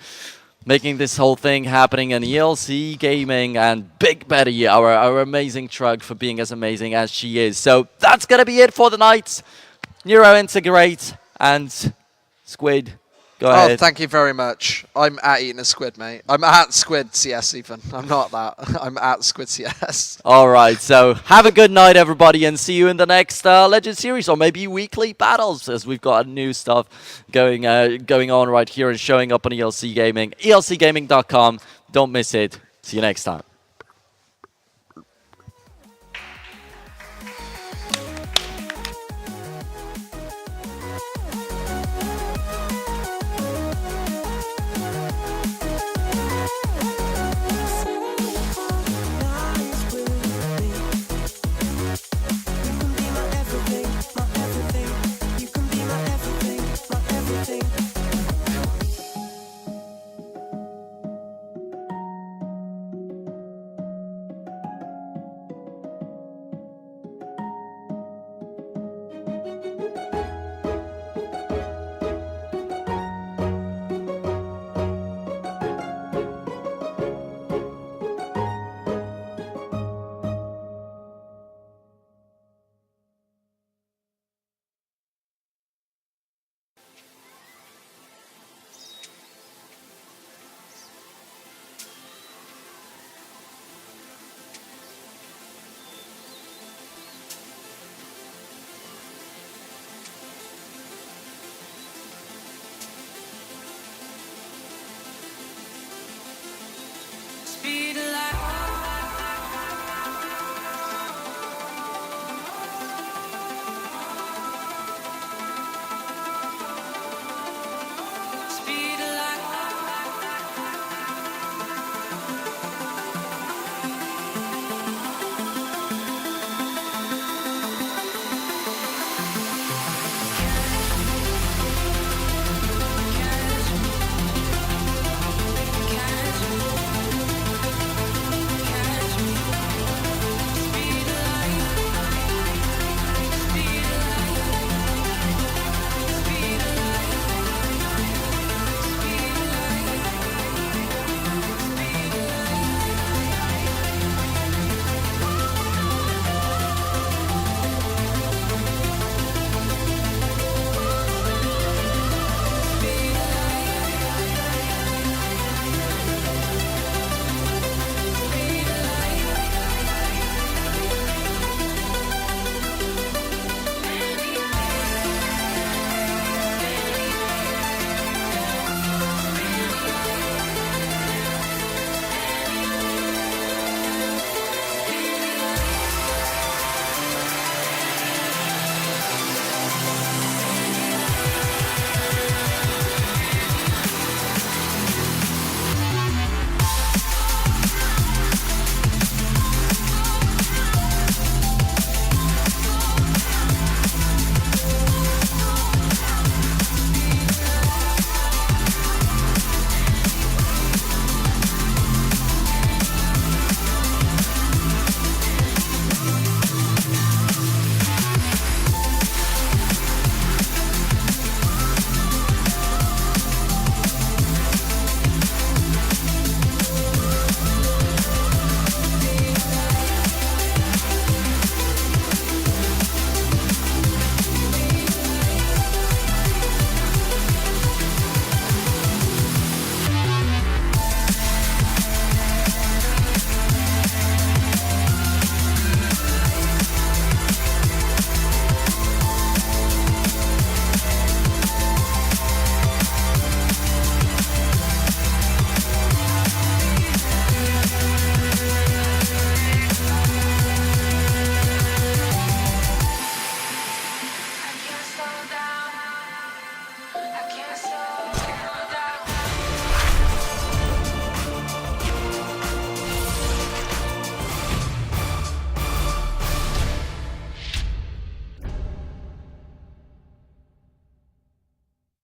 making this whole thing happening, and ELC Gaming, and Big Betty, our amazing truck, for being as amazing as she is. So that's going to be it for the night. Neuro Integrate and Squid, go ahead. Oh, thank you very much. I'm at eating a squid, mate. I'm at Squid CS even. I'm not that. I'm at Squid CS. All right, so have a good night, everybody, and see you in the next Legend series, or maybe weekly battles, as we've got new stuff going on right here and showing up on ELC Gaming. ELCgaming.com. Don't miss it. See you next time.